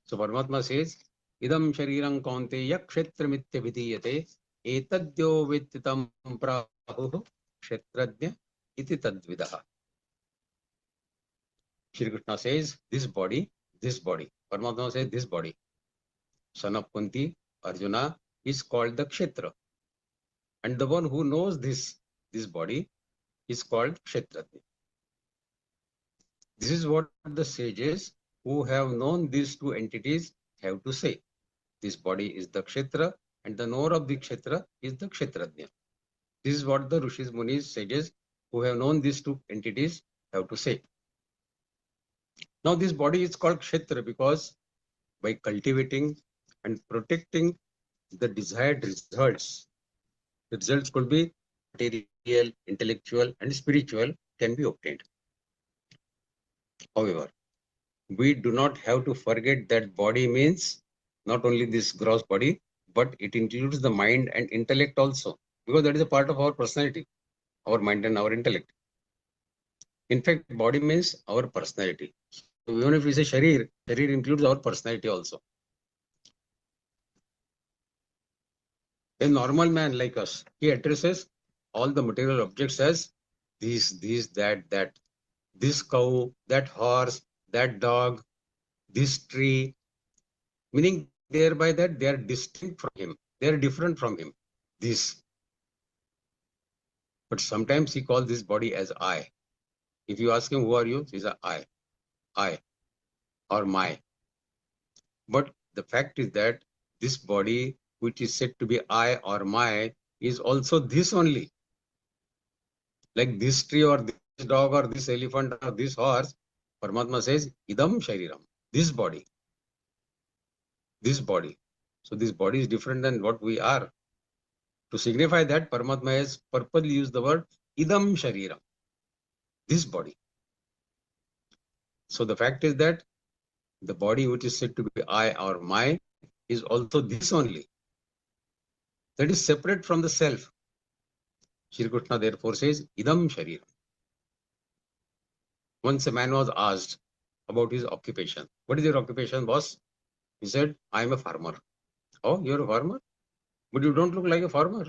So Paramatma says, idam shariram kaunteya kshetramitya vidiyate etadyo vittam prahuh kshetrajna iti tadvidah. Shri Krishna says, this body. Paramatma says, this body. Son of Kunti, Arjuna, is called the Kshetra. And the one who knows this body is called Kshetrajna. This is what the sages who have known these two entities have to say. This body is the Kshetra and the knower of the Kshetra is the Kshetrajna. This is what the Rishis, Munis, sages who have known these two entities have to say. Now this body is called Kshetra because by cultivating and protecting the desired results, the results could be material, intellectual and spiritual, can be obtained. However, we do not have to forget that body means not only this gross body, but it includes the mind and intellect also, because that is a part of our personality, our mind and our intellect. In fact, body means our personality. So even if we say Sharir includes our personality also. A normal man like us, he addresses all the material objects as this, that, this cow, that horse, that dog, this tree, meaning thereby that they are distinct from him, they are different from him, this. But sometimes he calls this body as I. If you ask him, who are you? He says, I, or my. But the fact is that this body, which is said to be I or my, is also this only. Like this tree or this dog or this elephant or this horse, Paramatma says, idam shariram, this body. This body. So this body is different than what we are. To signify that, Paramatma has purposely used the word idam shariram, this body. So the fact is that the body which is said to be I or my is also this only. That is separate from the self. Shri Krishna therefore says, idam shariram. Once a man was asked about his occupation. What is your occupation, boss? He said, I am a farmer. Oh, you're a farmer? But you don't look like a farmer.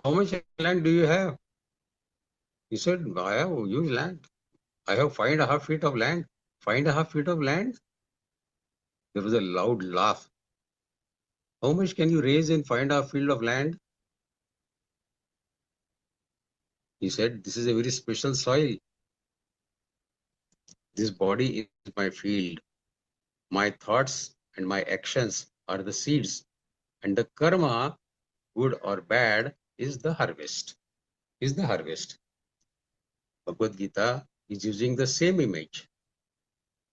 How much land do you have? He said, I have huge land. I have 5.5 feet of land. 5.5 feet of land? There was a loud laugh. How much can you raise in 5.5 feet of land? He said, this is a very special soil. This body is my field. My thoughts and my actions are the seeds. And the karma, good or bad, is the harvest. Bhagavad-Gītā is using the same image.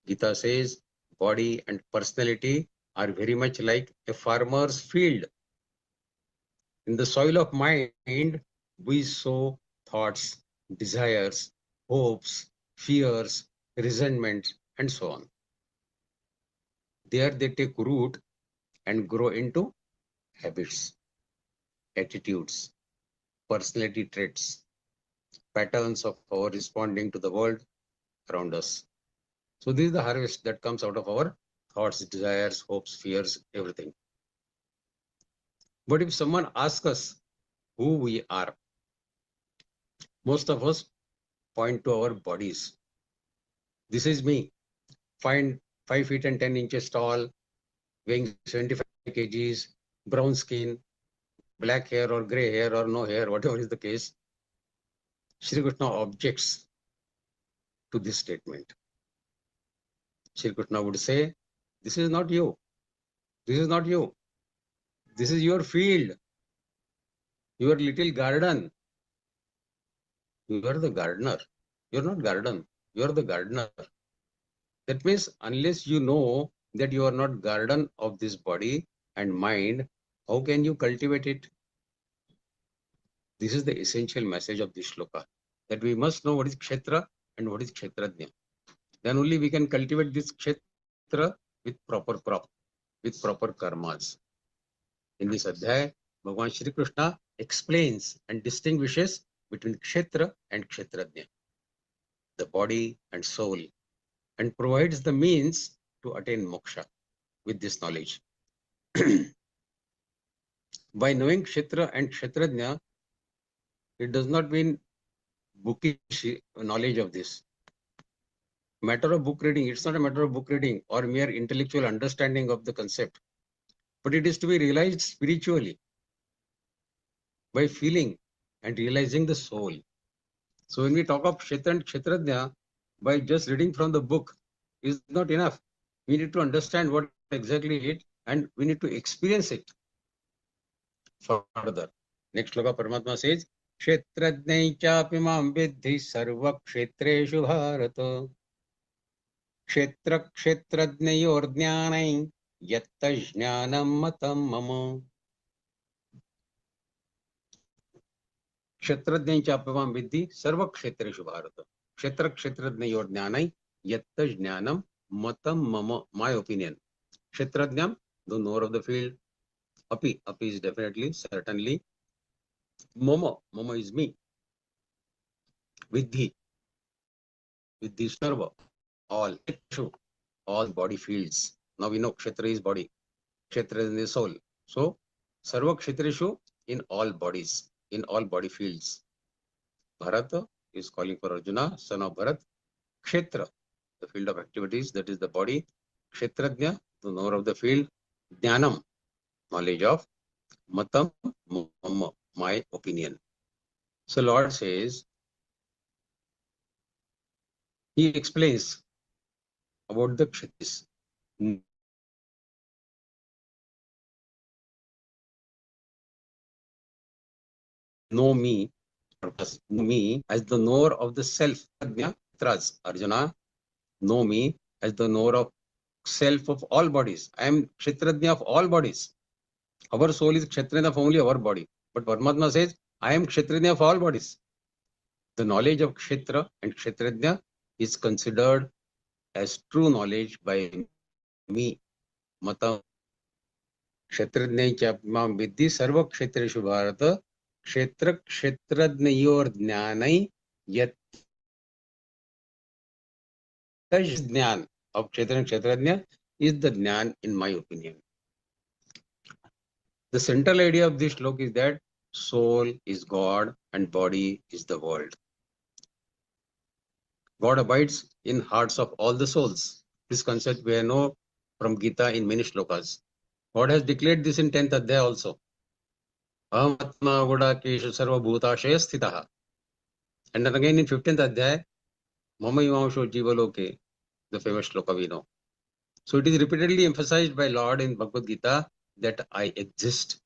Gita says, body and personality are very much like a farmer's field. In the soil of mind, we sow thoughts, desires, hopes, fears, resentment, and so on. There they take root and grow into habits, attitudes, personality traits, patterns of our responding to the world around us. So this is the harvest that comes out of our thoughts, desires, hopes, fears, everything. But if someone asks us who we are, most of us point to our bodies. This is me, 5 feet and 10 inches tall, weighing 75 kgs, brown skin, black hair or gray hair or no hair, whatever is the case. Shri Krishna objects to this statement. Shri Krishna would say, this is not you. This is not you. This is your field, your little garden. You are the gardener. You are not garden. You are the gardener. That means unless you know that you are not garden of this body and mind, how can you cultivate it? This is the essential message of this shloka, that we must know what is kshetra and what is kshetrajna. Then only we can cultivate this kshetra with proper crop, with proper karmas. In this adhyaya, Bhagavan Shri Krishna explains and distinguishes between kshetra and kshetrajna, the body and soul, and provides the means to attain moksha with this knowledge. By knowing Kshetra and Kshetrajna, it does not mean bookish knowledge of this. Matter of book reading, it's not a matter of book reading or mere intellectual understanding of the concept, but it is to be realized spiritually by feeling and realizing the soul. So when we talk of Kshetra and Kshetrajna, by just reading from the book is not enough. We need to understand what exactly it, and we need to experience it further. Next shloka, Paramatma says, Kshetrajnai chapi mam vidhi sarva kshetreshu bharata. Kshetra kshetrajnayor jnanai yatta jnanam matam mama. Kshetrajnai chapi mam vidhi sarva kshetreshu bharata. Kshetra kshetrajnayor jnanai yatta jnanam matam mama. My opinion. Kshetrajnam, the knower of the field. Api is definitely, certainly. Mama is me. Vidhi sarva, all body fields. Now we know Kshetra is body, Kshetra is the soul. So sarva kshetreshu, in all bodies, in all body fields. Bharata is calling for Arjuna, son of Bharat. Kshetra, the field of activities, that is the body. Kshetrajna, the knower of the field. Jnanam, knowledge of. Matam, mama, my opinion. So Lord says, he explains about the Kshetris. Know me as the knower of the self. Arjuna, know me as the knower of self of all bodies. I am Kshetrajna of all bodies. Our soul is Kshetrajna of only our body. But Paramatma says, I am Kshetrajna of all bodies. The knowledge of Kshetra and Kshetrajna is considered as true knowledge by me. Mata Kshetrajnai chapmam vidhi sarva kshetreshu bharata kshetra kshetrajnayor jnanai yat jnan of Kshetra and Kshetrajna is the jnan, in my opinion. The central idea of this shloka is that soul is God and body is the world. God abides in hearts of all the souls. This concept we know from Geeta in many shlokas. God has declared this in 10th Adhyaya also. Aham atma gudakeshu sarva bhutashaya sthitaha. And then again in 15th Adhyaya, Mama Imansho Jivaloke, the famous shloka we know. So it is repeatedly emphasized by Lord in Bhagavad Gita that I exist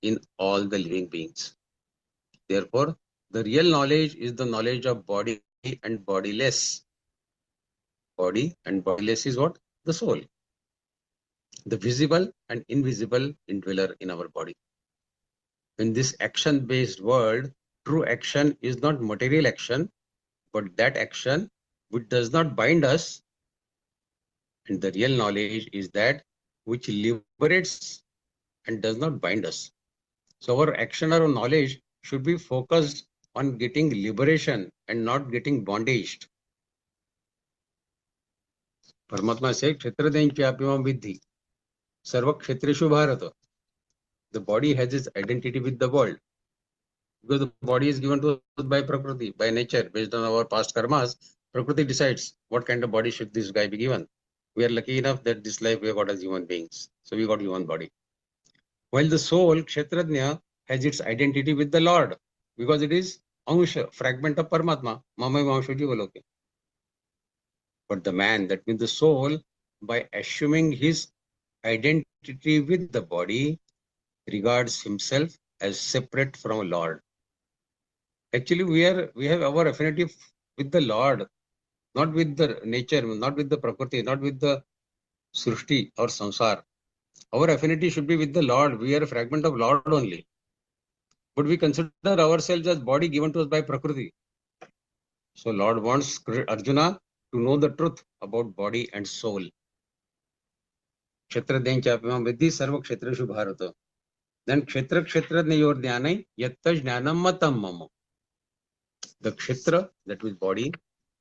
in all the living beings. Therefore, the real knowledge is the knowledge of body and bodiless. Body and bodiless is what? The soul. The visible and invisible indweller in our body. In this action-based world, true action is not material action, but that action which does not bind us. And the real knowledge is that which liberates and does not bind us. So our action or knowledge should be focused on getting liberation and not getting bondaged. Paramatma says, Kshetrajnai apimam vidhi sarva kshetreshu bharata. The body has its identity with the world. Because the body is given to us by Prakriti, by nature, based on our past karmas. Prakriti decides what kind of body should this guy be given. We are lucky enough that this life we have got as human beings. So we got human body. While the soul, Kshetrajna, has its identity with the Lord, because it is Ansha, fragment of Paramatma, Mama Vansha Jivaloke. But the man, that means the soul, by assuming his identity with the body, regards himself as separate from Lord. Actually, we have our affinity with the Lord, not with the nature, not with the Prakriti, not with the Srishti or Samsar. Our affinity should be with the Lord. We are a fragment of Lord only. But we consider ourselves as body given to us by Prakriti. So Lord wants Arjuna to know the truth about body and soul. Kshetrajnai chapimam vidhi sarva kshetreshu bharata. Then Kshetra kshetrajnayor jnanai yatta jnanam matam mama. The Kshetra, that is body,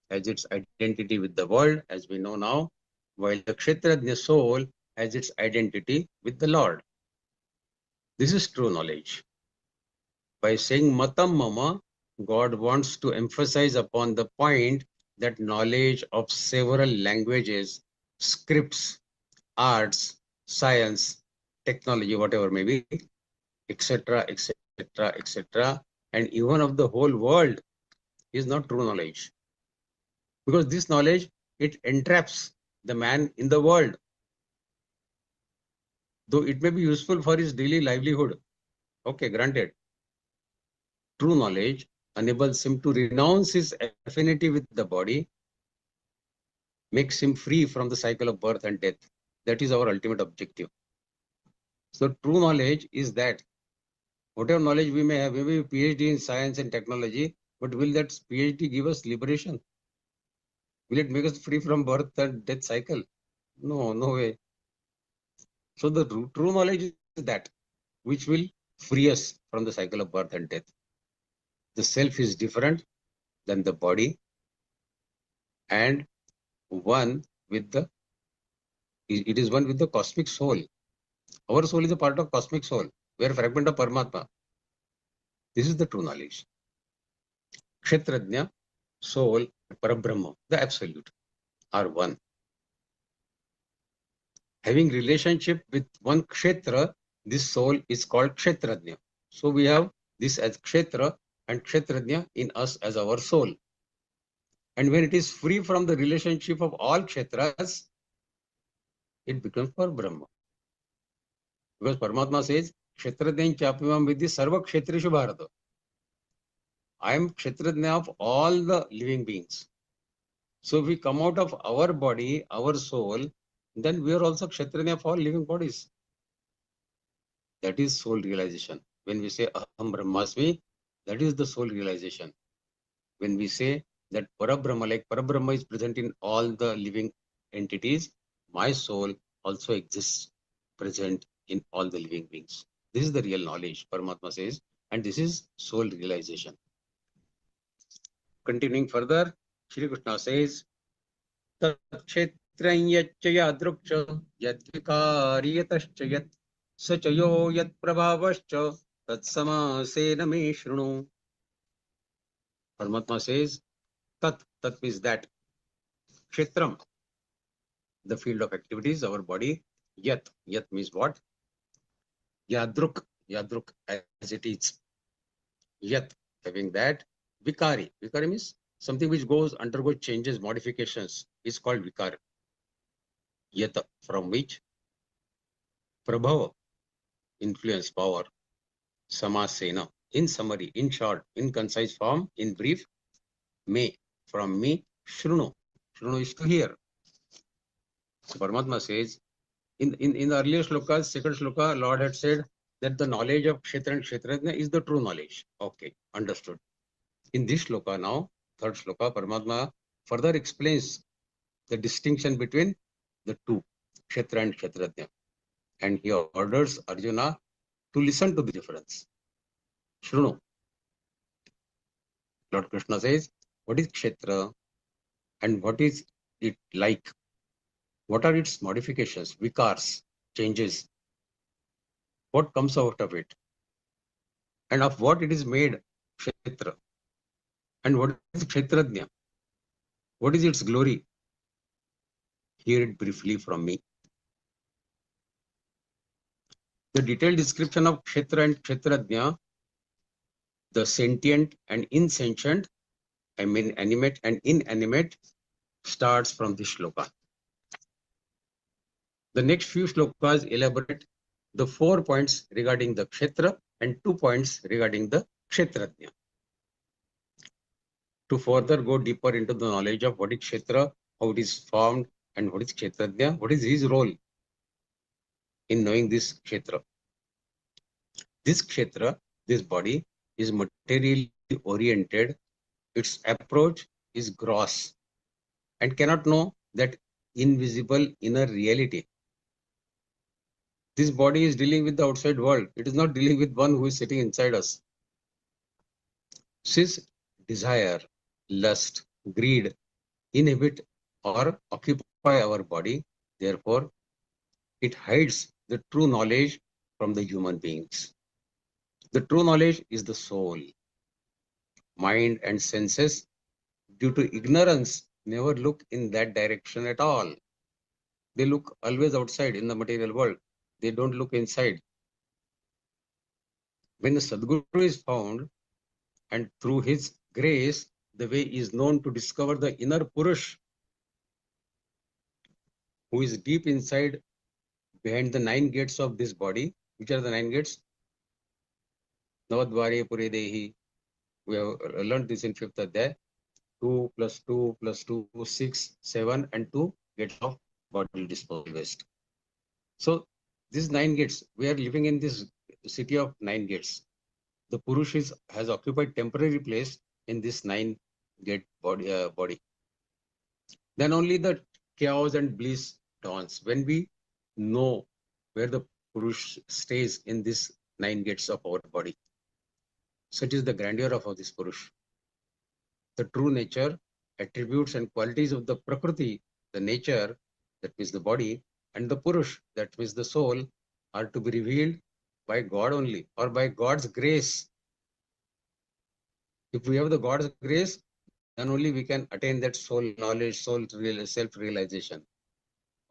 has its identity with the world, as we know now. while the Kshetrajna soul has its identity with the Lord. This is true knowledge. By saying Matam Mama, God wants to emphasize upon the point that knowledge of several languages, scripts, arts, science, technology, whatever may be, etc., etc., etc., and even of the whole world is not true knowledge. Because this knowledge, it entraps the man in the world. Though it may be useful for his daily livelihood. Okay, granted. True knowledge enables him to renounce his affinity with the body, makes him free from the cycle of birth and death. That is our ultimate objective. So true knowledge is that whatever knowledge we may have, maybe PhD in science and technology, but will that PhD give us liberation? Will it make us free from birth and death cycle? No, no way. So the true knowledge is that which will free us from the cycle of birth and death. The self is different than the body and one with the, it is one with the cosmic soul. Our soul is a part of cosmic soul. We are a fragment of Paramatma. This is the true knowledge. Kshetrajna, soul, Parabrahma, the absolute, are one. Having relationship with one Kshetra, this soul is called Kshetrajna. So we have this as Kshetra and Kshetrajna in us as our soul. And when it is free from the relationship of all Kshetras, it becomes Parabrahma. Because Paramatma says, Kshetrajna chapimam vidhi sarva kshetreshu bharata. I am Kshetrajna of all the living beings. So if we come out of our body, our soul, then we are also Kshetrajna of all living bodies. That is soul realization. When we say Aham Brahmasmi, that is the soul realization. When we say that Parabrahma, like Parabrahma is present in all the living entities, my soul also exists present in all the living beings. This is the real knowledge, Paramatma says, and this is soul realization. Continuing further, Shri Krishna says, Tat kshetranyachya drukcha yadvikaryatascha yat sachayo yat prabhavascha tat samasena me shrunu. Paramatma says, Tat means that. Kshetram, the field of activities, our body. Yat means what? Yadruk as it is. Yat, having that. Vikari means something which undergoes changes, modifications, is called vikar. Yat, from which? Prabhava, influence, power. Samasena, in summary, in short, in concise form, in brief. Me, from me. Shrunu is to hear. So Paramatma says, in the earlier shlokas, second shloka, Lord had said that the knowledge of Kshetra and Kshetrajna is the true knowledge. Okay, understood. In this shloka now, third shloka, Paramatma further explains the distinction between the two, Kshetra and Kshetrajna. And he orders Arjuna to listen to the difference. Shrunu. Lord Krishna says, what is Kshetra and what is it like? What are its modifications, vikars, changes? What comes out of it? And of what it is made, Kshetra? And what is Kshetrajna? What is its glory? Hear it briefly from me. The detailed description of Kshetra and Kshetrajna, the sentient and insentient, I mean animate and inanimate, starts from this shloka. The next few shlokas elaborate the 4 points regarding the Kshetra and 2 points regarding the Kshetrajna. To further go deeper into the knowledge of what is Kshetra, how it is formed, and what is Kshetrajna, what is his role in knowing this Kshetra. This Kshetra, this body, is materially oriented. Its approach is gross and cannot know that invisible inner reality. This body is dealing with the outside world. It is not dealing with one who is sitting inside us. Since desire, lust, greed inhibit or occupy our body. Therefore, it hides the true knowledge from the human beings. The true knowledge is the soul. Mind and senses, due to ignorance, never look in that direction at all. They look always outside in the material world. They don't look inside. When the Sadguru is found, and through his grace, the way is known to discover the inner Purush, who is deep inside, behind the 9 gates of this body. Which are the 9 gates? Navadvare Pure Dehi. We have learned this in 5th Adhyay. 2 plus 2 plus 2, 6, 7, and 2 gates of body disposal waste. So these 9 gates, we are living in this city of 9 gates. The Purush has occupied temporary place in this 9 gate body. Then only the chaos and bliss dawns when we know where the Purush stays in this 9 gates of our body. So it is the grandeur of this Purush. The true nature, attributes and qualities of the Prakriti, the nature, that means the body, and the Purush, that means the soul, are to be revealed by God only, or by God's grace. If we have the God's grace, then only we can attain that soul knowledge, soul self-realization.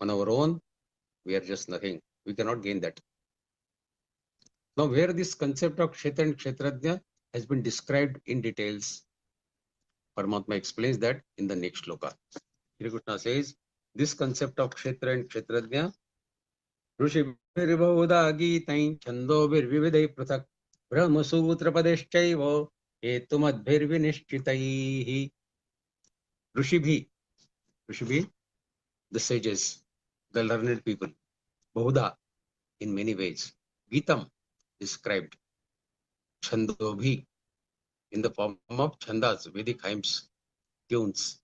On our own, we are just nothing. We cannot gain that. Now, where this concept of Kshetra and Kshetrajna has been described in details, Paramatma explains that in the next shloka. Shri Krishna says, this concept of Kshetra and Kshetrajna, ऋषिभिर्बहुधा छन्दोभिर्विविधैः पृथक् ब्रह्मसूत्रपदैश्चैव हेतुमद्भिर्विनिश्चितैः. Rishibhi, the sages, the learned people, Bahuda, in many ways, Geetam, described, Chandobhi, in the form of Chandas, Vedic hymns, tunes,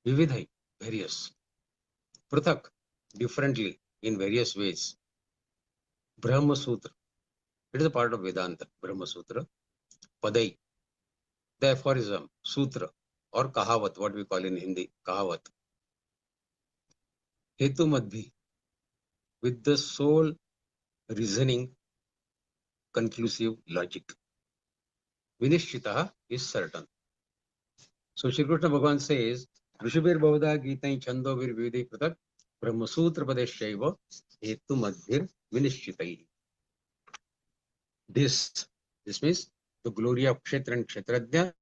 Vividhai, various, Prathak, differently, in various ways, Brahma Sutra, it is a part of Vedanta, Brahma Sutra, Padai, the aphorism, Sutra, or Kahavat, what we call in Hindi, Kahavat. Hetu Madhvi, with the soul reasoning, conclusive logic. Vinishchitaha is certain. So Shri Krishna Bhagavan says, Rishibhir Bhavada Geetai Chandovir Vividhi Pratak Brahma Sutra Padeshaiva Hetu Madhvir Vinishchitai. This means the glory of Kshetra and Kshetrajna,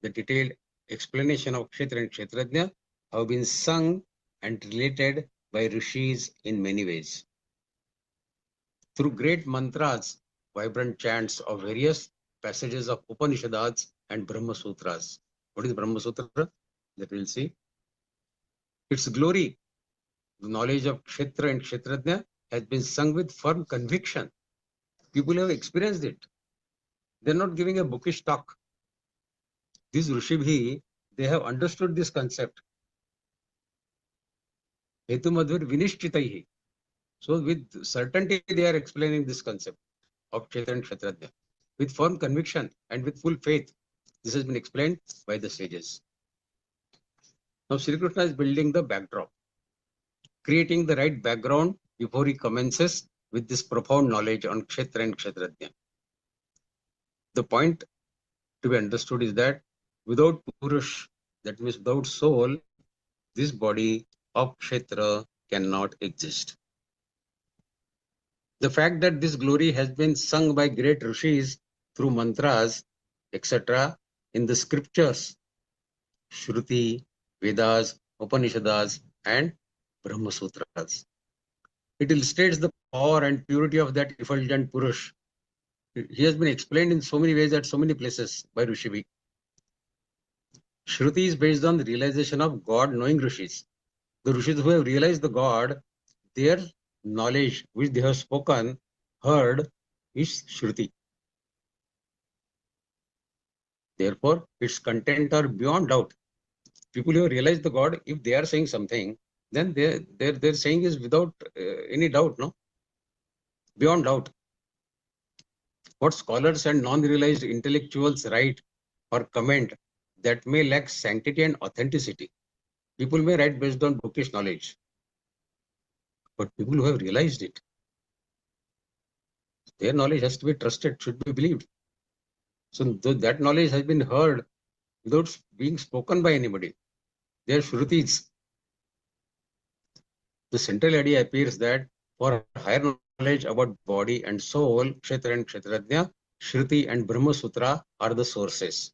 the detailed explanation of Kshetra and Kshetrajna have been sung and related by rishis in many ways. Through great mantras, vibrant chants of various passages of Upanishads and Brahma Sutras. What is Brahma Sutra? That we'll see. Its glory, the knowledge of Kshetra and Kshetrajna, has been sung with firm conviction. People have experienced it. They're not giving a bookish talk. These Rishibhi, they have understood this concept. Hetu Madhur Vinishchitaihi. So with certainty they are explaining this concept of Kshetra and Kshetrajna. With firm conviction and with full faith. This has been explained by the sages. Now Sri Krishna is building the backdrop, creating the right background before he commences with this profound knowledge on Kshetra and Kshetrajna. The point to be understood is that without Purush, that means without soul, this body of Kshetra cannot exist. The fact that this glory has been sung by great rishis through mantras, etc., in the scriptures, Shruti, Vedas, Upanishads, and Brahma Sutras. It illustrates the power and purity of that effulgent Purush. He has been explained in so many ways at so many places by Rishibhi. Shruti is based on the realization of God knowing rishis. The rishis who have realized the God, their knowledge which they have spoken, heard, is Shruti. Therefore, its content are beyond doubt. People who have realized the God, if they are saying something, then their saying is without any doubt, no? Beyond doubt. What scholars and non-realized intellectuals write or comment that may lack sanctity and authenticity. People may write based on bookish knowledge, but people who have realized it, their knowledge has to be trusted, should be believed. So that knowledge has been heard without being spoken by anybody. They are Shrutis. The central idea appears that for higher knowledge about body and soul, Kshetra and Kshetrajna, Shruti and Brahma Sutra are the sources.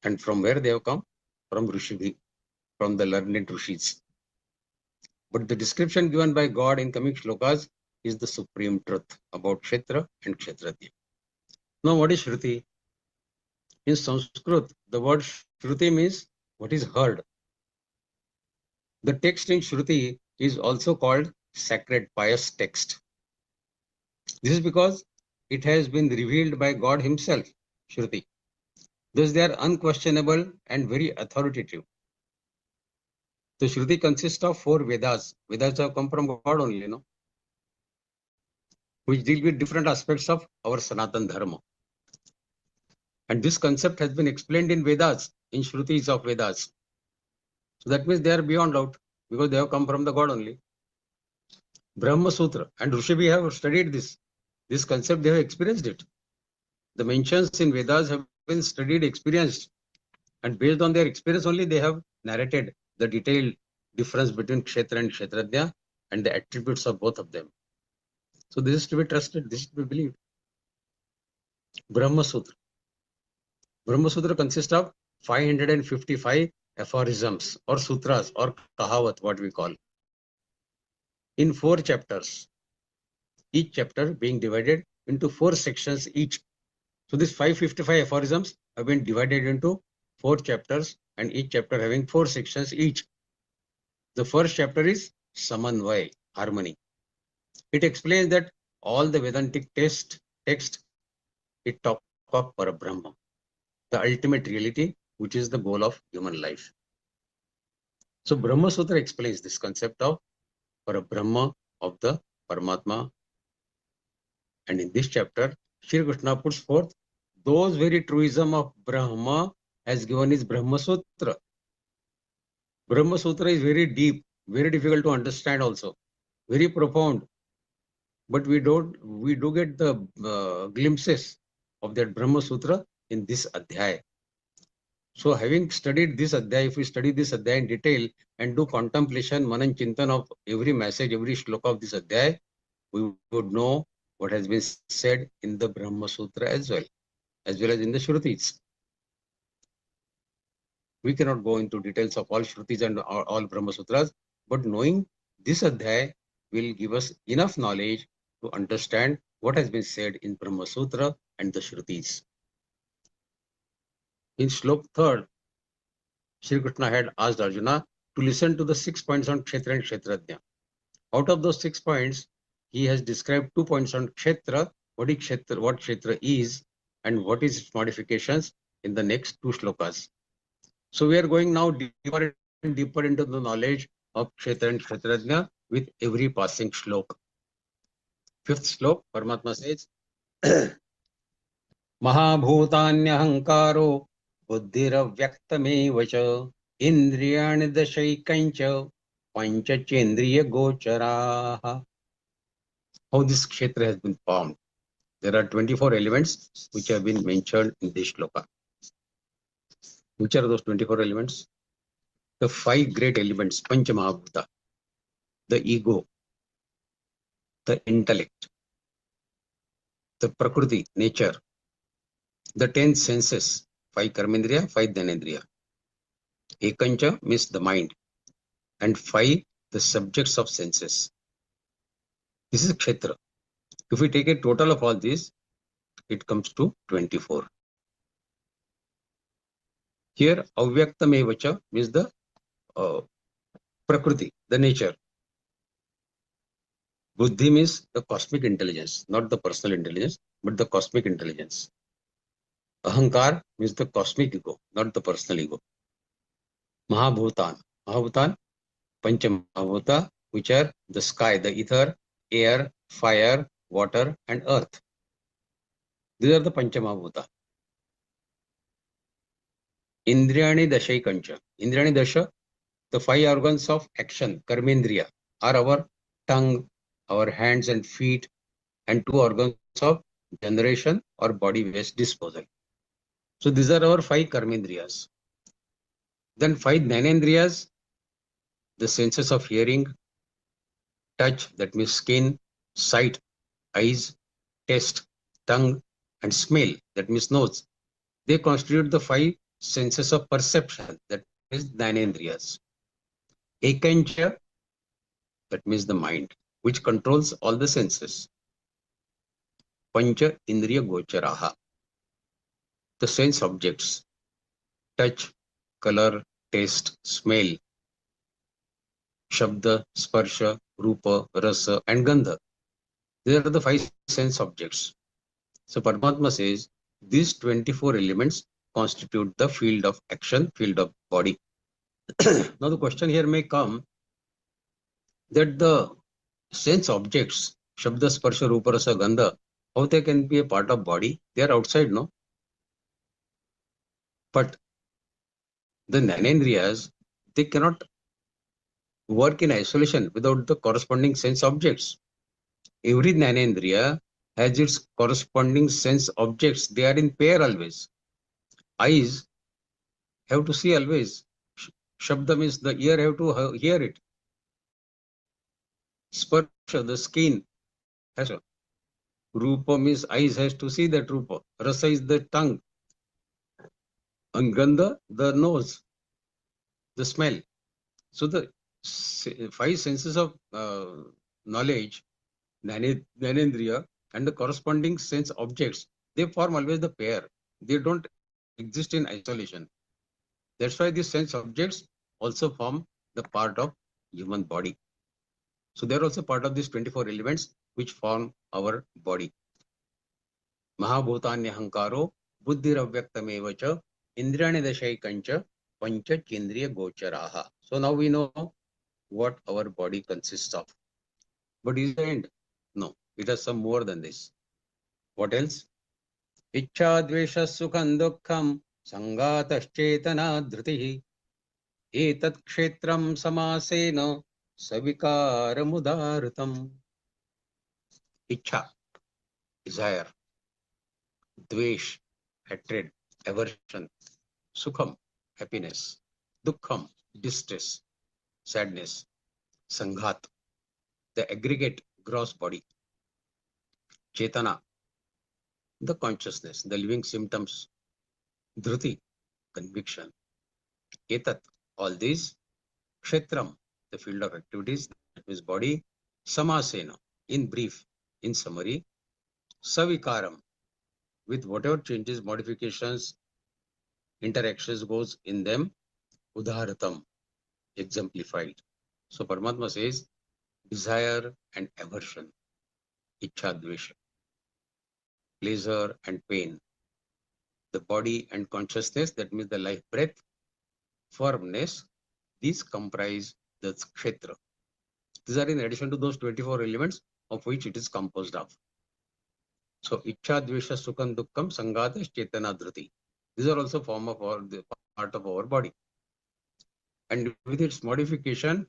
And from where they have come? From Rishibhi, from the learned Rishis. But the description given by God in coming shlokas is the supreme truth about Kshetra and Kshetrajna. Now, what is Shruti? In Sanskrit, the word Shruti means what is heard. The text in Shruti is also called sacred pious text. This is because it has been revealed by God himself, Shruti. Thus they are unquestionable and very authoritative. The Shruti consists of 4 Vedas. Vedas have come from God only, which deal with different aspects of our Sanatan Dharma. And this concept has been explained in Vedas, in Shrutis of Vedas. So that means they are beyond doubt, because they have come from the God only. Brahma Sutra and Rishibhi have studied this. This concept, they have experienced it. The mentions in Vedas have been studied, experienced, and based on their experience only, they have narrated the detailed difference between Kshetra and Kshetrajna and the attributes of both of them. So this is to be trusted, this is to be believed. Brahma Sutra. Brahma Sutra consists of 555 aphorisms or sutras or kahavat, what we call, in 4 chapters. Each chapter being divided into 4 sections each. So these 555 aphorisms have been divided into 4 chapters, and each chapter having 4 sections each. The first chapter is Samanvay, harmony. It explains that all the Vedantic text, it talks of Parabrahma, the ultimate reality, which is the goal of human life. So Brahma Sutra explains this concept of Parabrahma, of the Paramatma. And in this chapter, Shri Krishna puts forth those very truism of Brahma as given is Brahma Sutra. Brahma Sutra is very deep, very difficult to understand also, very profound. But we do get the glimpses of that Brahma Sutra in this Adhyaya. So having studied this Adhyaya, if we study this Adhyaya in detail and do contemplation, manan chintan of every message, every shloka of this Adhyaya, we would know what has been said in the Brahma Sutra as well as in the Shrutis. We cannot go into details of all Shrutis and all Brahma Sutras, but knowing this Adhyaya will give us enough knowledge to understand what has been said in Brahma Sutra and the Shrutis. In Shlok 3rd, Shri Krishna had asked Arjuna to listen to the 6 points on Kshetra and Kshetrajna. Out of those 6 points, he has described 2 points on Kshetra, what Kshetra is, and what is its modifications in the next 2 shlokas. So we are going now deeper and deeper into the knowledge of Kshetra and Kshetrajna with every passing shlok. 5th shlok, Paramatma says, Mahabhutanyahankaro buddhiravyaktamev cha indriyani dashaikancha panchachendriya gocharaha. How this Kshetra has been formed. There are 24 elements which have been mentioned in this shloka. Which are those 24 elements? The 5 great elements, Pancha Mahabhuta, the ego, the intellect, the Prakriti, nature, the 10 senses, 5 Karmendriya, 5 Dhanendriya. Ekancha means the mind, and 5 the subjects of senses. This is Kshetra. If we take a total of all these, it comes to 24. Here, Avyaktamevacha means the Prakriti, the nature. Buddhi means the cosmic intelligence, not the personal intelligence, but the cosmic intelligence. Ahankar means the cosmic ego, not the personal ego. Mahabhutan, Pancha Mahabhuta, which are the sky, the ether, air, fire, water, and earth. These are the Pancha Mahabhuta. Indriyani Dashaikancha. Indriyani Dasha The 5 organs of action, karmendriya, are our tongue, our hands and feet, and 2 organs of generation or body waste disposal. So these are our 5 karmendriyas. Then 5 jnanendriyas, the senses of hearing, touch, that means skin, sight, eyes, taste, tongue, and smell, that means nose. They constitute the 5 senses of perception, that is jnanendriyas. Ekancha, that means the mind, which controls all the senses. Pancha indriya gocharaha, the sense objects, touch, color, taste, smell, shabda, sparsha, rupa, rasa, and gandha. These are the 5 sense objects. So Paramatma says these 24 elements constitute the field of action, field of body. Now the question here may come that the sense objects, shabda, sparsha, rupa, rasa, gandha, how they can be a part of body? They are outside, no? But the jnanendriyas, they cannot work in isolation without the corresponding sense objects. Every jnanendriya has its corresponding sense objects. They are in pair always. Eyes have to see always. Shabda means the ear have to hear it. Sparsha, the skin has to. Rupa means eyes has to see that rupa. Rasa is the tongue. And gandha, the nose, the smell. So the 5 senses of knowledge, jnanendriya, and the corresponding sense objects, they form always the pair. They don't exist in isolation. That's why these sense objects also form the part of human body. So they are also part of these 24 elements which form our body. Mahabhutanya hankaro buddhiravyaktameva cha indriyani dashaikancha pancha kendriya gocharaha. So now we know what our body consists of. But is the end? No, it has some more than this. What else? Ichcha dvesha sukham dukkham sangataschetana dhritihi etat kshetram samasena savikaramudarutam. Ichha, desire. Dvesh, hatred, aversion. Sukham, happiness. Dukkham, distress, sadness. Sanghat, the aggregate gross body. Chetana, the consciousness, the living symptoms. Dhriti, conviction. Etat, all these. Kshetram, the field of activities, that means body. Samasena, in brief, in summary. Savikaram, with whatever changes, modifications, interactions goes in them. Udharatam, exemplified. So Paramatma says desire and aversion, ichha dvesha, pleasure and pain, the body and consciousness, that means the life breath, firmness, these comprise the kshetra. These are in addition to those 24 elements of which it is composed of. So ichha dvesha sukham dukkham sangata chetana dhriti. These are also form of the part of our body. And with its modification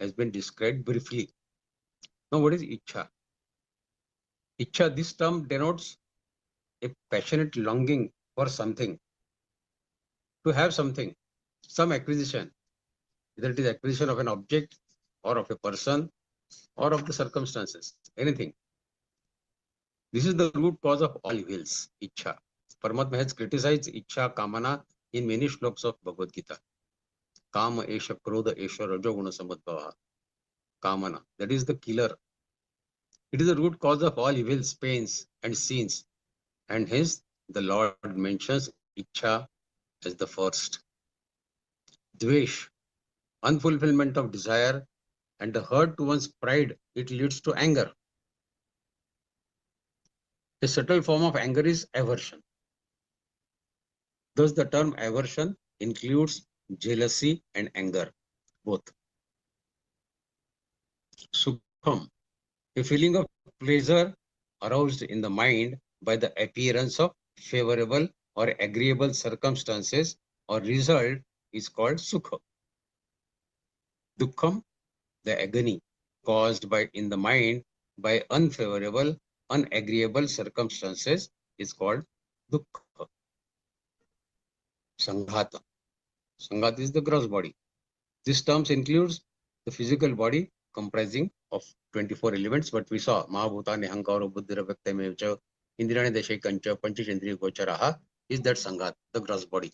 has been described briefly. Now what is ichha? Ichha, this term denotes a passionate longing for something, to have something, some acquisition, whether it is acquisition of an object or of a person or of the circumstances, anything. This is the root cause of all evils, ichha. Paramatma has criticized ichha, kamana in many shlokas of Bhagavad-Gītā. Kama esha krodha esha rajoguna samadbhava. Kamana, that is the killer. It is the root cause of all evils, pains and sins. And hence the Lord mentions ichha as the first. Dvesh, unfulfillment of desire and the hurt to one's pride, it leads to anger. A subtle form of anger is aversion. Thus the term aversion includes jealousy and anger, both. Sukham, a feeling of pleasure aroused in the mind by the appearance of favorable or agreeable circumstances or result is called sukha. Dukkham, the agony caused by in the mind by unfavorable, unagreeable circumstances is called dukkha. Sanghata. Sanghata is the gross body. This term includes the physical body comprising of 24 elements, what we saw. Mahabhutani, Hankaro, Buddhira, Vyaktamevacha, Indrani, Deshekancha, Panchandriya Gocharaha is that Sanghata, the gross body.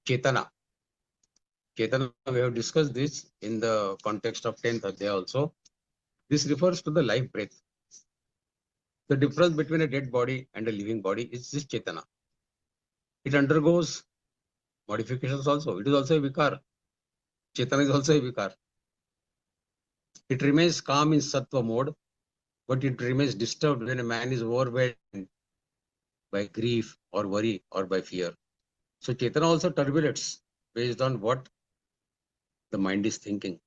Chetana. Chetana, we have discussed this in the context of 10th Adhyaya also. This refers to the life breath. The difference between a dead body and a living body is this Chetana. It undergoes modifications also. It is also a vikar. Chetana is also a vikar. It remains calm in sattva mode, but it remains disturbed when a man is overwhelmed by grief or worry or by fear. So Chetana also turbulates based on what the mind is thinking.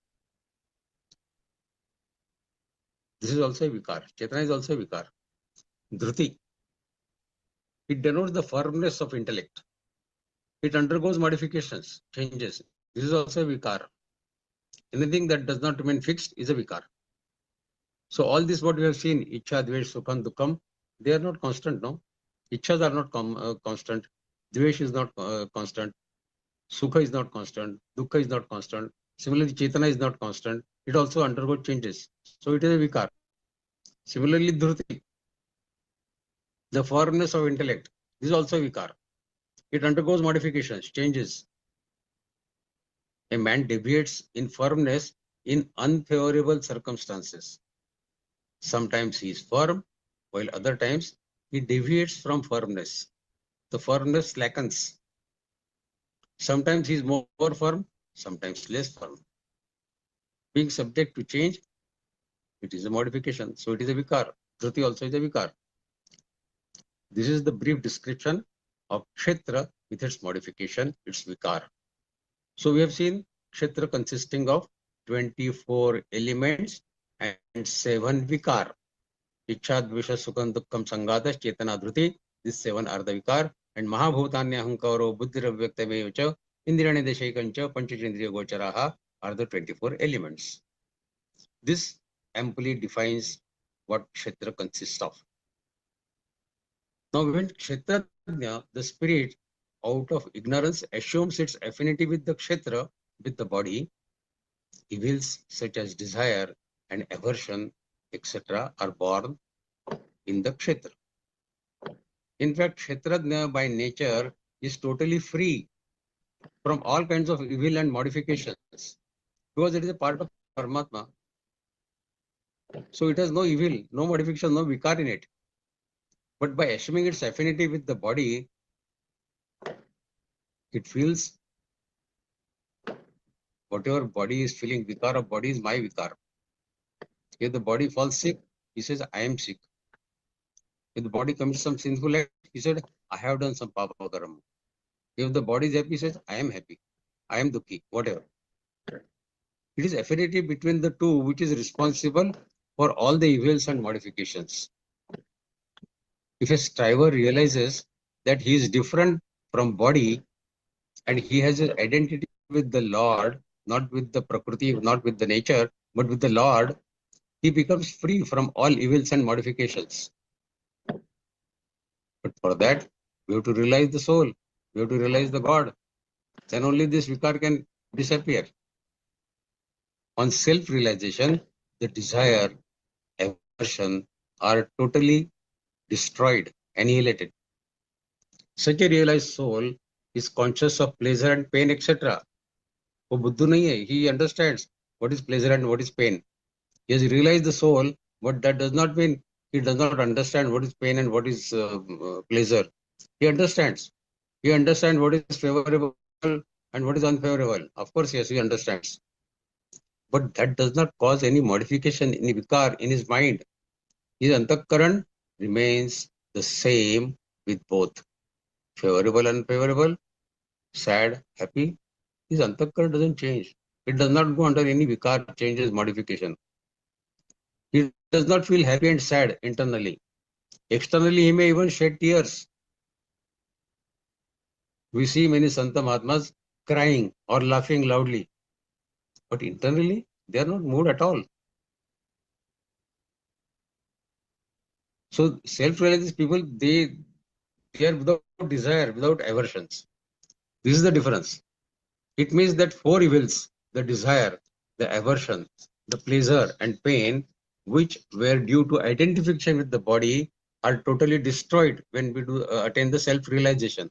This is also a vikar. Chetana is also a vikar. Dhruti. It denotes the firmness of intellect. It undergoes modifications, changes. This is also a vikar. Anything that does not remain fixed is a vikar. So all this what we have seen, Ichha, Dvesh, Sukham, Dukkam, they are not constant, no? Ichhas are not constant. Dvesh is not constant. Sukha is not constant. Dukkha is not constant. Similarly, Chetana is not constant. It also undergoes changes. So it is a vikar. Similarly, Dhruti, the firmness of intellect, this is also a vikar. It undergoes modifications, changes. A man deviates in firmness in unfavorable circumstances. Sometimes he is firm, while other times he deviates from firmness. The firmness slackens. Sometimes he is more firm, sometimes less firm. Being subject to change, it is a modification. So it is a vikar. Dhruti also is a vikar. This is the brief description of Kshetra with its modification, its vikar. So we have seen Kshetra consisting of 24 elements and 7 vikar. Ichha, Dvesha, Sukham, Dukkham, Sanghata, Chetana, Dhruti. These 7 are the vikar. And Mahabhutanya, Hankaro, Buddhira, Vyaktamevacha, Indrani, Deshekancha, Panchandriya Gocharaha are the 24 elements. This amply defines what Kshetra consists of. Now, when Kshetrajna, the spirit, out of ignorance, assumes its affinity with the Kshetra, with the body, evils such as desire and aversion, etc., are born in the Kshetra. In fact, Kshetrajna by nature is totally free from all kinds of evil and modifications because it is a part of Paramatma. So it has no evil, no modification, no vikar in it. But by assuming its affinity with the body, it feels whatever body is feeling, vikar of body is my vikar. If the body falls sick, he says, I am sick. If the body commits some sinful act, he said, I have done some papa karma. If the body is happy, he says, I am happy. I am dukhi, whatever. It is affinity between the two which is responsible for all the evils and modifications. If a striver realizes that he is different from body and he has an identity with the Lord, not with the Prakriti, not with the nature, but with the Lord, he becomes free from all evils and modifications. But for that, we have to realize the soul, we have to realize the God. Then only this vikar can disappear. On self-realization, the desire, aversion are totally destroyed, annihilated. Such a realized soul is conscious of pleasure and pain, etc. वो बुद्धू नहीं है. He understands what is pleasure and what is pain. He has realized the soul, but that does not mean he does not understand what is pain and what is pleasure. He understands. He understands what is favorable and what is unfavorable. Of course, yes, he understands. But that does not cause any modification in vikar in his mind. His antakaran remains the same with both favorable, unfavorable, sad, happy. His antakaran doesn't change. It does not go under any vikar changes, modification. He does not feel happy and sad internally. Externally, he may even shed tears. We see many Santa Mahatmas crying or laughing loudly. but internally they are not moved at all. So self-realized people, they are without desire, without aversions. This is the difference. It means that four evils, the desire, the aversion, the pleasure and pain, which were due to identification with the body, are totally destroyed when we do attain the self-realization.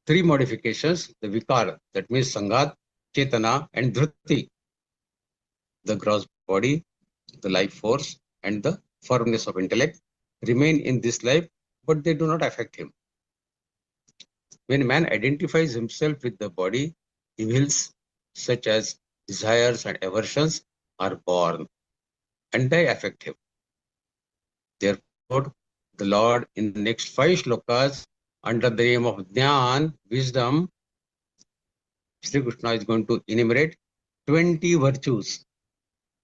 Three modifications, the vikar, that means sangat, chetana and dhruti, the gross body, the life force and the firmness of intellect remain in this life, but they do not affect him. When man identifies himself with the body, evils such as desires and aversions are born and they affect him. Therefore, the Lord in the next 5 shlokas under the name of Jnana, wisdom, Sri Krishna is going to enumerate 20 virtues.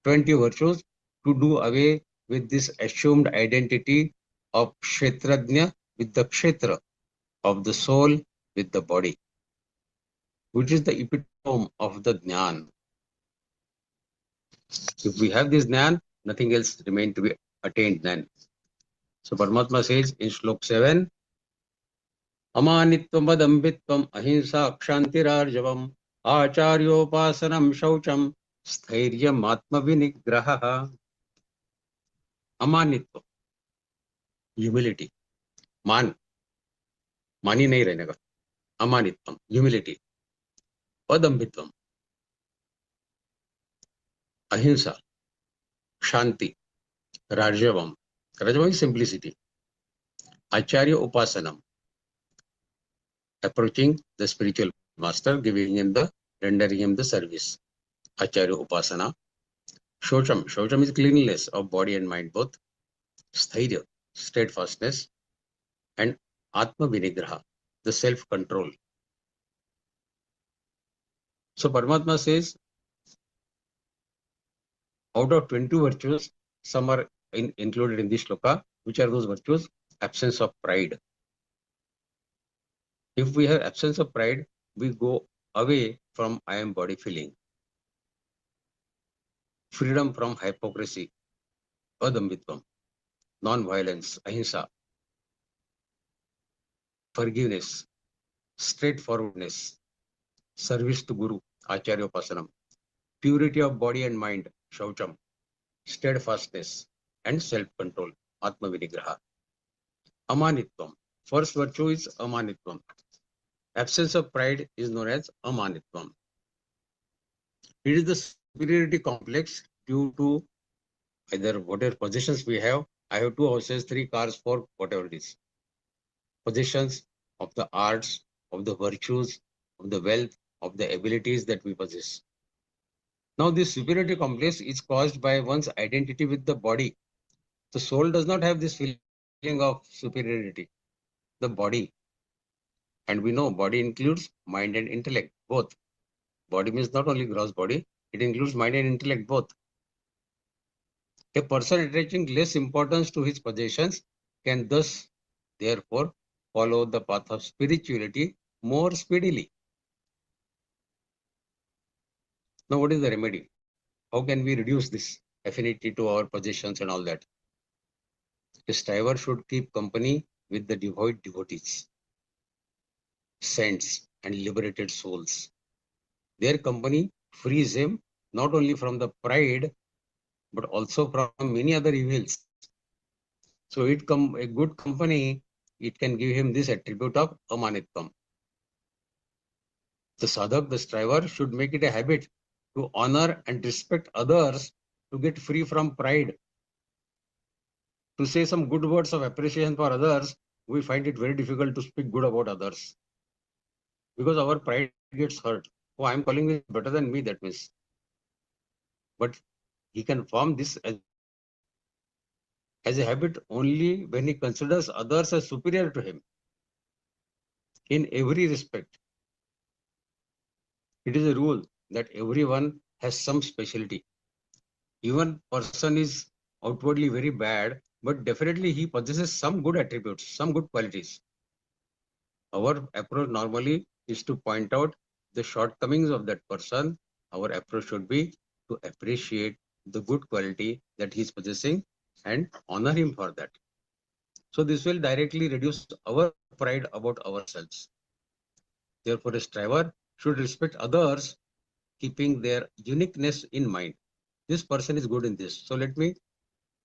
20 virtues to do away with this assumed identity of Kshetrajna with the Kshetra, of the soul with the body, which is the epitome of the Jnana. If we have this Jnana, nothing else remains to be attained then. So Paramatma says in Shlok 7, Amanitvam vadambitvam ahimsa kshantirarjavam acharyopasanam shaucham स्थैर्यम आत्म विनिग्रह. अमानित्व, humility, मानी नहीं रहने का, अमानित्वम, humility. अदम्भित्वम, अहिंसा, शांति, राजवम, राजवम is simplicity. Acharya upasanam, approaching the spiritual master, giving him the, rendering him the service. Acharya upasana. Shocham, Shocham is cleanliness of body and mind both. Sthairya, steadfastness. And Atma Vinigraha, the self-control. So Paramatma says, out of 20 virtues, some are included in this shloka. Which are those virtues? Absence of pride. If we have absence of pride, we go away from I am body feeling. Freedom from hypocrisy, adambitvam, non-violence, ahimsa, forgiveness, straightforwardness, service to Guru, Acharya Upasanam, purity of body and mind, Shaucham, steadfastness and self-control, Atma Vinigraha. Amanitvam, first virtue is Amanitvam. Absence of pride is known as Amanitvam. It is the superiority complex due to either whatever possessions we have. I have 2 houses, 3 cars, 4, whatever it is. Possessions of the arts, of the virtues, of the wealth, of the abilities that we possess. Now this superiority complex is caused by one's identity with the body. The soul does not have this feeling of superiority. The body. And we know body includes mind and intellect, both. Body means not only gross body, it includes mind and intellect both. A person attaching less importance to his possessions can thus, therefore, follow the path of spirituality more speedily. Now, what is the remedy? How can we reduce this affinity to our possessions and all that? A striver should keep company with the devoid devotees, saints and liberated souls. Their company frees him not only from the pride, but also from many other evils. So a good company, it can give him this attribute of amanitvam. The sadhak, the striver, should make it a habit to honor and respect others to get free from pride. To say some good words of appreciation for others, we find it very difficult to speak good about others. Because our pride gets hurt. Oh, I'm calling this better than me, that means. But he can form this as a habit only when he considers others as superior to him. In every respect. It is a rule that everyone has some specialty. Even person is outwardly very bad, but definitely he possesses some good attributes, some good qualities. Our approach normally is to point out the shortcomings of that person, our approach should be to appreciate the good quality that he is possessing and honor him for that. So this will directly reduce our pride about ourselves. Therefore, a striver should respect others, keeping their uniqueness in mind. This person is good in this, so let me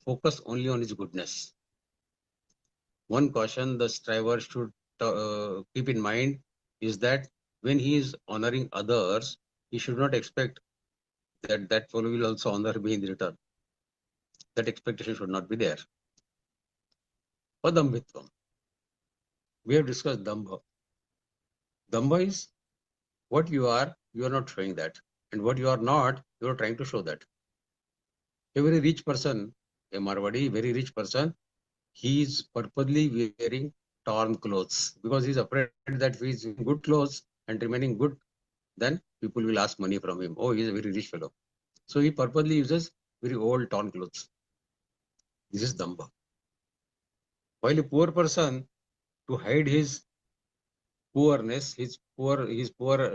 focus only on his goodness. One caution the striver should keep in mind is that when he is honoring others, he should not expect that that fellow will also honor me in return. That expectation should not be there. Adambhitvam. We have discussed Dambha. Dambha is what you are not showing that. And what you are not, you are trying to show that. A very rich person, a Marwadi, very rich person, he is purposely wearing torn clothes because he is afraid that if he is in good clothes and remaining good, then people will ask money from him. Oh, he is a very rich fellow. So he purposely uses very old torn clothes. This is Dambha. While a poor person, to hide his poorness, his poor,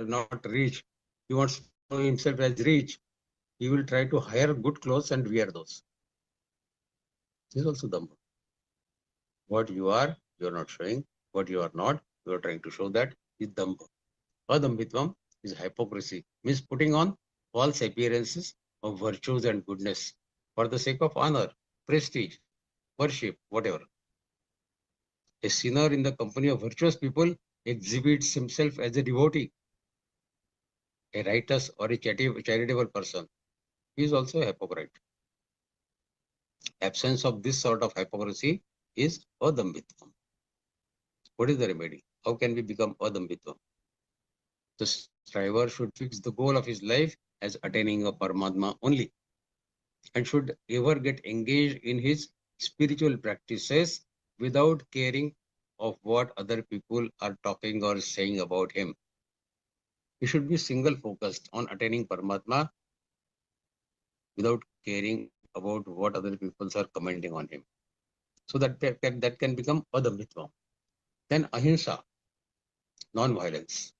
not rich, he wants to show himself as rich, he will try to hire good clothes and wear those. This is also Dambha. What you are not showing. What you are not, you are trying to show that is Dambha. Adambhitvam is hypocrisy, means putting on false appearances of virtues and goodness for the sake of honor, prestige, worship, whatever. A sinner in the company of virtuous people exhibits himself as a devotee, a righteous or a charitable person. He is also a hypocrite. Absence of this sort of hypocrisy is adambhitvam. What is the remedy? How can we become adambhitvam? The striver should fix the goal of his life as attaining a Paramatma only, and should ever get engaged in his spiritual practices without caring of what other people are talking or saying about him. He should be single focused on attaining Paramatma without caring about what other people are commenting on him. So that can become adambhitvam. Then ahimsa, non-violence.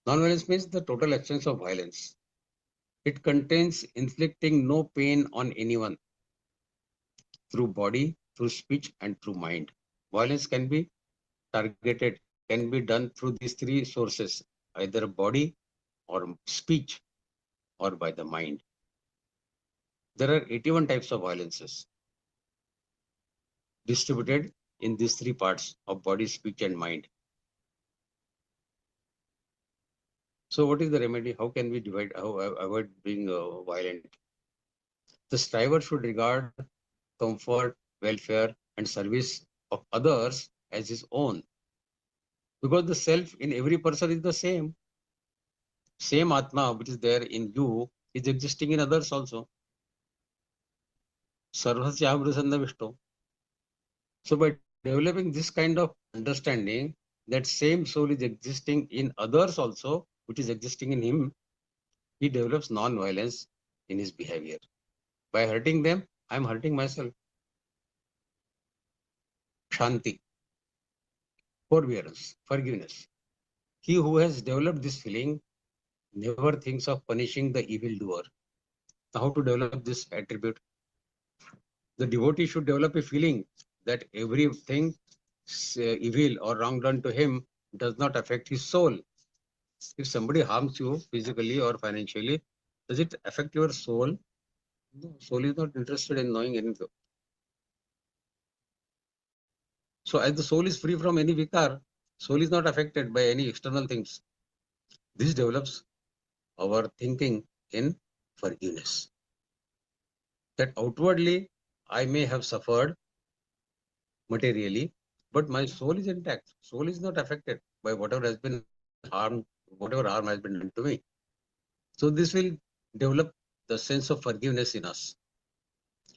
Non-violence means the total absence of violence. It contains inflicting no pain on anyone through body, through speech, and through mind. Violence can be targeted, can be done through these three sources, either body or speech or by the mind. There are 81 types of violences distributed in these three parts of body, speech, and mind. So what is the remedy? How can we avoid being violent? The striver should regard comfort, welfare, and service of others as his own. Because the self in every person is the same. Same Atma which is there in you is existing in others also. Sarvasya Amrisanna Vishto. So by developing this kind of understanding that same soul is existing in others also, which is existing in him, he develops non-violence in his behavior. By hurting them, I am hurting myself. Shanti, forbearance, forgiveness. He who has developed this feeling never thinks of punishing the evildoer. Now, how to develop this attribute? The devotee should develop a feeling that everything evil or wrong done to him does not affect his soul. If somebody harms you physically or financially, does it affect your soul? No, soul is not interested in knowing anything. So as the soul is free from any vikar, soul is not affected by any external things. This develops our thinking in forgiveness. That outwardly I may have suffered materially, but my soul is intact. Soul is not affected by whatever has been harmed, whatever harm has been done to me. So this will develop the sense of forgiveness in us.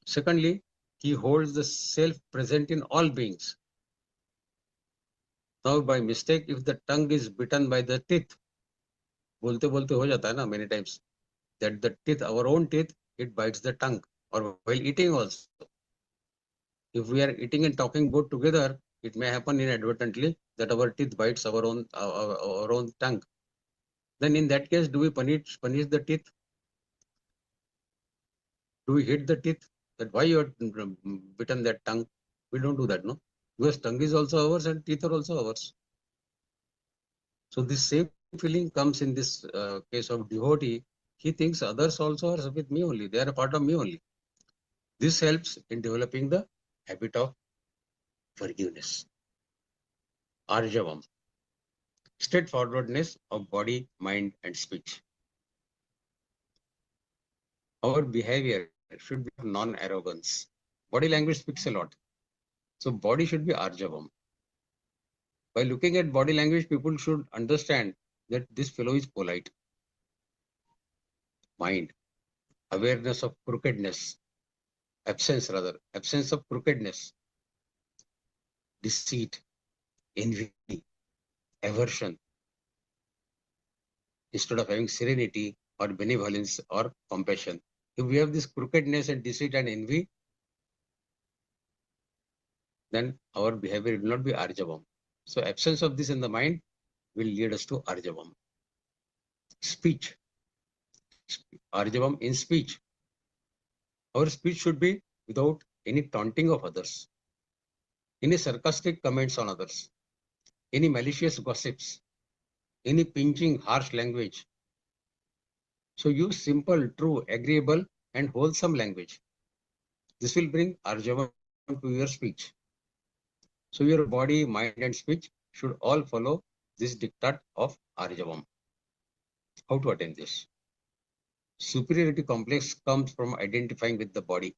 Secondly, he holds the self present in all beings. Now by mistake, if the tongue is bitten by the teeth, bolte bolte ho jata hai na many times, that the teeth, our own teeth, it bites the tongue, or while eating also. If we are eating and talking both together, it may happen inadvertently that our teeth bites our own tongue. Then in that case, do we punish the teeth? Do we hit the teeth? That why you have bitten that tongue? We don't do that, no? Because tongue is also ours and teeth are also ours. So this same feeling comes in this case of devotee. He thinks others also are with me only. They are a part of me only. This helps in developing the habit of forgiveness. Arjavam. Straightforwardness of body, mind and speech. Our behavior should be non-arrogance. Body language speaks a lot. So body should be Arjavam. By looking at body language, people should understand that this fellow is polite. Mind. Awareness of crookedness. Absence of crookedness. Deceit. Envy. Aversion. Instead of having serenity or benevolence or compassion. If we have this crookedness and deceit and envy, then our behavior will not be Arjavam. So absence of this in the mind will lead us to Arjavam. Speech. Arjavam in speech. Our speech should be without any taunting of others, any sarcastic comments on others, any malicious gossips, any pinching, harsh language. So use simple, true, agreeable and wholesome language. This will bring Arjavam to your speech. So your body, mind and speech should all follow this diktat of Arjavam. How to attain this? Superiority complex comes from identifying with the body.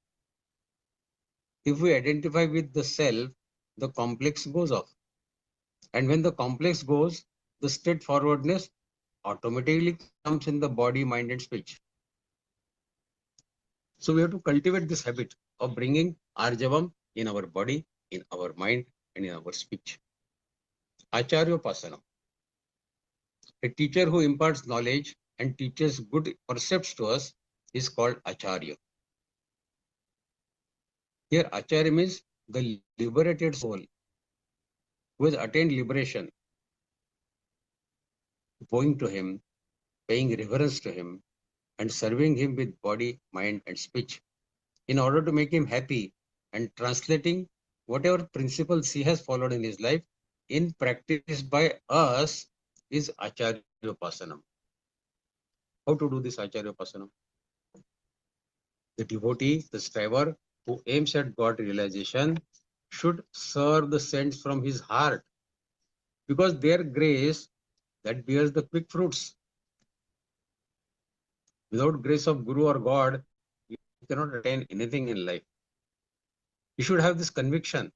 If we identify with the self, the complex goes off. And when the complex goes, the straightforwardness automatically comes in the body, mind and speech. So we have to cultivate this habit of bringing Arjavam in our body, in our mind and in our speech. Acharyopasana. A teacher who imparts knowledge and teaches good precepts to us is called Acharya. Here Acharya means the liberated soul who has attained liberation. Bowing to him, paying reverence to him, and serving him with body, mind, and speech in order to make him happy and translating whatever principles he has followed in his life in practice by us is Acharyopasanam. How to do this Acharyopasanam? The devotee, the striver who aims at God realization should serve the saints from his heart because their grace that bears the quick fruits. Without grace of Guru or God, you cannot attain anything in life. You should have this conviction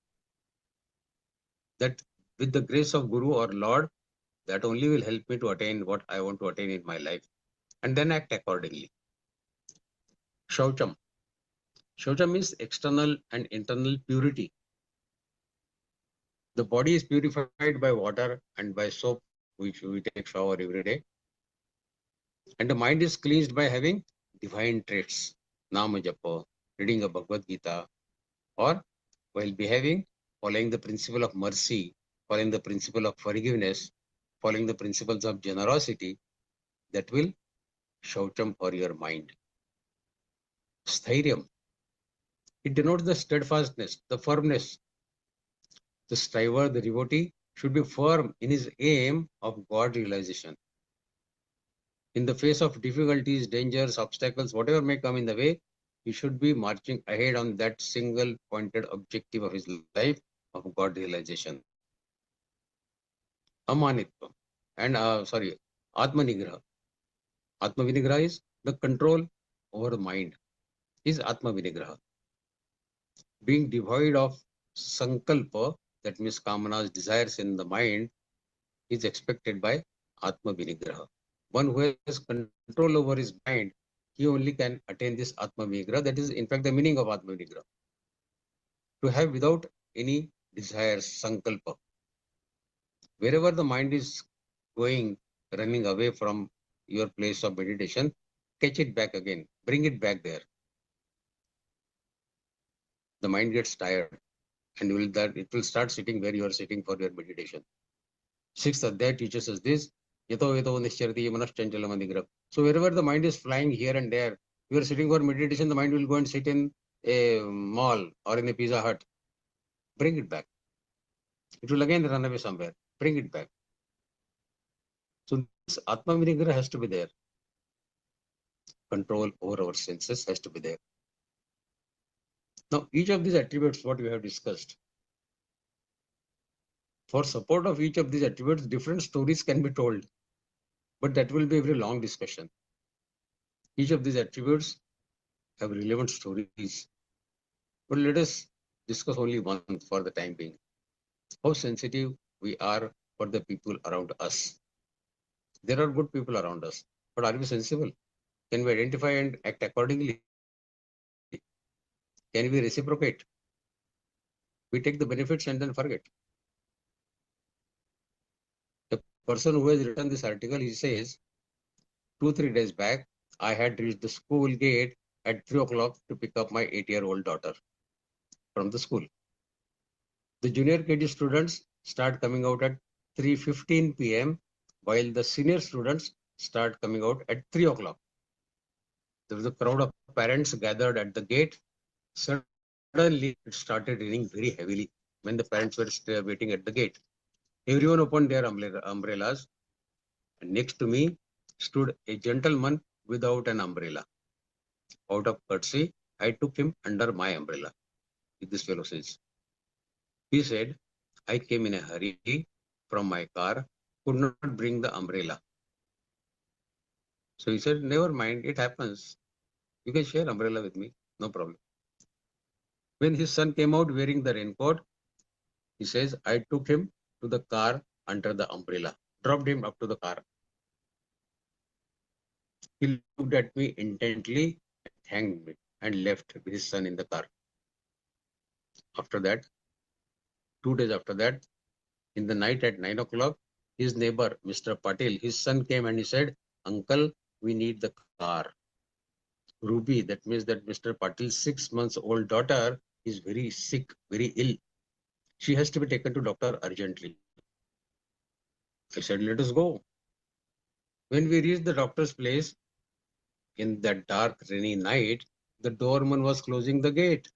that with the grace of Guru or Lord, that only will help me to attain what I want to attain in my life, and then act accordingly. Shaucham. Shaucham means external and internal purity. The body is purified by water and by soap, which we take shower every day. And the mind is cleansed by having divine traits, Nama Japa, reading a Bhagavad-Gītā, or while behaving, following the principle of mercy, following the principle of forgiveness, following the principles of generosity, that will shaucham for your mind. Sthiryam. It denotes the steadfastness, the firmness. The striver, the devotee, should be firm in his aim of God realization. In the face of difficulties, dangers, obstacles, whatever may come in the way, he should be marching ahead on that single pointed objective of his life of God realization. Amanitva and Atmanigraha. Atmavinigraha is the control over the mind, is Atmavinigraha. Being devoid of sankalpa, that means kamanas, desires in the mind, is expected by Atmavinigraha. One who has control over his mind, he only can attain this Atmavinigraha. That is in fact the meaning of Atmavinigraha. To have without any desires, sankalpa. Wherever the mind is going, running away from your place of meditation, catch it back again, bring it back there. The mind gets tired and it will start sitting where you are sitting for your meditation. Sixth Adhyaya teaches us this, Yato yato nischarati manaschanchala mandigra. So wherever the mind is flying here and there, you are sitting for meditation, the mind will go and sit in a mall or in a Pizza Hut. Bring it back. It will again run away somewhere. Bring it back. So this Atma Vinigra has to be there. Control over our senses has to be there. Now, each of these attributes, what we have discussed, for support of each of these attributes, different stories can be told, but that will be a very long discussion. Each of these attributes have relevant stories, but let us discuss only one for the time being. How sensitive we are for the people around us. There are good people around us, but are we sensible? Can we identify and act accordingly? Can we reciprocate? We take the benefits and then forget. The person who has written this article, he says, 2-3 days back, I had reached the school gate at 3 o'clock to pick up my 8-year-old daughter from the school. The junior KG students start coming out at 3:15 p.m. while the senior students start coming out at 3 o'clock. There was a crowd of parents gathered at the gate. Suddenly, it started raining very heavily when the parents were waiting at the gate. Everyone opened their umbrellas, and next to me stood a gentleman without an umbrella. Out of courtesy, I took him under my umbrella. This fellow says. He said, I came in a hurry from my car, could not bring the umbrella. So he said, never mind, it happens. You can share umbrella with me, no problem. When his son came out wearing the raincoat, he says, I took him to the car under the umbrella, dropped him up to the car. He looked at me intently, thanked me, and left with his son in the car. After that, 2 days after that, in the night at 9 o'clock, his neighbor, Mr. Patil, his son came and he said, Uncle, we need the car. Ruby, that means that Mr. Patil's 6 months old daughter is very sick, very ill. She has to be taken to doctor urgently. I said, let us go. When we reached the doctor's place, in that dark, rainy night, the doorman was closing the gate.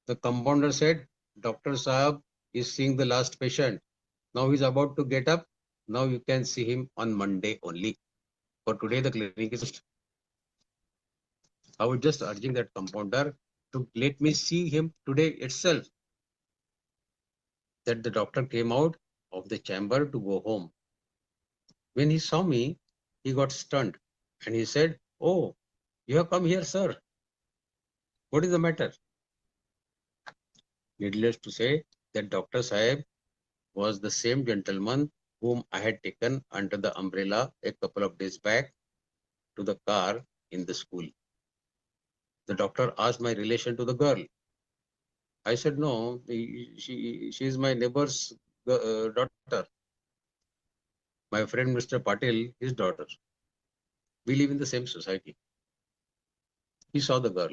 The compounder said, Dr. Saab is seeing the last patient. Now he's about to get up. Now you can see him on Monday only. For today, the clinic is closed. I was just urging that compounder to let me see him today itself. That the doctor came out of the chamber to go home. When he saw me, he got stunned and he said, oh, you have come here, sir. What is the matter? Needless to say that Dr. Sahib was the same gentleman whom I had taken under the umbrella a couple of days back to the car in the school. The doctor asked my relation to the girl. I said, no, she is my neighbor's daughter. My friend Mr. Patil, his daughter. We live in the same society. He saw the girl,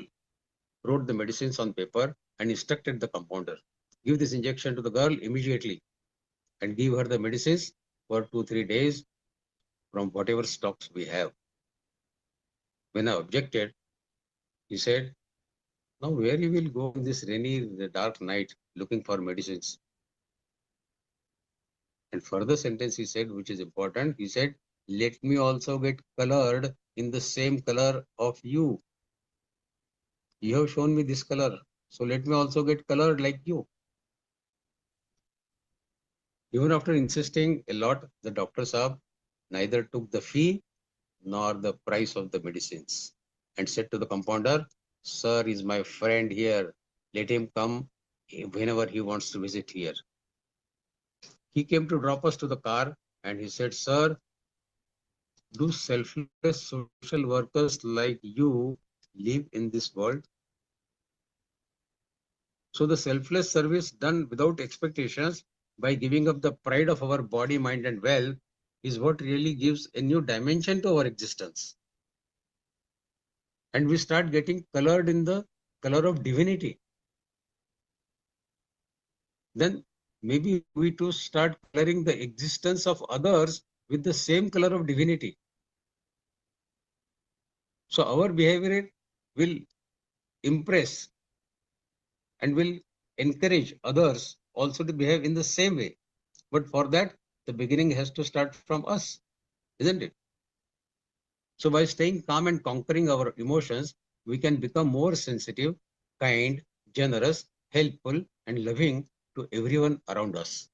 wrote the medicines on paper and instructed the compounder. Give this injection to the girl immediately and give her the medicines for 2-3 days from whatever stocks we have. When I objected, he said, now where you will go in this rainy, dark night looking for medicines? And further sentence he said, which is important, he said, let me also get colored in the same color of you. You have shown me this color, so let me also get colored like you. Even after insisting a lot, the doctor Saab neither took the fee nor the price of the medicines and said to the compounder, sir is my friend here. Let him come whenever he wants to visit here. He came to drop us to the car and he said, sir, do selfless social workers like you live in this world? So the selfless service done without expectations by giving up the pride of our body, mind and wealth is what really gives a new dimension to our existence. And we start getting colored in the color of divinity. Then maybe we too start coloring the existence of others with the same color of divinity. So our behavior will impress and will encourage others also to behave in the same way. But for that, the beginning has to start from us, isn't it? So by staying calm and conquering our emotions, we can become more sensitive, kind, generous, helpful, and loving to everyone around us.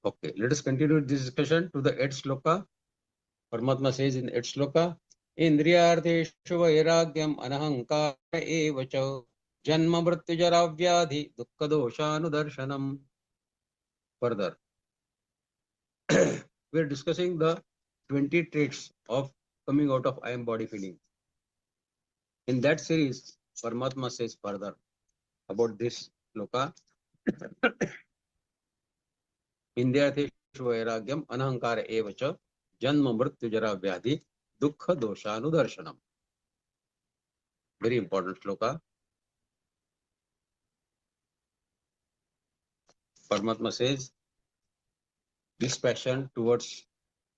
Okay, let us continue this discussion to the 8th sloka. Paramatma says in 8th sloka, Indriyartheshu vairagyam anahankara evacha janma mrityujara vyadhi dukkha doshanudarshanam. Further, we are discussing the 20 traits of coming out of I am body feeling. In that series, Paramatma says further about this sloka. Indriyartheshu vairagyam anahankara evacha janma mrityujara vyadhi dukkha doshanudarshanam. Very important sloka. Paramatma says, dispassion towards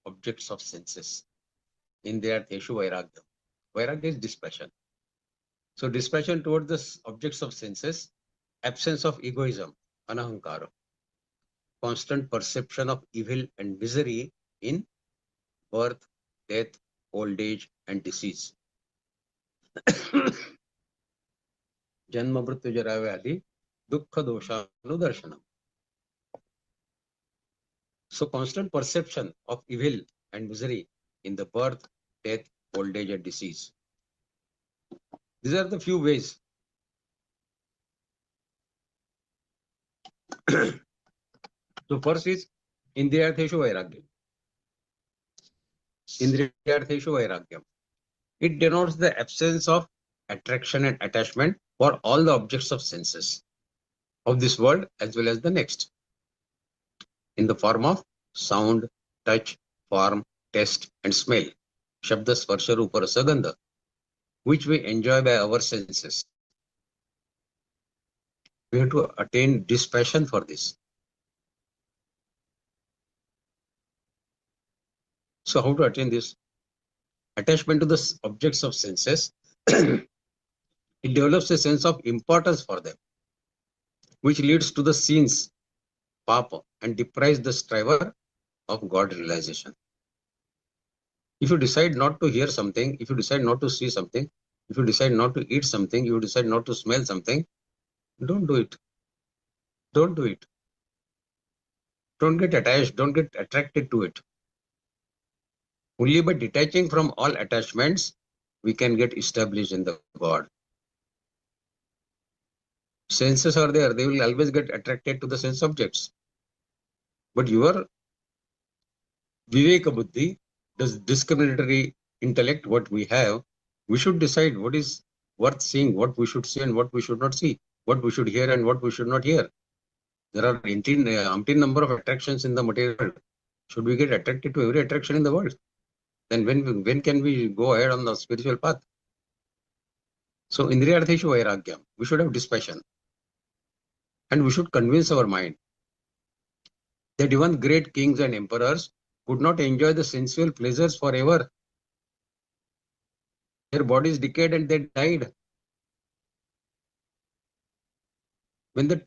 objects of senses. Indriyartheshu vairagya. Vairagya is dispassion. So dispassion towards the objects of senses, absence of egoism, anahankara, constant perception of evil and misery in birth, death, old age, and disease. Janma mrityu jara vyadhi dukkha doshanudarshanam. So constant perception of evil and misery in the birth, death, old age, and disease. These are the few ways. So first is Indriyartheshu vairagya. Indriyartheshu vairagya. It denotes the absence of attraction and attachment for all the objects of senses of this world as well as the next, in the form of sound, touch, form, taste, and smell, shabda, sparsha, rupa, rasa, gandha, which we enjoy by our senses. We have to attain dispassion for this. So how to attain this? Attachment to the objects of senses, it develops a sense of importance for them, which leads to the sins, papa, and deprives the striver of God realization. If you decide not to hear something, if you decide not to see something, if you decide not to eat something, you decide not to smell something, don't do it. Don't do it. Don't get attached, don't get attracted to it. Only by detaching from all attachments, we can get established in the God. Senses are there, they will always get attracted to the sense objects. But your Viveka Buddhi, the discriminatory intellect, what we have, we should decide what is worth seeing, what we should see and what we should not see, what we should hear and what we should not hear. There are umpteen number of attractions in the material world. Should we get attracted to every attraction in the world? Then when can we go ahead on the spiritual path? So Indriyartheshu vairagyam, we should have dispassion. And we should convince our mind that even great kings and emperors could not enjoy the sensual pleasures forever. Their bodies decayed and they died. When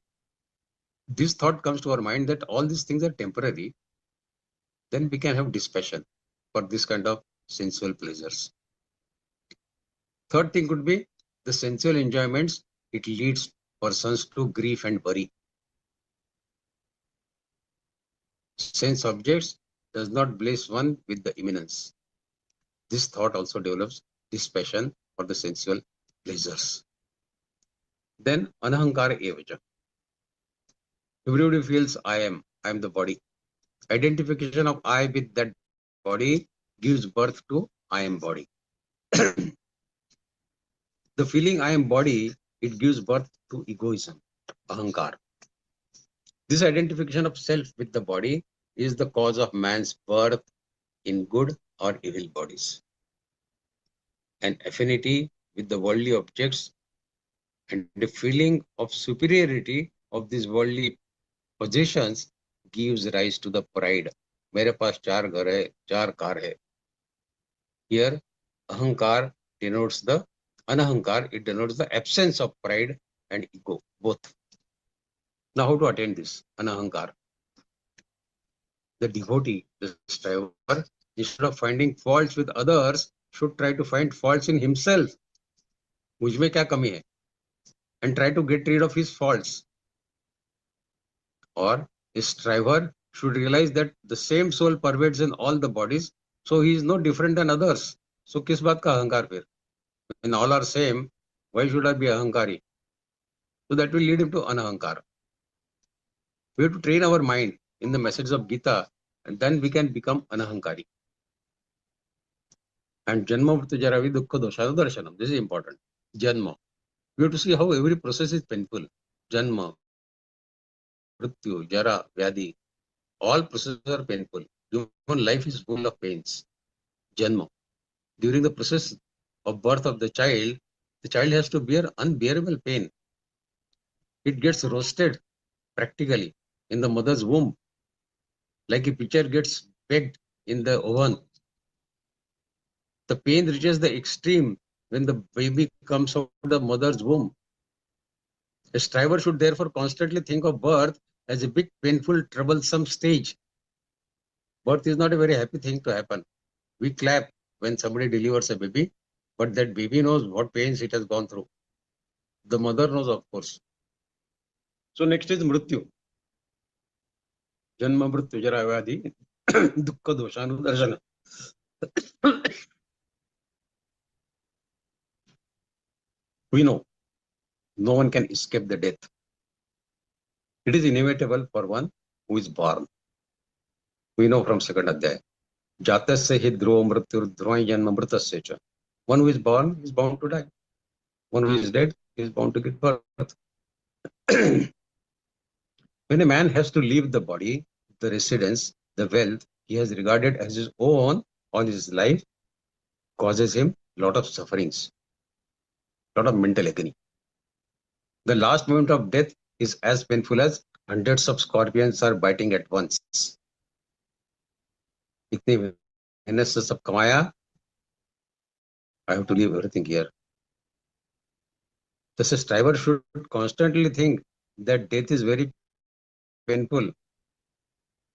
this thought comes to our mind that all these things are temporary, then we can have dispassion for this kind of sensual pleasures. Third thing could be the sensual enjoyments, it leads persons to grief and worry. Sense objects does not bless one with the imminence. This thought also develops dispassion for the sensual pleasures. Then anahankara evacha. Everybody feels I am the body. Identification of I with that body gives birth to I am body. The feeling I am body, it gives birth to egoism, ahankar. This identification of self with the body is the cause of man's birth in good or evil bodies. An affinity with the worldly objects and the feeling of superiority of these worldly possessions gives rise to the pride. मेरे पास 4 घर है, 4 car है. Here, ahankar denotes the anahankar. It denotes the absence of pride and ego, both. Now, how to attain this anahankar? The devotee, the striver, instead of finding faults with others, should try to find faults in himself. मुझ में क्या कमी है? And try to get rid of his faults. Or a striver should realize that the same soul pervades in all the bodies, so he is no different than others. So किस बात का अहंकार फिर? When all are same, why should I be ahankari? So that will lead him to anahankara. We have to train our mind in the message of Gita, and then we can become anahankari. And Janma Mrityu Jara Vyadhi Dukkha Dosha Darshanam. This is important. Janma. We have to see how every process is painful. Janma, Mrityu, Jara, Vyadhi. All processes are painful. Human life is full of pains. Janma. During the process of birth of the child has to bear unbearable pain. It gets roasted practically in the mother's womb, like a pitcher gets baked in the oven. The pain reaches the extreme when the baby comes out of the mother's womb. A striver should therefore constantly think of birth as a big, painful, troublesome stage. Birth is not a very happy thing to happen. We clap when somebody delivers a baby, but that baby knows what pains it has gone through. The mother knows, of course. So next is Mrityu. Janma Mrityu Jara Vyadhi Dukkha Doshanu Darshana. We know no one can escape the death. It is inevitable for one who is born. We know from second adhyaya. Jatasya hi dhruva mrityur dhruvai janma mritasya cha. One who is born is bound to die. One who is dead is bound to give birth. When a man has to leave the body, the residence, the wealth he has regarded as his own on his life causes him a lot of sufferings, a lot of mental agony. The last moment of death is as painful as hundreds of scorpions are biting at once. इतनी मेहनत से सब कमाया, I have to leave everything here. Thus, a striver should constantly think that death is very painful.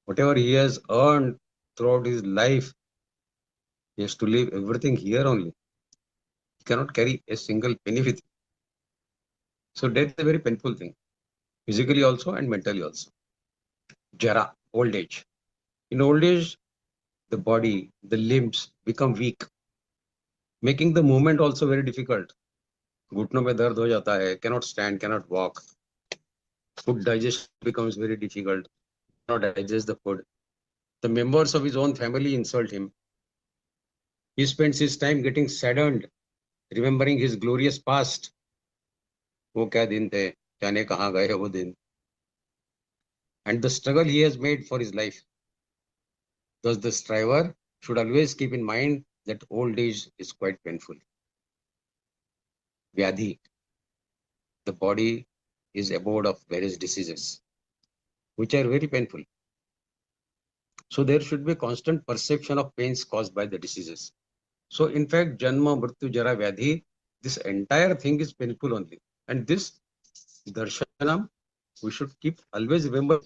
Whatever he has earned throughout his life, he has to leave everything here only. He cannot carry a single penny with him. So death is a very painful thing, physically also and mentally also. Jara, old age. In old age, the body, the limbs become weak, making the movement also very difficult. घुटनों में दर्द हो जाता है, cannot stand, cannot walk. Food digestion becomes very difficult, cannot digest the food. The members of his own family insult him. He spends his time getting saddened, remembering his glorious past. वो क्या दिन थे, जाने कहाँ गए वो दिन. And the struggle he has made for his life. Thus, the striver should always keep in mind that old age is quite painful. Vyadhi, the body is abode of various diseases, which are very painful. So there should be constant perception of pains caused by the diseases. So in fact, Janma, Mrityu, Jara, Vyadhi, this entire thing is painful only. And this darshanam, we should keep always remember.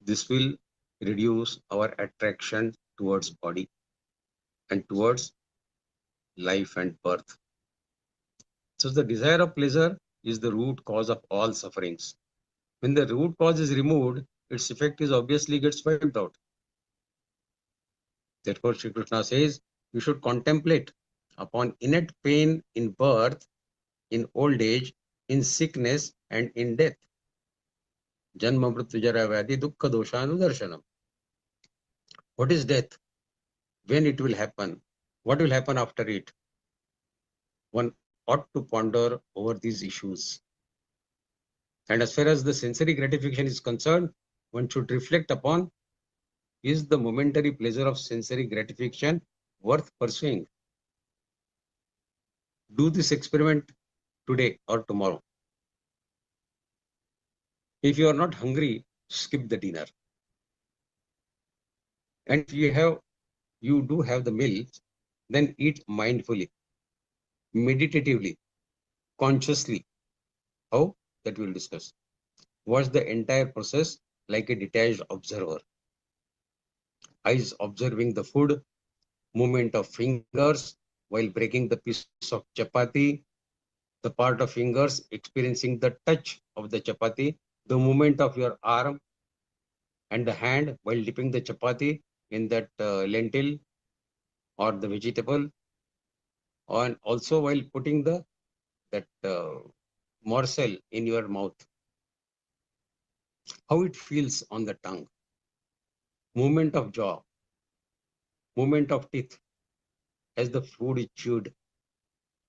This will reduce our attraction towards body and towards life and birth. So the desire of pleasure is the root cause of all sufferings. When the root cause is removed, its effect is obviously gets wiped out. Therefore, Shri Krishna says, you should contemplate upon innate pain in birth, in old age, in sickness, and in death. Janma Mrityu Jara Vyadhi Dukkha Doshanu Darshanam. What is death? When it will happen? What will happen after it? One ought to ponder over these issues. And as far as the sensory gratification is concerned, one should reflect upon, is the momentary pleasure of sensory gratification worth pursuing? Do this experiment today or tomorrow. If you are not hungry skip the dinner. And if you do have the meal, then eat mindfully, meditatively, consciously. How? That we'll discuss. Watch the entire process like a detached observer. Eyes observing the food, movement of fingers while breaking the piece of chapati, the part of fingers experiencing the touch of the chapati, the movement of your arm and the hand while dipping the chapati in that lentil or the vegetable, and also while putting that morsel in your mouth, how it feels on the tongue, movement of jaw, movement of teeth as the food is chewed.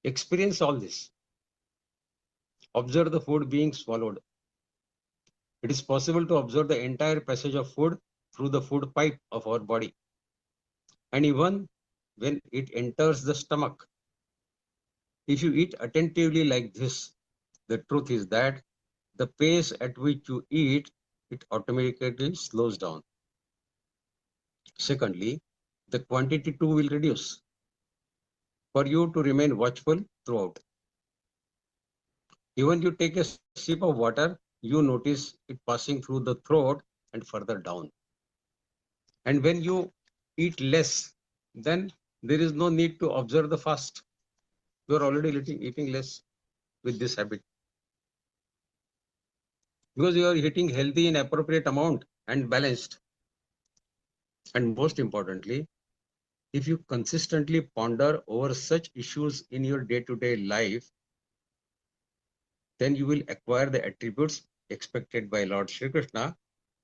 Experience all this. Observe the food being swallowed. It is possible to observe the entire passage of food through the food pipe of our body. And even when it enters the stomach, if you eat attentively like this, the truth is that the pace at which you eat, it automatically slows down. Secondly, the quantity too will reduce for you to remain watchful throughout. Even you take a sip of water, you notice it passing through the throat and further down. And when you eat less, then there is no need to observe the fast. You are already eating less with this habit. Because you are eating healthy in appropriate amount and balanced. And most importantly, if you consistently ponder over such issues in your day-to-day life, then you will acquire the attributes expected by Lord Shri Krishna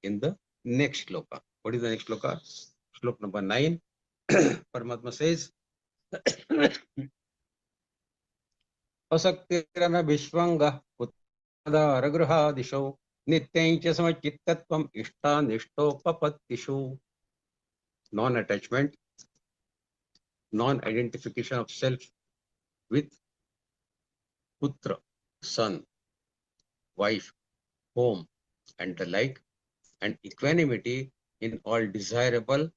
in the next shloka. What is the next shloka? Shloka number 9. Paramatma says, Asaktirana Vishwanga Puttadaragrahadisho Nityancha Samachittatvam Ishtanishtopapatishu. Non-attachment, non-identification of self with putra, son, wife, home, and the like, and equanimity in all desirable,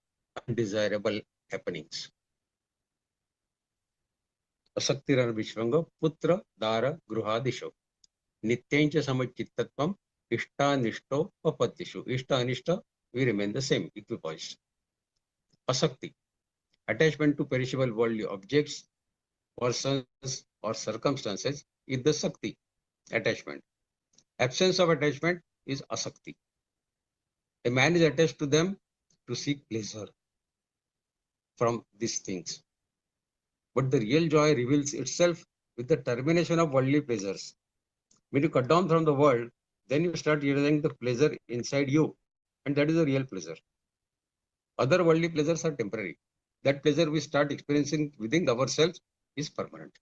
undesirable happenings. Asaktirana Vishwanga Putra Dara Gruhadisho Nityancha Samachittatvam Ishtanishto Papatishu. Ishta Anishta, we remain the same, equipoised. Asakti, attachment to perishable worldly objects, persons, or circumstances is the Sakti, attachment. Absence of attachment is Asakti. A man is attached to them to seek pleasure from these things. But the real joy reveals itself with the termination of worldly pleasures. When you cut down from the world, then you start realizing the pleasure inside you, and that is the real pleasure. Other worldly pleasures are temporary. That pleasure we start experiencing within ourselves is permanent.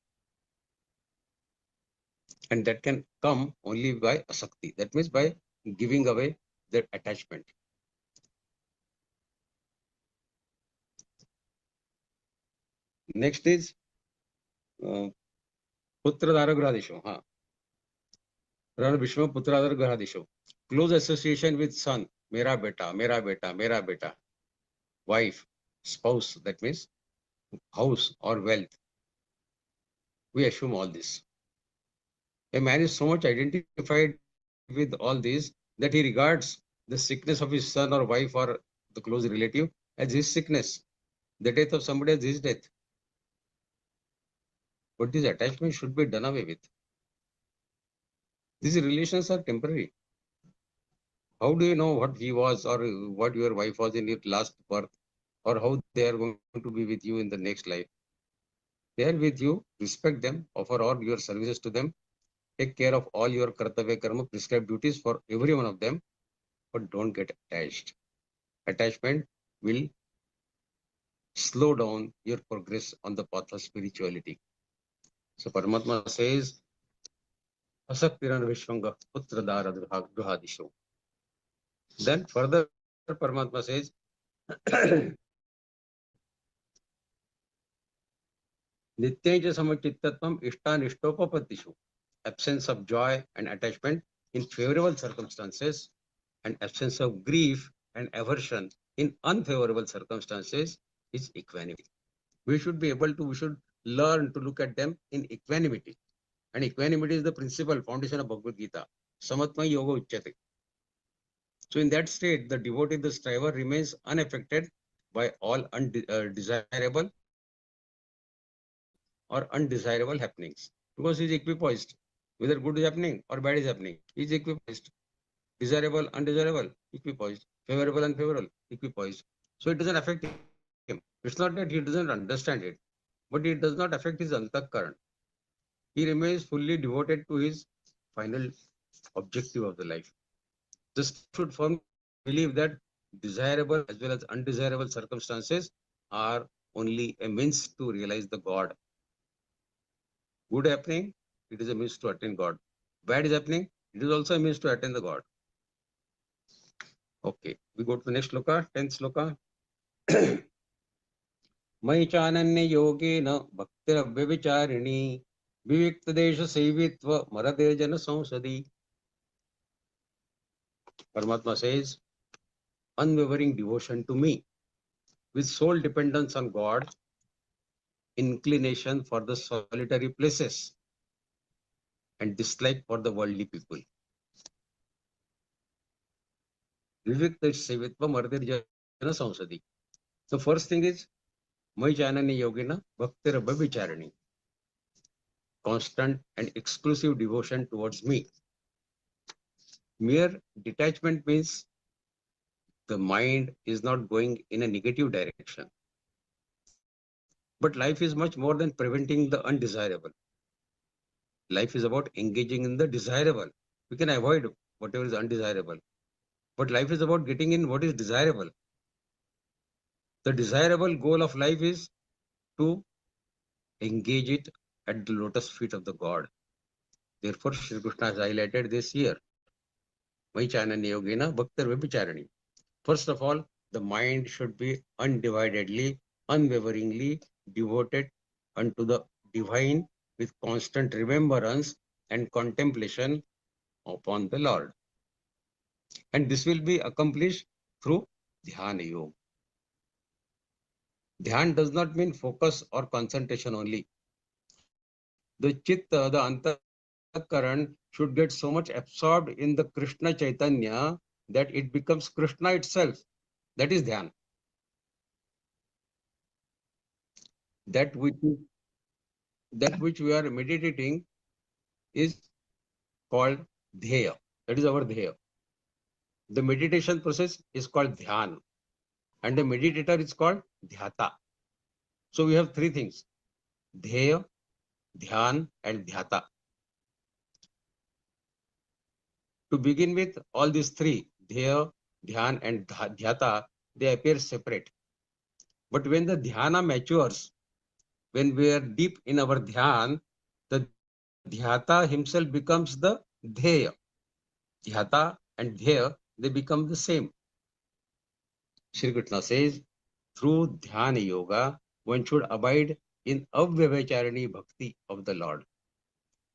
And that can come only by asakti. That means by giving away that attachment. Next is Putra Dara Grahadisho. Rana Vishma Putra Dara Grahadisho. Close association with son. Mera beta, mera beta, mera beta. Wife, spouse, that means house or wealth. We assume all this. A man is so much identified with all this that he regards the sickness of his son or wife or the close relative as his sickness, the death of somebody as his death. But this attachment should be done away with. These relations are temporary. How do you know what he was or what your wife was in your last birth, or how they are going to be with you in the next life? They are with you, respect them, offer all your services to them, take care of all your kartavya karma, prescribed duties for every one of them, but don't get attached. Attachment will slow down your progress on the path of spirituality. So Paramatma says, Asaktirana Vishwanga Putra Dara Gruhadisho. Then further Paramatma says, Nityaja Samachittatvam Ishtanishtopapatishu. Absence of joy and attachment in favorable circumstances and absence of grief and aversion in unfavorable circumstances is equanimity. We should learn to look at them in equanimity. And equanimity is the principal foundation of Bhagavad Gita. Samatma yoga uchyate. So in that state, the devotee, the striver, remains unaffected by all desirable or undesirable happenings. Because he is equipoised. Whether good is happening or bad is happening, he is equipoised. Desirable, undesirable, equipoised. Favorable, unfavorable, equipoised. So it doesn't affect him. It's not that he doesn't understand it, but it does not affect his antakaran. He remains fully devoted to his final objective of the life. This should firmly believe that desirable as well as undesirable circumstances are only a means to realize the God. Good happening, it is a means to attain God. Bad is happening, it is also a means to attain the God. Okay, we go to the next sloka, 10th sloka. मयि चानन्य योगेन भक्तिरव्यभिचारिणी विविक्तदेश सेवित्व मरदेर्जन संसदि. Paramatma says, unwavering devotion to me, with sole dependence on God, inclination for the solitary places, and dislike for the worldly people. Vivikta sevitva mardirjana samsadi. The first thing is, Mai janani yogina bhaktir abhavicharani. Constant and exclusive devotion towards me. Mere detachment means the mind is not going in a negative direction. But life is much more than preventing the undesirable. Life is about engaging in the desirable. We can avoid whatever is undesirable. But life is about getting in what is desirable. The desirable goal of life is to engage it at the lotus feet of the God. Therefore, Shri Krishna has highlighted this here. Mai chananya yogena bhaktar vibhicharani. First of all, the mind should be undividedly, unwaveringly devoted unto the divine with constant remembrance and contemplation upon the Lord. And this will be accomplished through dhyana yoga. Dhyan does not mean focus or concentration only. The chitta, the antakaran should get so much absorbed in the Krishna Chaitanya that it becomes Krishna itself. That is dhyan. That which we are meditating is called dheya. That is our dheya. The meditation process is called dhyan. And the meditator is called dhyata. So we have three things: dheya, dhyan, and dhyata. To begin with, all these three, dheya, dhyan, and dhyata, they appear separate. But when the dhyana matures, when we are deep in our dhyan, the dhyata himself becomes the dheya. Dhyata and dheya, they become the same. Shri Krishna says, through dhyana yoga, one should abide in avyavacharani bhakti of the Lord.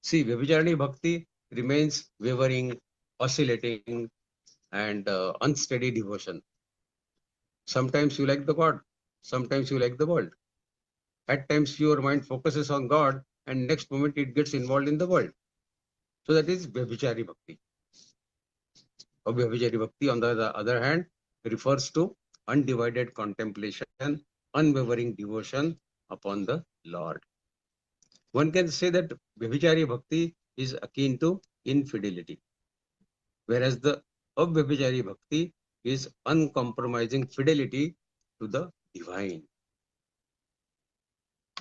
See, vyavacharani bhakti remains wavering, oscillating, and unsteady devotion. Sometimes you like the God, sometimes you like the world. At times your mind focuses on God, and next moment it gets involved in the world. So that is vyabhichari bhakti. Vyabhichari bhakti, on the other hand, refers to undivided contemplation, unwavering devotion upon the Lord. One can say that vyabhichari bhakti is akin to infidelity, whereas the avyabhichari bhakti is uncompromising fidelity to the divine.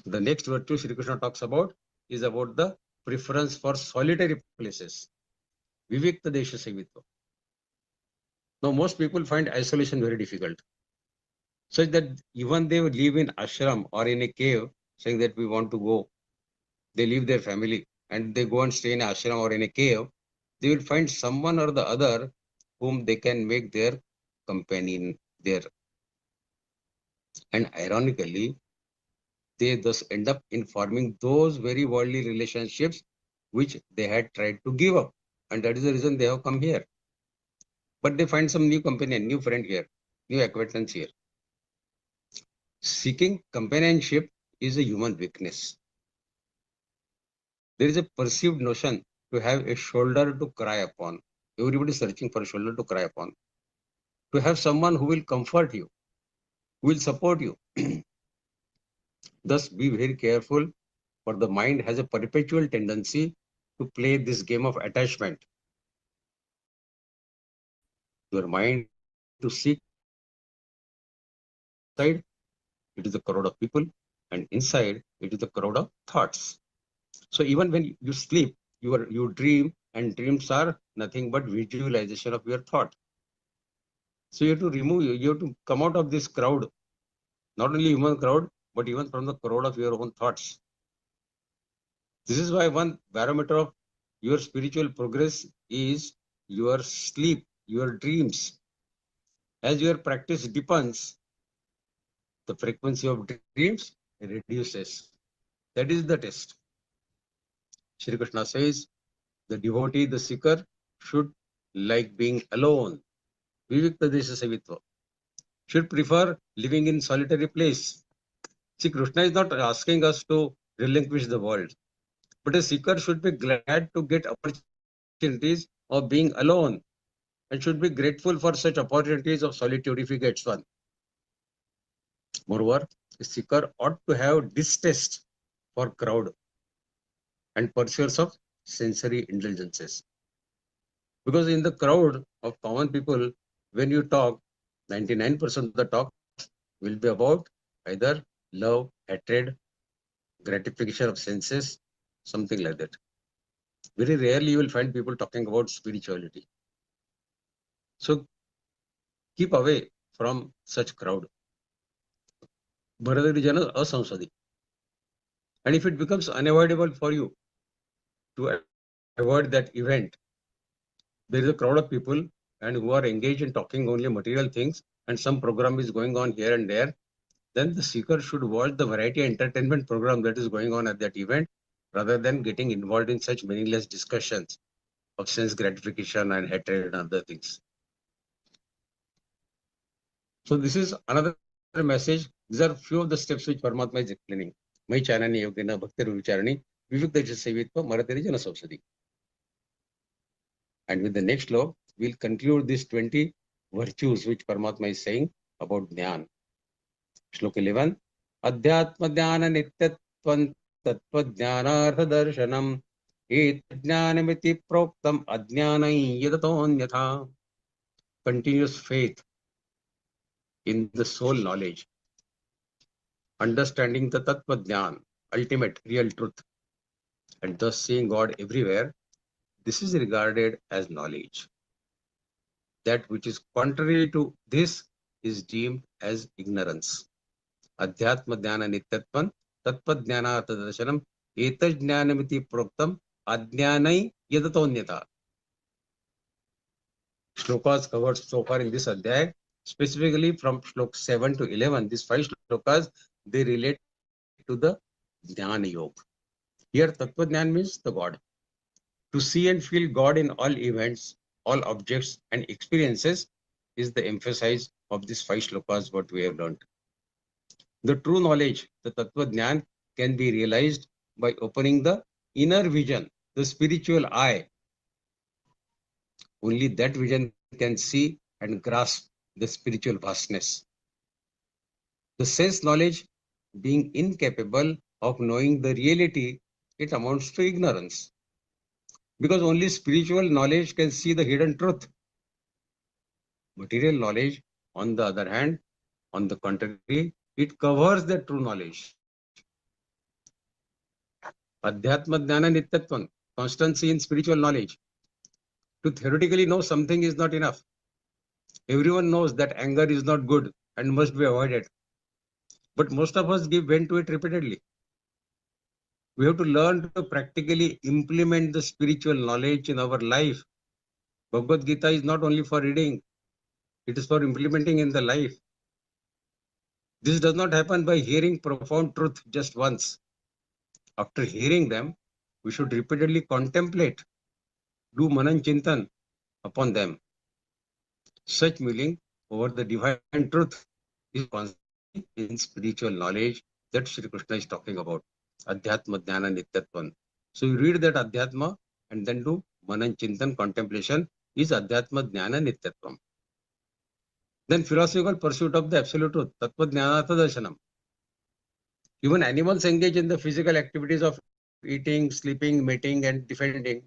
The next virtue Shri Krishna talks about is about the preference for solitary places. Vivikta desha sevitva. Now, most people find isolation very difficult, such that even they live in ashram or in a cave, saying that we want to go. They leave their family and they go and stay in ashram or in a cave. They will find someone or the other whom they can make their companion there. And ironically, they thus end up in forming those very worldly relationships which they had tried to give up. And that is the reason they have come here. but they find some new companion, new friend here, new acquaintance here. Seeking companionship is a human weakness. There is a perceived notion to have a shoulder to cry upon. Everybody is searching for a shoulder to cry upon. To have someone who will comfort you, who will support you. Thus, be very careful, for the mind has a perpetual tendency to play this game of attachment. Your mind to seek outside, it is a crowd of people, and inside, it is a crowd of thoughts. So even when you sleep, you dream, and dreams are nothing but visualization of your thought. So you have to you have to come out of this crowd, not only human crowd, but even from the crowd of your own thoughts. This is why one barometer of your spiritual progress is your sleep, your dreams. As your practice deepens, the frequency of dreams reduces. That is the test. Shri Krishna says, the devotee, the seeker, should like being alone. Vivikta desha savitva. Should prefer living in solitary place. See, Krishna is not asking us to relinquish the world, but a seeker should be glad to get opportunities of being alone, and should be grateful for such opportunities of solitude if he gets one. Moreover, a seeker ought to have distaste for crowd and pursuers of sensory indulgences. Because in the crowd of common people, when you talk, 99% of the talk will be about either love, hatred, gratification of senses, something like that. Very rarely you will find people talking about spirituality. So keep away from such crowd. Bharadari asamsadi. And if it becomes unavoidable for you to avoid that event, there is a crowd of people and who are engaged in talking only material things, and some program is going on here and there, then the seeker should watch the variety entertainment program that is going on at that event, rather than getting involved in such meaningless discussions of sense gratification and hatred and other things. So this is another message. These are few of the steps which Paramatma is explaining. Mai chanani yogena bhaktir vicharani vivikta savitva marateri jana samsadi. And with the next law, we'll conclude these 20 virtues which Paramatma is saying about Jnana. Shloka 11. Adhyatma jnana nityatvam tattva jnanartha darshanam et jnanamiti proktam ajnanai yadatonyatha. Continuous faith in the soul knowledge, understanding the tattva jnana, ultimate real truth, and thus seeing God everywhere. This is regarded as knowledge. That which is contrary to this is deemed as ignorance. Adhyatma jnana nityatvam tattva jnanartha darshanam etaj jnanamiti proktam ajnanai yadatonyatha. Shlokas covered so far in this adhyay, specifically from Shlok 7 to 11, these 5 shlokas, they relate to the Jnana Yoga. Here Tattva Jnana means the God. To see and feel God in all events, all objects and experiences is the emphasis of these 5 shlokas what we have learned. The true knowledge, the Tattva Jnana, can be realized by opening the inner vision, the spiritual eye. Only that vision can see and grasp the spiritual vastness. The sense knowledge being incapable of knowing the reality, it amounts to ignorance. Because only spiritual knowledge can see the hidden truth. Material knowledge, on the other hand, on the contrary, it covers the true knowledge. Adhyatma jnana nityatvam, constancy in spiritual knowledge. To theoretically know something is not enough. Everyone knows that anger is not good and must be avoided. But most of us give vent to it repeatedly. We have to learn to practically implement the spiritual knowledge in our life. Bhagavad-Gītā is not only for reading, it is for implementing in the life. This does not happen by hearing profound truth just once. After hearing them, we should repeatedly contemplate, do manan chintan upon them. Such mulling over the divine truth is constantly in spiritual knowledge that Sri Krishna is talking about. Adhyatma Jnana Nityatvam. So you read that Adhyatma and then do Manan Chintan contemplation is Adhyatma Jnana Nityatvam. Then philosophical pursuit of the absolute truth, Tattva Jnanartha Darshanam. Even animals engage in the physical activities of eating, sleeping, mating, and defending.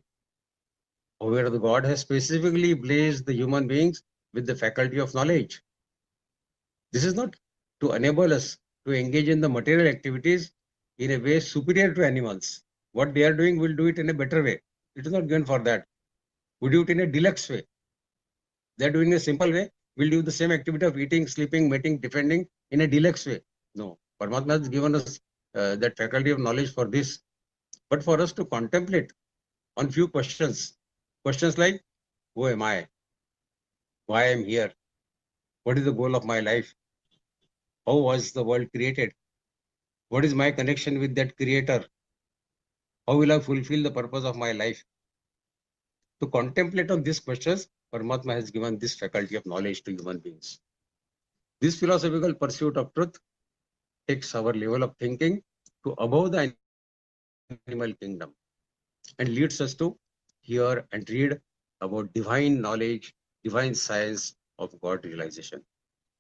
However, the God has specifically blessed the human beings with the faculty of knowledge. This is not to enable us to engage in the material activities in a way superior to animals. What they are doing, we'll do it in a better way. It is not given for that. We do it in a deluxe way. They are doing a simple way. We'll do the same activity of eating, sleeping, mating, defending in a deluxe way. No, Paramatma has given us that faculty of knowledge for this. But for us to contemplate on few questions. Questions like, who am I? Why I am here? What is the goal of my life? How was the world created? What is my connection with that creator? How will I fulfill the purpose of my life? To contemplate on these questions, Paramatma has given this faculty of knowledge to human beings. This philosophical pursuit of truth takes our level of thinking to above the animal kingdom and leads us to hear and read about divine knowledge, divine science of God realization.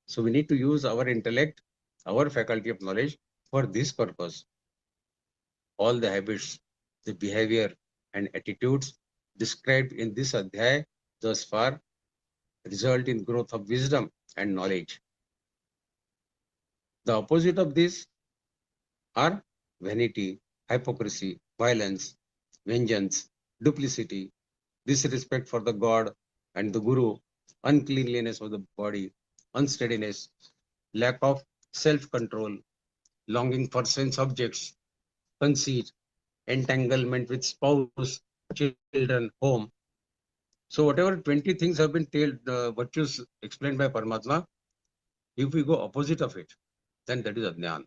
So we need to use our intellect, our faculty of knowledge for this purpose. All the habits, the behavior and attitudes described in this adhyay thus far result in growth of wisdom and knowledge. The opposite of this are vanity, hypocrisy, violence, vengeance, duplicity, disrespect for the God and the Guru, uncleanliness of the body, unsteadiness, lack of self-control, longing for sense objects, conceit, entanglement with spouse, children, home. So whatever 20 things have been virtues explained by Paramatma, if we go opposite of it, then that is Ajnana.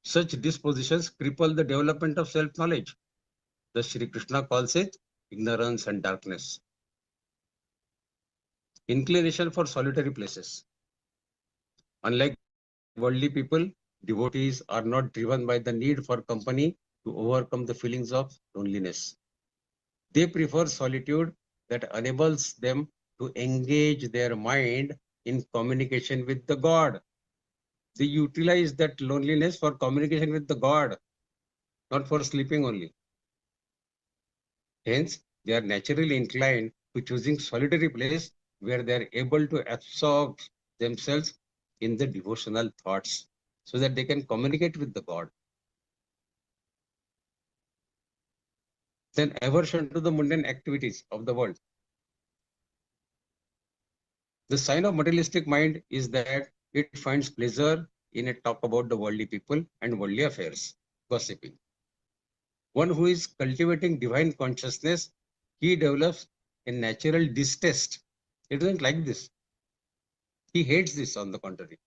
Such dispositions cripple the development of self-knowledge. Thus Shri Krishna calls it ignorance and darkness. Inclination for solitary places. Unlike worldly people, devotees are not driven by the need for company to overcome the feelings of loneliness. They prefer solitude that enables them to engage their mind in communication with the God. They utilize that loneliness for communication with the God, not for sleeping only. Hence, they are naturally inclined to choosing solitary place where they are able to absorb themselves in the devotional thoughts so that they can communicate with the God. Then aversion to the mundane activities of the world. The sign of materialistic mind is that it finds pleasure in a talk about the worldly people and worldly affairs, gossiping. One who is cultivating divine consciousness, he develops a natural distaste. He doesn't like this. He hates this, on the contrary,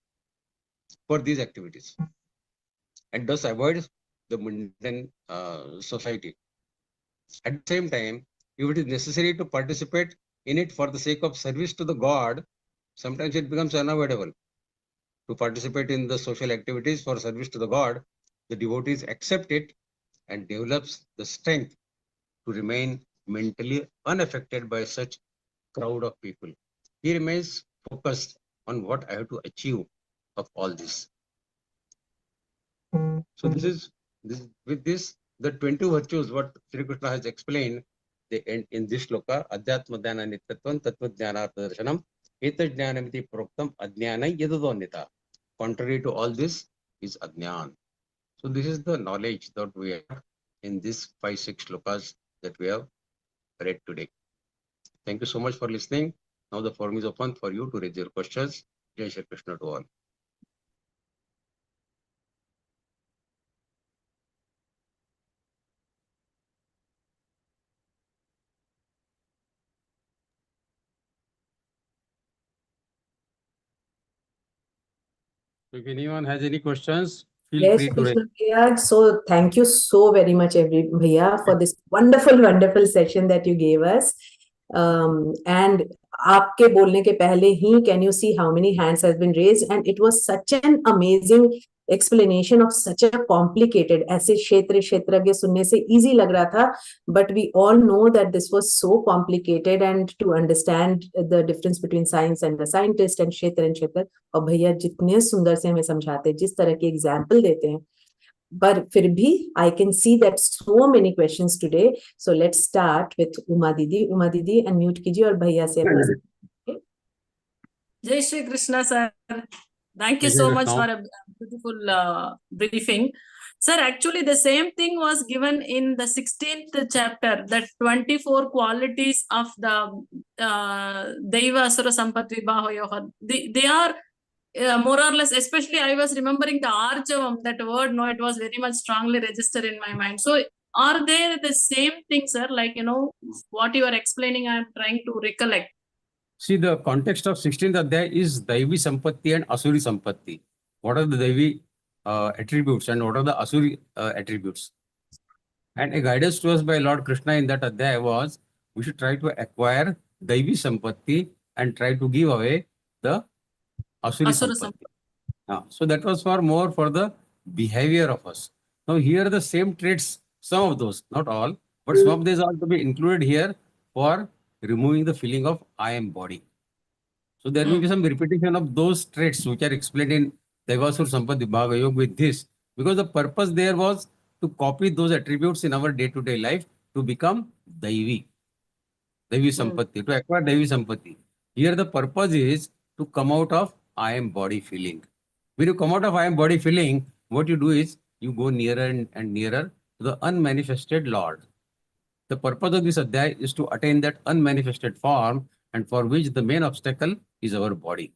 for these activities, and thus avoids the mundane society. At the same time, if it is necessary to participate in it for the sake of service to the God, sometimes it becomes unavoidable. To participate in the social activities for service to the God, the devotees accept it and develops the strength to remain mentally unaffected by such crowd of people. He remains focused on what I have to achieve of all this. So with this, the 20 virtues what Sri Krishna has explained, they end in this shloka, Adhyatma Dhyana Nityatvam Tattva Jnanartha Darshanam Eta Jnanamiti Proktam Ajnana Yadadonita. Contrary to all this is Ajnan. So this is the knowledge that we have in these 5-6 shlokas that we have read today. Thank you so much for listening. Now the forum is open for you to raise your questions. Jai Shri Krishna to all. If anyone has any questions, feel free to raise. Krishna, so thank you so very much, Bhaiya, for this wonderful, wonderful session that you gave us. And आपके बोलने के पहले ही can you see how many hands has been raised, and it was such an amazing explanation of such a complicated, ऐसे क्षेत्रज्ञ सुनने से easy लग रहा था, but we all know that this was so complicated, and to understand the difference between science and the scientist and क्षेत्र, और भैया जितने सुंदर से हमें समझाते, जिस तरह के एग्जाम्पल देते हैं, पर फिर भी I can see that so many questions today. So let's start with Uma Didi. Uma Didi, unmute कीजिए और भैया से अपना Jai Shri Krishna, sir. Thank you so much for a beautiful briefing. Sir, actually the same thing was given in the 16th chapter, that 24 qualities of the Deva Asura Sampat Vibhahoyoha. They are more or less, especially I was remembering the Arjavam, that word, no, it was very much strongly registered in my mind. So are they the same thing, sir? Like, what you are explaining, I am trying to recollect. See, the context of 16th Adhyaya is Daivi Sampatti and Asuri Sampatti. What are the Daivi attributes and what are the Asuri attributes? And a guidance to us by Lord Krishna in that Adhyaya was, we should try to acquire Daivi Sampatti and try to give away the Asuri Sampatti. So that was more for the behavior of us. Now here the same traits, some of those, not all, but some of these are to be included here for removing the feeling of I am body. So there may be some repetition of those traits which are explained in Devasur Sampad Vibhaga Yoga with this, because the purpose there was to copy those attributes in our day-to-day life to become Daivi Sampatti, to acquire Daivi Sampatti. Here the purpose is to come out of I am body feeling. When you come out of I am body feeling, what you do is you go nearer and nearer to the unmanifested Lord. The purpose of this Adhyaya is to attain that unmanifested form, and for which the main obstacle is our body.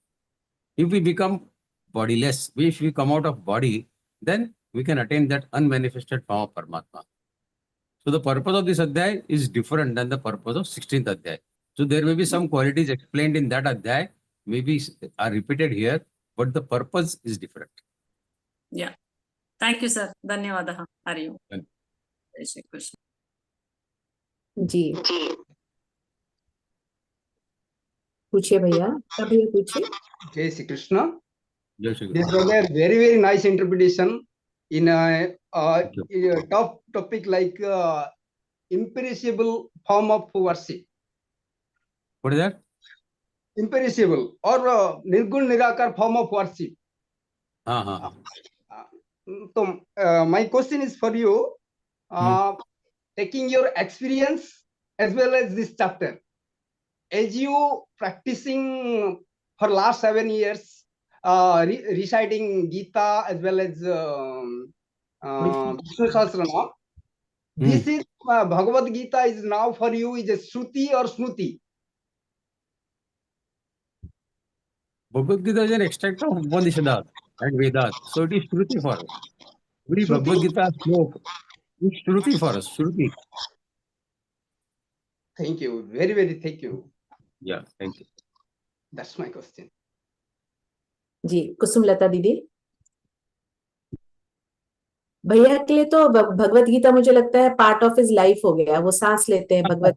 If we become bodiless, if we come out of body, then we can attain that unmanifested form of Paramatma. So the purpose of this Adhyaya is different than the purpose of 16th Adhyaya. So there may be some qualities explained in that Adhyaya, maybe are repeated here, but the purpose is different. Yeah. Thank you, sir. Dhanyawadaha. Hari Om. Thank Jai Shri Krishna. जी पूछिए भैया, भैया पूछिए. Jai Shri Krishna. Jai Shri This Krishna. was a very, very nice interpretation in a tough topic like imperishable form of worship. What is that? Imperishable or Nirgun Nirakar form of worship. So my question is for you, taking your experience as well as this chapter, as you practicing for last 7 years, reciting Geeta as well as Vishnu Sahasranama, this is Bhagavad-Gītā is now for you is a Shruti or Smruti? Bhagavad-Gītā is an extract of Upanishads and Vedas. So it is Shruti for us. We Bhagavad-Gītā sloka is Shruti for us. Shruti. Thank you. Very, very thank you. Yeah, thank you. That's my question. जी कुसुमलता दीदी. भैया के लिए तो भगवत गीता मुझे लगता है part of his life हो गया. वो सांस लेते हैं, भगवत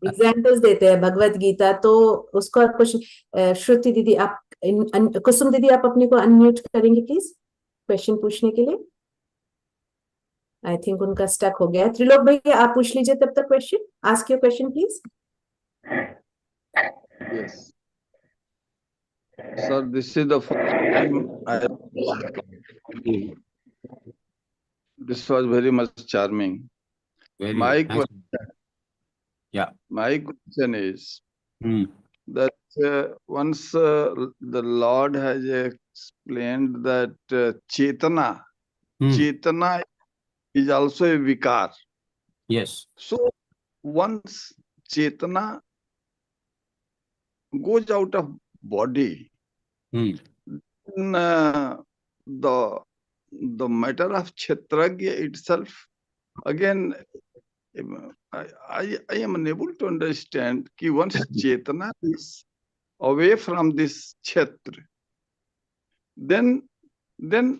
एग्जाम्पल्स देते हैं भगवत गीता, तो उसको आप कुछ. श्रुति दीदी आप, कुसुम दीदी आप अपने को अनम्यूट करेंगे प्लीज क्वेश्चन पूछने के लिए. आई थिंक उनका स्टक हो गया. त्रिलोक भैया आप पूछ लीजिए तब तक question. Ask your question please. Yes. Sir, this is the first time this was very much charming. Very My good. question, my question is that once the Lord has explained that Chetana is also a vikar. Yes. So once Chetana goes out of body, then the matter of Kshetragya itself, again, I am unable to understand that once Chetana is away from this Kshetra, then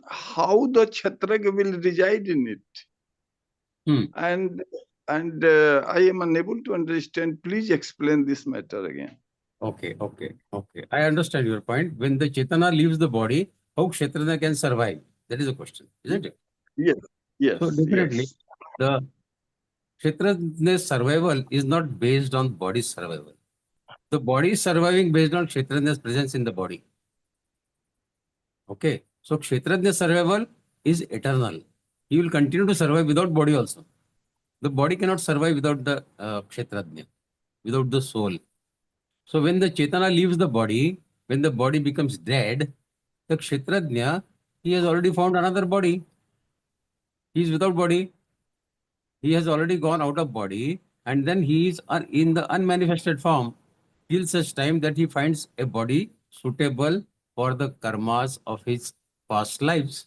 how the Kshetragya will reside in it? And I am unable to understand. Please explain this matter again. Okay. I understand your point. When the Chetana leaves the body, how Kshetrajna can survive? That is the question, isn't it? Yes. So definitely, the Kshetrajna's survival is not based on body's survival. The body is surviving based on Kshetrajna's presence in the body. Okay. So Kshetrajna's survival is eternal. He will continue to survive without body also. The body cannot survive without the Kshetrajna, without the soul. So when the Chetana leaves the body, when the body becomes dead, the Kshetrajna, he has already found another body. He is without body. He has already gone out of body, and then he is in the unmanifested form till such time that he finds a body suitable for the karmas of his past lives.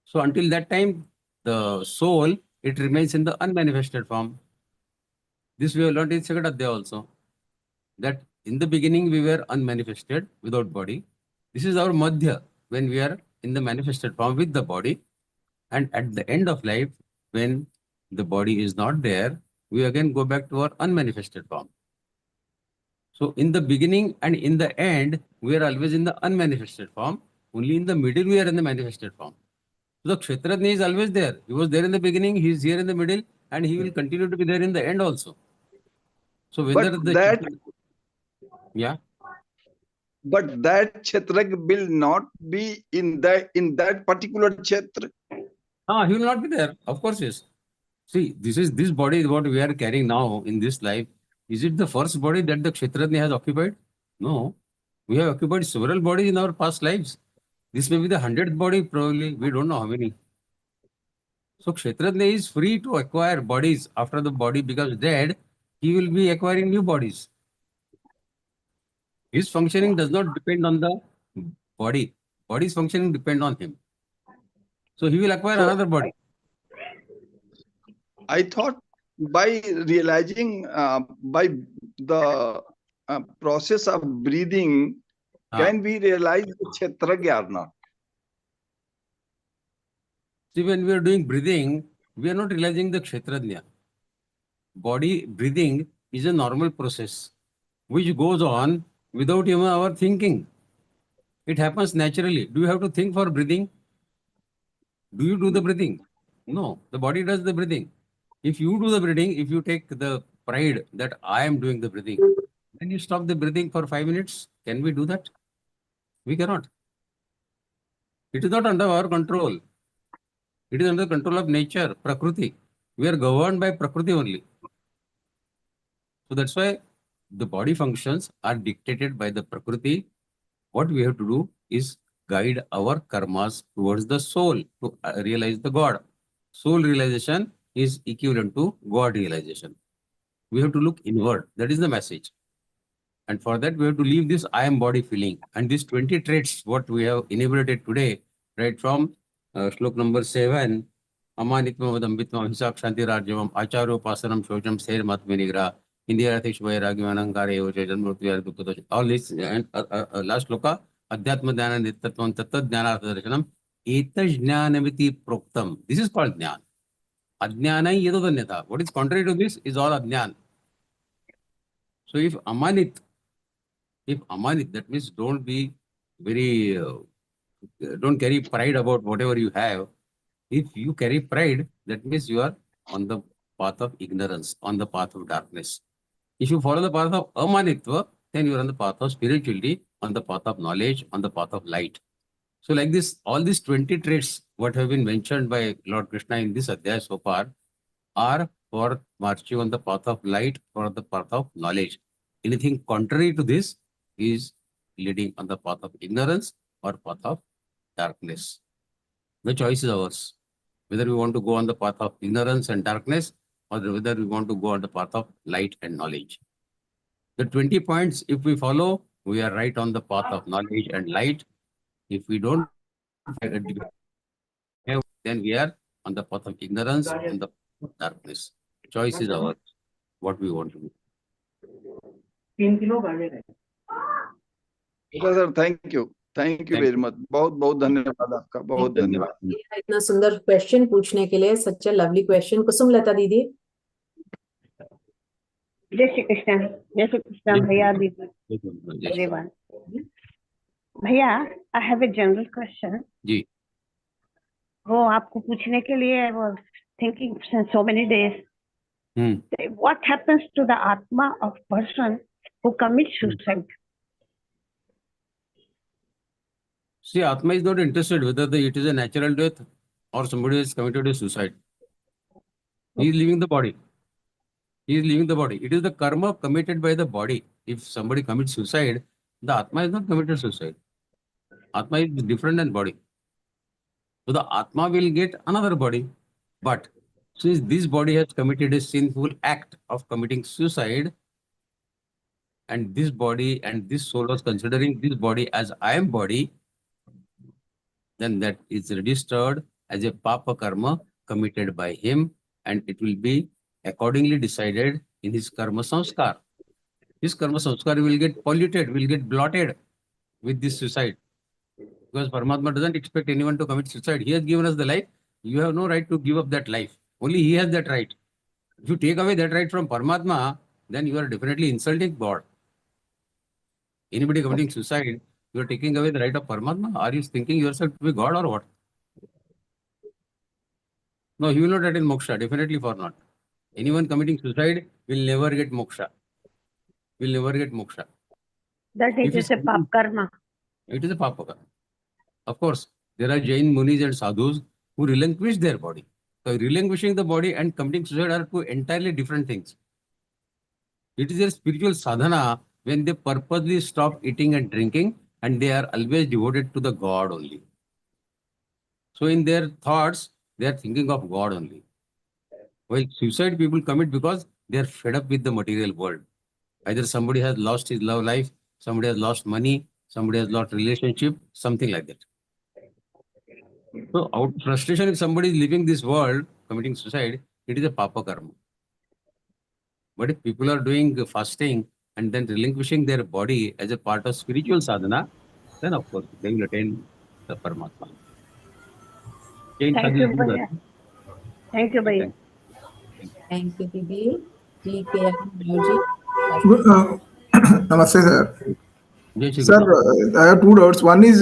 So until that time, the soul, it remains in the unmanifested form. This we have learned in Second Adhyaya also, that in the beginning we were unmanifested without body. This is our madhya, when we are in the manifested form with the body. And at the end of life, when the body is not there, we again go back to our unmanifested form. So in the beginning and in the end, we are always in the unmanifested form. Only in the middle, we are in the manifested form. So the Kshetrajna is always there. He was there in the beginning, he is here in the middle, and he will continue to be there in the end also. So whether But that Kshetraj will not be in that particular Kshetra. He will not be there. Of course, yes. See, this body is what we are carrying now in this life. Is it the first body that the Kshetrajna has occupied? No. We have occupied several bodies in our past lives. This may be the 100th body, probably. We don't know how many. So Kshetrajna is free to acquire bodies. After the body becomes dead, he will be acquiring new bodies. His functioning does not depend on the body. Body's functioning depends on him. So he will acquire another body. I thought by realizing by the process of breathing, can we realize the Kshetrajna or not? See, when we are doing breathing, we are not realizing the Kshetrajna. Body breathing is a normal process which goes on without even our thinking. It happens naturally. Do you have to think for breathing? Do you do the breathing? No, the body does the breathing. If you do the breathing, if you take the pride that I am doing the breathing, then you stop the breathing for 5 minutes. Can we do that? We cannot. It is not under our control. It is under the control of nature, Prakriti. We are governed by Prakriti only. So that's why the body functions are dictated by the Prakriti. What we have to do is guide our karmas towards the soul to realize the God. Soul realization is equivalent to God realization. We have to look inward. That is the message. And for that, we have to leave this I am body feeling. And these 20 traits, what we have enumerated today, right from slok number 7, Amanitma Vadambitma Himsa Kshanti Rajyavam Acharyo Pasanam Shocham Ser Matminigra India Atish Vairagyamanam Karyo Chetan Murtiyar Dukata. All this and last sloka Adhyatma Dhyana Nittatvam Tattad Dhyana Darshanam Etaj Jnanamiti Proktam. This is called Jnana. Ajnana Yedodanyata. What is contrary to this is all Ajnana. So if Amanit, that means don't be very, don't carry pride about whatever you have. If you carry pride, that means you are on the path of ignorance, on the path of darkness. If you follow the path of amanitva, then you are on the path of spirituality, on the path of knowledge, on the path of light. So like this, all these 20 traits, what have been mentioned by Lord Krishna in this adhyaya so far, are for marching on the path of light or the path of knowledge. Anything contrary to this is leading on the path of ignorance or path of darkness. The choice is ours. Whether we want to go on the path of ignorance and darkness or whether we want to go on the path of light and knowledge. The 20 points, if we follow, we are right on the path of knowledge and light. If we don't, then we are on the path of ignorance and the path of darkness. Choice is ours, what we want to do. Sir, thank you. Thank you very much. बहुत धन्यवाद आपका. बहुत धन्यवाद. इतना सुंदर question पूछने के लिए. Such a lovely question. कुसुम लता दीदी. जय श्री कृष्ण भैया didi everyone. Bhaiya I have a general question जी वो आपको पूछने के लिए I was thinking so many days. What happens to the atma of person who commits suicide? See, Atma is not interested whether it is a natural death or somebody has committed a suicide. He is leaving the body. He is leaving the body. It is the karma committed by the body. If somebody commits suicide, the Atma is not committed suicide. Atma is different than body. So the Atma will get another body. But since this body has committed a sinful act of committing suicide, and this body and this soul was considering this body as I am body, then that is registered as a papa karma committed by him, and it will be accordingly decided in his karma samskar. His karma samskar will get polluted, will get blotted with this suicide. Because Paramatma doesn't expect anyone to commit suicide. He has given us the life. You have no right to give up that life. Only he has that right. If you take away that right from Paramatma, then you are definitely insulting God. Anybody committing suicide, you are taking away the right of Paramatma. Are you thinking yourself to be God or what? No, he will not attain moksha, definitely for not. Anyone committing suicide will never get moksha. Will never get moksha. That is just a pap karma. It is a papa karma. Of course, there are Jain munis and sadhus who relinquish their body. So relinquishing the body and committing suicide are two entirely different things. It is a spiritual sadhana when they purposely stop eating and drinking and they are always devoted to the God only. So in their thoughts, they are thinking of God only. While suicide people commit because they are fed up with the material world. Either somebody has lost his love life, somebody has lost money, somebody has lost relationship, something like that. So out of frustration, if somebody is leaving this world, committing suicide, it is a papa karma. But if people are doing fasting and then relinquishing their body as a part of spiritual sadhana, then of course they will attain the Paramatma. Thank you, Bhaiya. Thank you, Bhaiya. Thank you, Didi. G.K. Ji. Namaste, sir. Jai Shri Sir, Krishna. I have two doubts. One is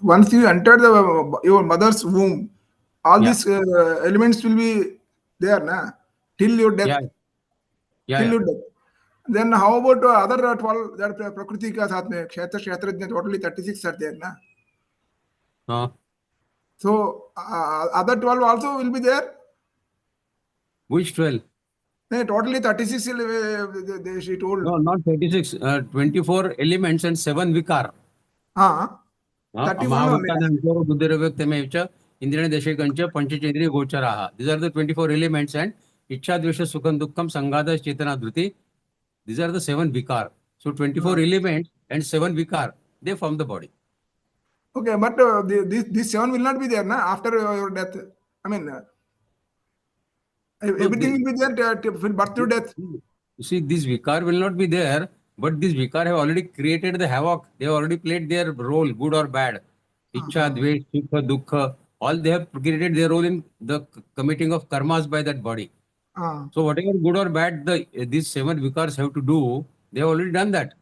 once you enter your mother's womb, all Yeah. these elements will be there, na? Till your death. Yeah. Yeah. Till Yeah. your death. Then how about other 12 that Prakriti ka saath mein Kshetra Kshetrajna, totally 36 are there, na? So other 12 also will be there. Which 12? No, totally 36. She told. No, not 36. 24 elements and 7 vikar. 31 only. Indriya Deshikancha Panchachendriya Gocharaha. These are the 24 elements and Ichha Dvesha Sukham Dukkham Sangada Chetana Dhruti. These are the 7 vikar. So 24 elements and 7 vikar, they form the body. Okay, but these 7 will not be there, na? After your death. I mean, everything will be there till birth to death. You see, this vikar will not be there, but these vikar have already created the havoc. They have already played their role, good or bad. Ichha, Dvesh, Sukha, Dukkha, all they have created their role in the committing of karmas by that body. So whatever good or bad these 7 vikars have to do, they have already done that.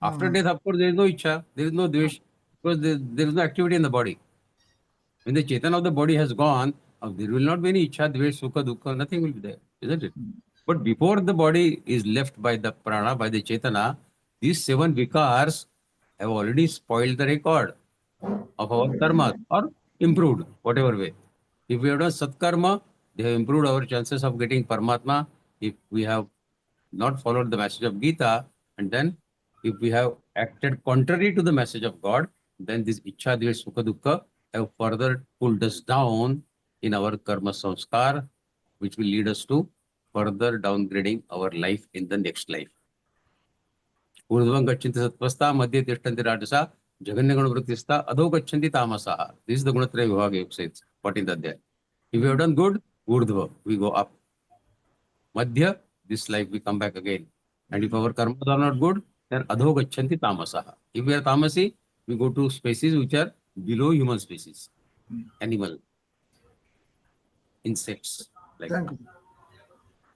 After death, of course, there is no Ichha, there is no Dvesh, because there is no activity in the body. When the Chetan of the body has gone, there will not be any Ichha, Dvesh, Sukha, Dukkha, nothing will be there, isn't it? But before the body is left by the prana, by the Chetana, these 7 vikars have already spoiled the record of our karma or improved, whatever way. If we have done Satkarma, they have improved our chances of getting Paramatma. If we have not followed the message of Gita, and then if we have acted contrary to the message of God, then this Ichha, Dvesh, Sukha, Dukkha have further pulled us down in our karma samskar, which will lead us to further downgrading our life in the next life. Urdhvam gachanti satvastha, madhye tishtanti rajasa, jaganya gunavrittistha, adho gachanti tamasaha. This is the Gunatraya Vibhaga says, 14th Adhyaya. If we have done good, urdhva, we go up. Madhya, this life we come back again. And if our karmas are not good, then adho gachanti tamasaha. If we are tamasi, we go to species which are below human species. Animal, insects. Like Thank you.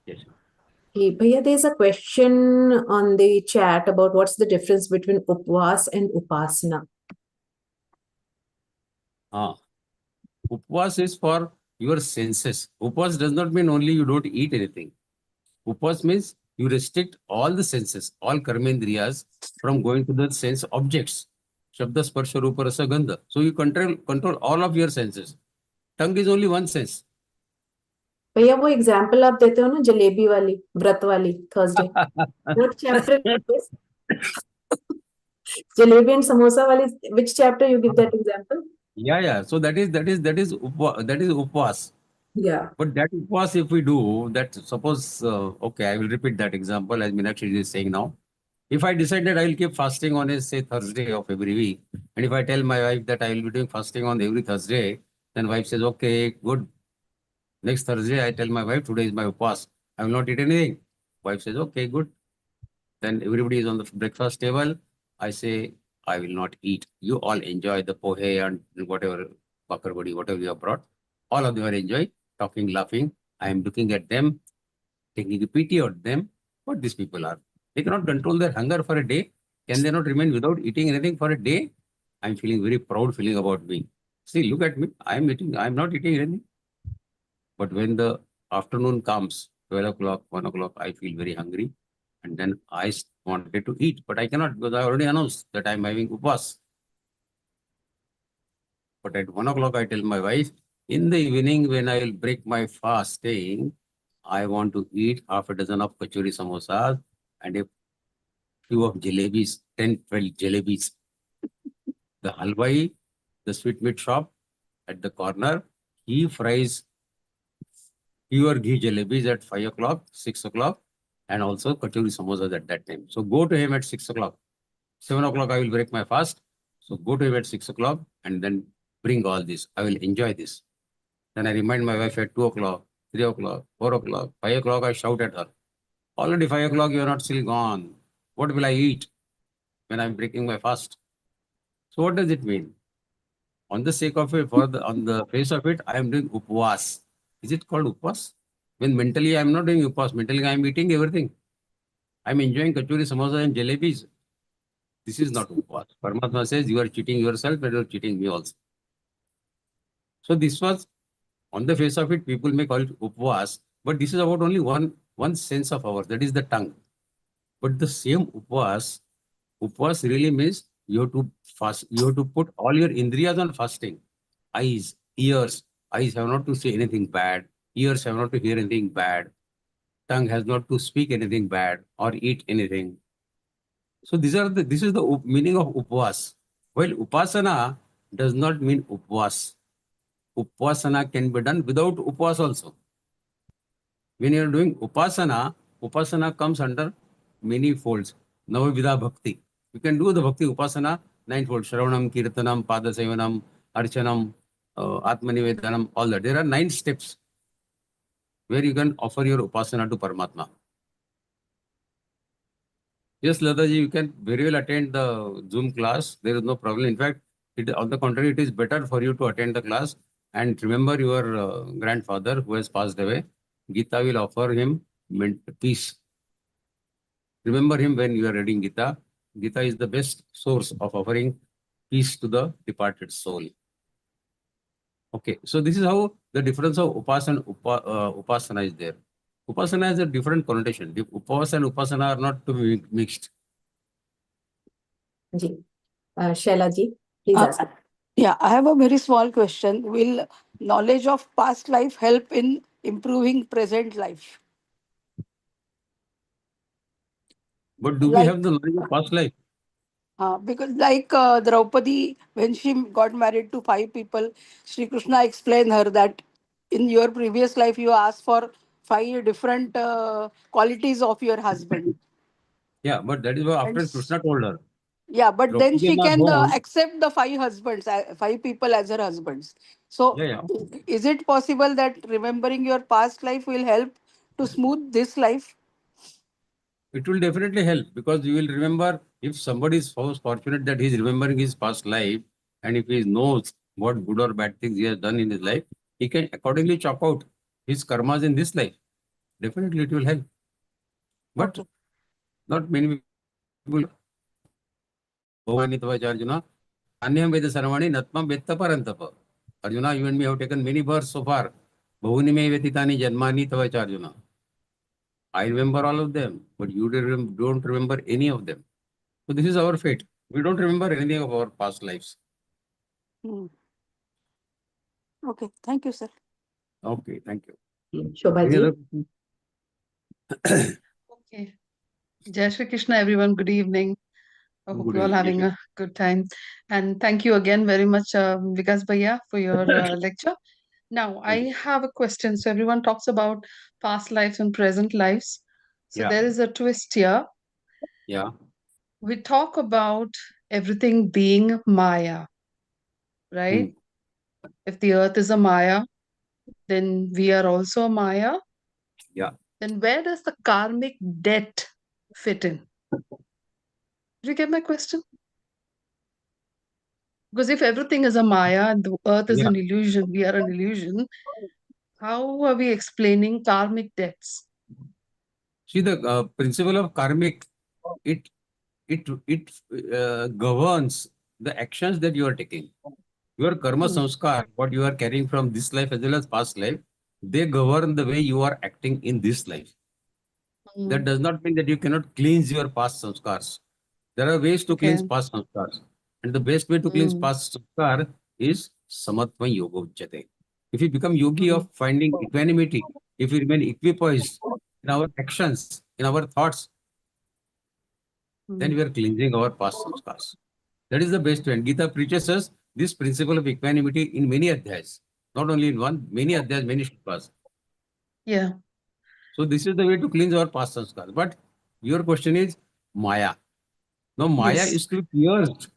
Yes. Okay, Bhaiya, there's a question on the chat about what's the difference between upvas and upasana. Upvas is for your senses. Upvas does not mean only you don't eat anything. Upvas means you restrict all the senses, all karmendriyas from going to the sense objects. Shabda, sparsha, rupa, rasa, gandha. So you control all of your senses. Tongue is only one sense. भैया वो example आप देते हो ना जलेबी वाली व्रत वाली Thursday what chapter jalebi and samosa wali which chapter you give that example? Yeah. So that is upvas. Yeah. But that upvas, if we do that, suppose okay, I will repeat that example as Meenakshi is saying now. If I decide that I will keep fasting on a say Thursday of every week, and if I tell my wife that I will be doing fasting on every Thursday, then wife says, okay, good. Next Thursday, I tell my wife, today is my upvas. I will not eat anything. Wife says, okay, good. Then everybody is on the breakfast table. I say, I will not eat. You all enjoy the pohe and whatever, bakarbadi, whatever you have brought. All of them are enjoying, talking, laughing. I am looking at them, taking a pity of them. What these people are. They cannot control their hunger for a day. Can they not remain without eating anything for a day? I'm feeling very proud feeling about me. See, look at me. I'm not eating anything. But when the afternoon comes, 12 o'clock, 1 o'clock, I feel very hungry. And then I wanted to eat, but I cannot because I already announced that I'm having upvas. But at 1 o'clock, I tell my wife, in the evening when I will break my fasting, I want to eat half a dozen of kachori samosas and a few of jalebis, 10, 12 jalebis. The halwai, the sweet meat shop at the corner, he fries pure ghee jalebis at 5 o'clock, 6 o'clock, and also kachori samosas at that time. So go to him at 6 o'clock. 7 o'clock, I will break my fast. So go to him at 6 o'clock and then bring all this. I will enjoy this. Then I remind my wife at 2 o'clock, 3 o'clock, 4 o'clock, 5 o'clock, I shout at her. Already 5 o'clock, you are not still gone. What will I eat when I'm breaking my fast? So what does it mean? On the sake of it, on the face of it, I am doing upvas. Is it called upvas? When mentally I am not doing upvas, mentally I am eating everything. I am enjoying kachori, samosa and jalebis. This is not upvas. Paramatma says you are cheating yourself and you are cheating me also. So this was, on the face of it, people may call it upvas, but this is about only one sense of ours, that is the tongue. But the same upvas really means you have to fast, you have to put all your indriyas on fasting. Eyes, ears, eyes have not to say anything bad, ears have not to hear anything bad, tongue has not to speak anything bad or eat anything. So this is the meaning of upvas. While upasana does not mean upvas. Upasana can be done without upvas also. When you are doing upasana comes under many folds. Navavidha bhakti. You can do the bhakti upasana 9 folds. Shravanam, Kirtanam, Padasevanam, Archanam, Atmanivedanam, all that. There are 9 steps where you can offer your upasana to Paramatma. Yes, Lataji, you can very well attend the Zoom class. There is no problem. In fact, on the contrary, it is better for you to attend the class and remember your grandfather who has passed away. Geeta will offer him peace. Remember him when you are reading Geeta. Geeta is the best source of offering peace to the departed soul. Okay, so this is how the difference of upasana is there. Upasana has a different connotation. Upavas and upasana are not to be mixed. Ji. Shaila ji, please ask. Yeah, I have a very small question. Will knowledge of past life help in improving present life? But do we have the knowledge of past life? Because like Draupadi, when she got married to 5 people, Sri Krishna explained her that in your previous life you asked for 5 different qualities of your husband. Yeah, but that is what after Krishna told her. Yeah, but then Draupadi she can born. accept the 5 husbands, 5 people as her husbands. So is it possible that remembering your past life will help to smooth this life? It will definitely help because you will remember if somebody is fortunate that he is remembering his past life and if he knows what good or bad things he has done in his life, he can accordingly chalk out his karmas in this life. Definitely it will help. But Okay. not many people. Arjuna, Anyam Veda Saravani, Natmam Vetta Parantapa. Arjuna, you and me have taken many births so far. Bhuvani me Vetitani Janmani Tavacha Arjuna. I remember all of them, but you don't remember any of them. So this is our fate. We don't remember anything of our past lives. Hmm. Okay. Thank you, sir. Okay, thank you. Shobha Any ji. other questions? Okay. Jai Shri Krishna, everyone. Good evening. I hope Good you're all evening. having a good time. And thank you again very much, Vikas Bhaiya, for your lecture. Now, I have a question. So everyone talks about past lives and present lives. So Yeah. there is a twist here. Yeah. We talk about everything being Maya, right? If the earth is a Maya, then we are also a Maya. Yeah. Then where does the karmic debt fit in? Did you get my question? Because if everything is a Maya and the earth is Yeah. an illusion, we are an illusion, how are we explaining karmic debts? See, the principle of karmic, it governs the actions that you are taking. Your karma samskar, what you are carrying from this life as well as past life, they govern the way you are acting in this life. That does not mean that you cannot cleanse your past samskars. There are ways to cleanse past samskars. And the best way to cleanse past samskar is samatva yoga uchyate. If you become yogi of finding equanimity, if we remain equipoised in our actions, in our thoughts, then we are cleansing our past samskars. That is the best way. And Gita preaches us this principle of equanimity in many adhyas. Not only in one, many adhyas, many shlokas. Yeah. So this is the way to cleanse our past samskars. But your question is Maya. Now Maya is to be pierced.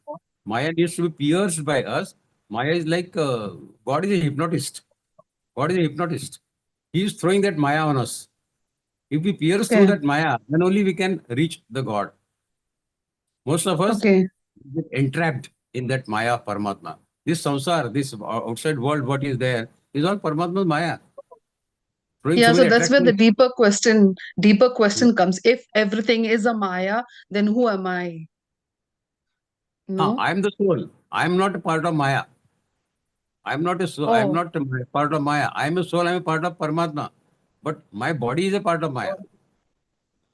Maya needs to be pierced by us. Maya is like, God is a hypnotist. God is a hypnotist. He is throwing that Maya on us. If we pierce through that Maya, then only we can reach the God. Most of us get entrapped in that Maya of Paramatma. This samsar, this outside world, what is there, is all Paramatma's Maya. Yeah, so that's where the deeper question comes. If everything is a Maya, then who am I? No? I am the soul. I am not a part of Maya. I am not a soul. I am not a part of Maya. I am a soul. I am a part of Paramatma. But my body is a part of Maya.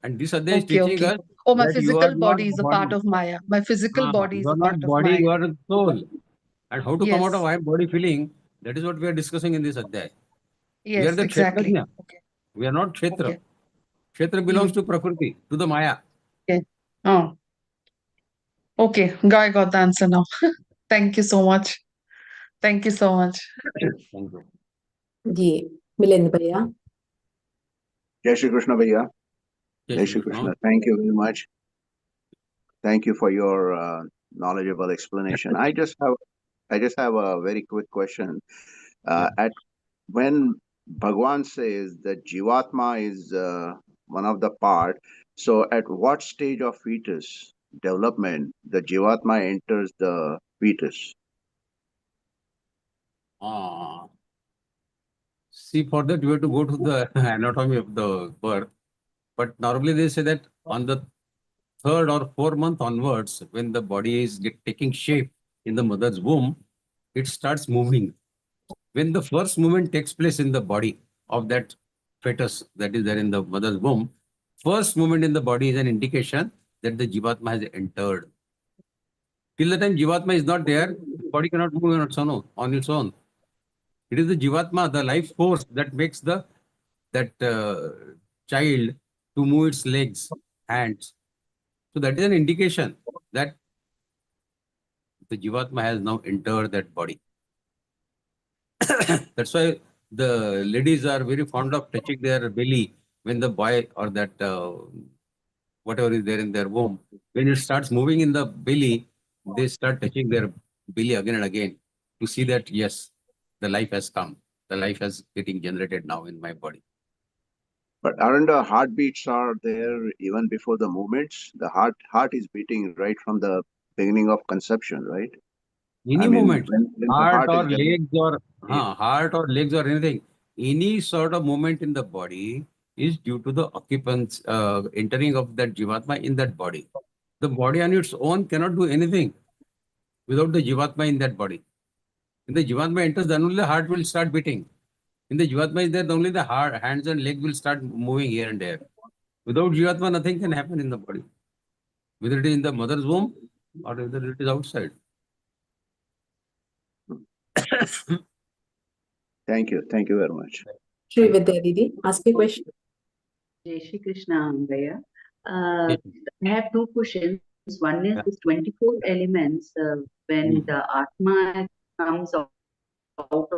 And this adhyay is teaching us Oh, my that you are physical not body is a body. part of Maya. My physical body is You a are part not of body, Maya. you are a soul. And how to come out of I am body feeling, that is what we are discussing in this adhyay. We are Yes, the exactly. Kshetrajna. We are not Kshetra. Okay. Kshetra belongs to Prakriti, to the Maya. Okay. Oh. Okay. I got the answer now. Thank you so much. Thank you so much. Thank you. Ji, Milind Bhaiya. Jai Shri Krishna Bhaiya. Jai Jai Shri Shri Krishna. Krishna. Thank you very much. Thank you for your knowledgeable explanation. I just have a very quick question. At when Bhagwan says that Jivatma is one of the part, so at what stage of fetus development the Jivatma enters the fetus? See, for that you have to go to the anatomy of the birth. But normally they say that on the 3rd or 4th month onwards, when the body is taking shape in the mother's womb, it starts moving. When the first movement takes place in the body of that fetus that is there in the mother's womb, first movement in the body is an indication that the Jivatma has entered. Till the time Jivatma is not there, the body cannot move on its own. It is the Jivatma, the life force, that makes that child to move its legs, hands. So that is an indication that the Jivatma has now entered that body. That's why the ladies are very fond of touching their belly when the boy or that whatever is there in their womb, when it starts moving in the belly, they start touching their belly again and again to see that, yes, the life has come. The life has getting generated now in my body. But aren't the heartbeats are there even before the movements? The heart is beating right from the beginning of conception, right? Any I mean, movement, when the heart heart or is legs or heart or legs or anything, any sort of movement in the body is due to the occupants entering of that Jivatma in that body. The body on its own cannot do anything without the Jivatma in that body. When the Jivatma enters, then only the heart will start beating. In the Jivatma is there, then only the heart, hands and legs will start moving here and there. Without Jivatma, nothing can happen in the body. Whether it is in the mother's womb or whether it is outside. Thank you. Thank you very much. Shri Vidya Didi, ask a question. Jai Shri Krishna, Bhaiya. I have two questions. One is this 24 elements, when the Atma comes out of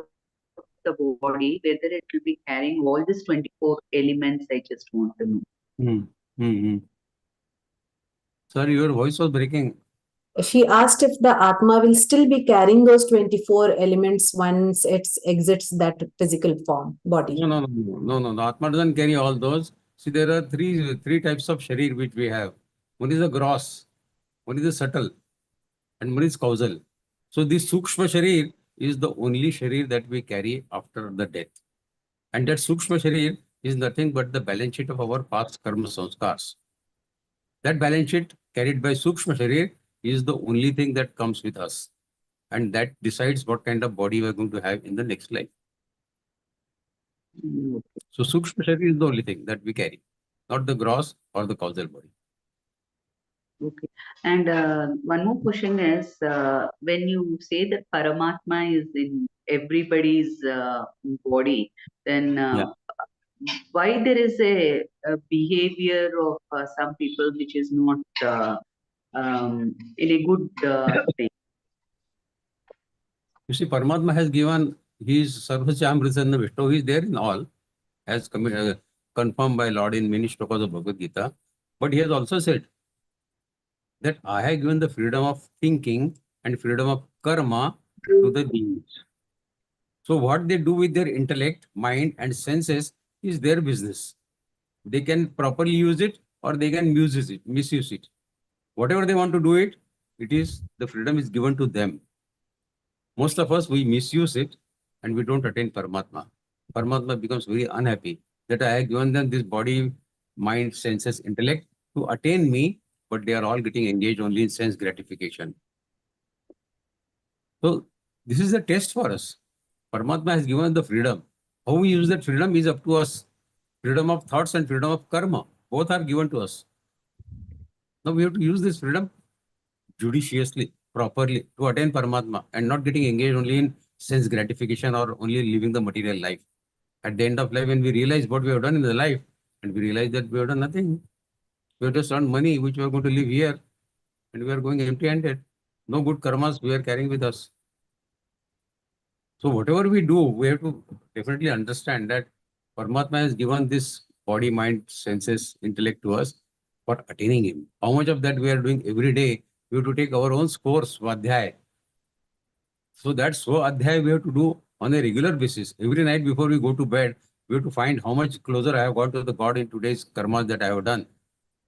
the body, whether it will be carrying all these 24 elements, I just want to know. Sorry, your voice was breaking. She asked if the Atma will still be carrying those 24 elements once it exits that physical form, body. No. The Atma doesn't carry all those. See, there are three types of sharir which we have. One is the gross, one is the subtle, and one is causal. So this Sukshma sharir is the only sharir that we carry after the death. And that Sukshma sharir is nothing but the balance sheet of our past karma sanskars. That balance sheet carried by Sukshma sharir is the only thing that comes with us. And that decides what kind of body we are going to have in the next life. So Sukshma sharir is the only thing that we carry, not the gross or the causal body. Okay. And one more question is, when you say that Paramatma is in everybody's body, then why there is a behavior of some people which is not in a good thing? You see, Paramatma has given his Sarvacham Risanna Vishnu, he is there in all, as confirmed by Lord in many shlokas of Bhagavad-Gītā. But he has also said that I have given the freedom of thinking and freedom of karma to the beings. So what they do with their intellect, mind and senses is their business. They can properly use it or they can misuse it. Whatever they want to do it, the freedom is given to them. Most of us, we misuse it and we don't attain Paramatma. Paramatma becomes very unhappy that I have given them this body, mind, senses, intellect to attain me, but they are all getting engaged only in sense gratification. So this is a test for us. Paramatma has given the freedom. How we use that freedom is up to us. Freedom of thoughts and freedom of karma, both are given to us. Now we have to use this freedom judiciously, properly to attain Paramatma and not getting engaged only in sense gratification or only living the material life. At the end of life, when we realize what we have done in the life and we realize that we have done nothing, we have just earned money which we are going to live here and we are going empty-handed. No good karmas we are carrying with us. So whatever we do, we have to definitely understand that Paramatma has given this body, mind, senses, intellect to us for attaining him. How much of that we are doing every day? We have to take our own scores, Svadhyay. So that's Svadhyay we have to do on a regular basis. Every night before we go to bed, we have to find how much closer I have gone to the God in today's karmas that I have done.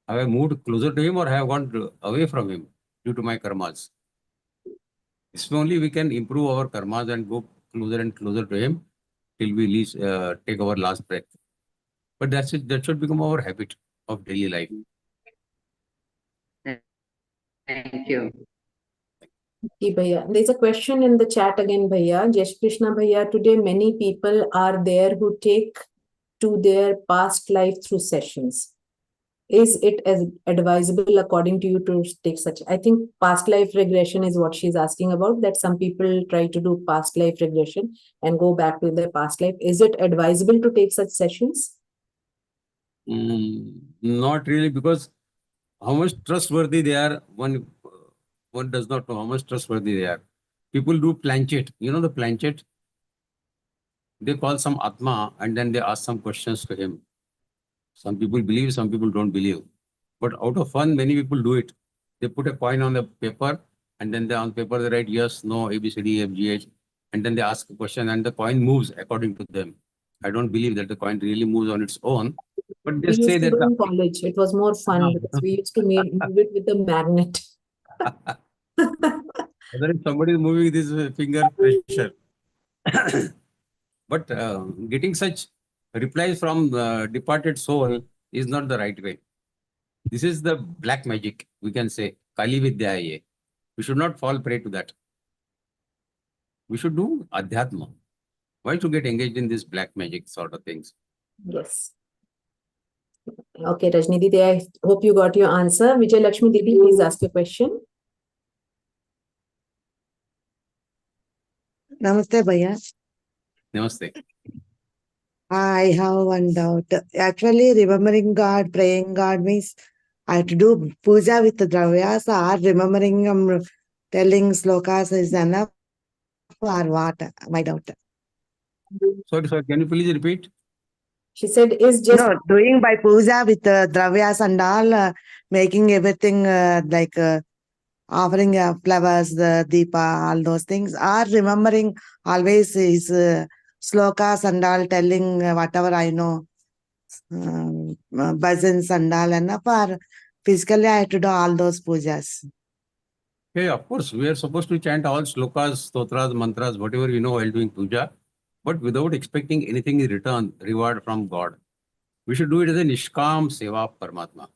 Have I moved closer to him or have I gone away from him due to my karmas? This way only we can improve our karmas and go closer and closer to him till we take our last breath. But that's it. That should become our habit of daily life. Thank you. Bhaiya. There's a question in the chat again, Bhaiya. Jai Shri Krishna, Bhaiya. Today, many people are there who take to their past life through sessions. Is it as advisable according to you to take such? I think past life regression is what she's asking about, that some people try to do past life regression and go back to their past life. Is it advisable to take such sessions? Not really, because how much trustworthy they are, one does not know how much trustworthy they are. People do planchet. You know the planchet? They call some Atma and then they ask some questions to him. Some people believe, some people don't believe. But out of fun, many people do it. They put a coin on the paper and then on paper they write yes, no, A, B, C, D, E, F, G, H. And then they ask a question and the coin moves according to them. I don't believe that the coin really moves on its own. But they say that in college, it was more fun because we used to move it with a magnet. Whether if somebody is moving this finger pressure. But getting such replies from the departed soul is not the right way. This is the black magic, we can say. Kali Vidya ye. We should not fall prey to that. We should do Adhyatma. Why to get engaged in this black magic sort of things? Yes. Okay, Rajni Didi, I hope you got your answer. Vijay Lakshmi Didi, please ask your question. Namaste, Bhaiya. Namaste. I have one doubt. Actually, remembering God, praying God means I have to do puja with the dravyas, or remembering telling slokas is enough, or what? My doubt. Sorry, can you please repeat? She said, is just... No, doing by puja with the dravyas and all, making everything like offering flowers, the deepa, all those things, or remembering always is slokas and all, telling whatever I know, bhajans and all, enough, or physically I have to do all those pujas. Yeah, of course, we are supposed to chant all slokas, stotras, mantras, whatever we know while doing puja, but without expecting anything in return, reward from God. We should do it as a Nishkam Seva of Paramatma.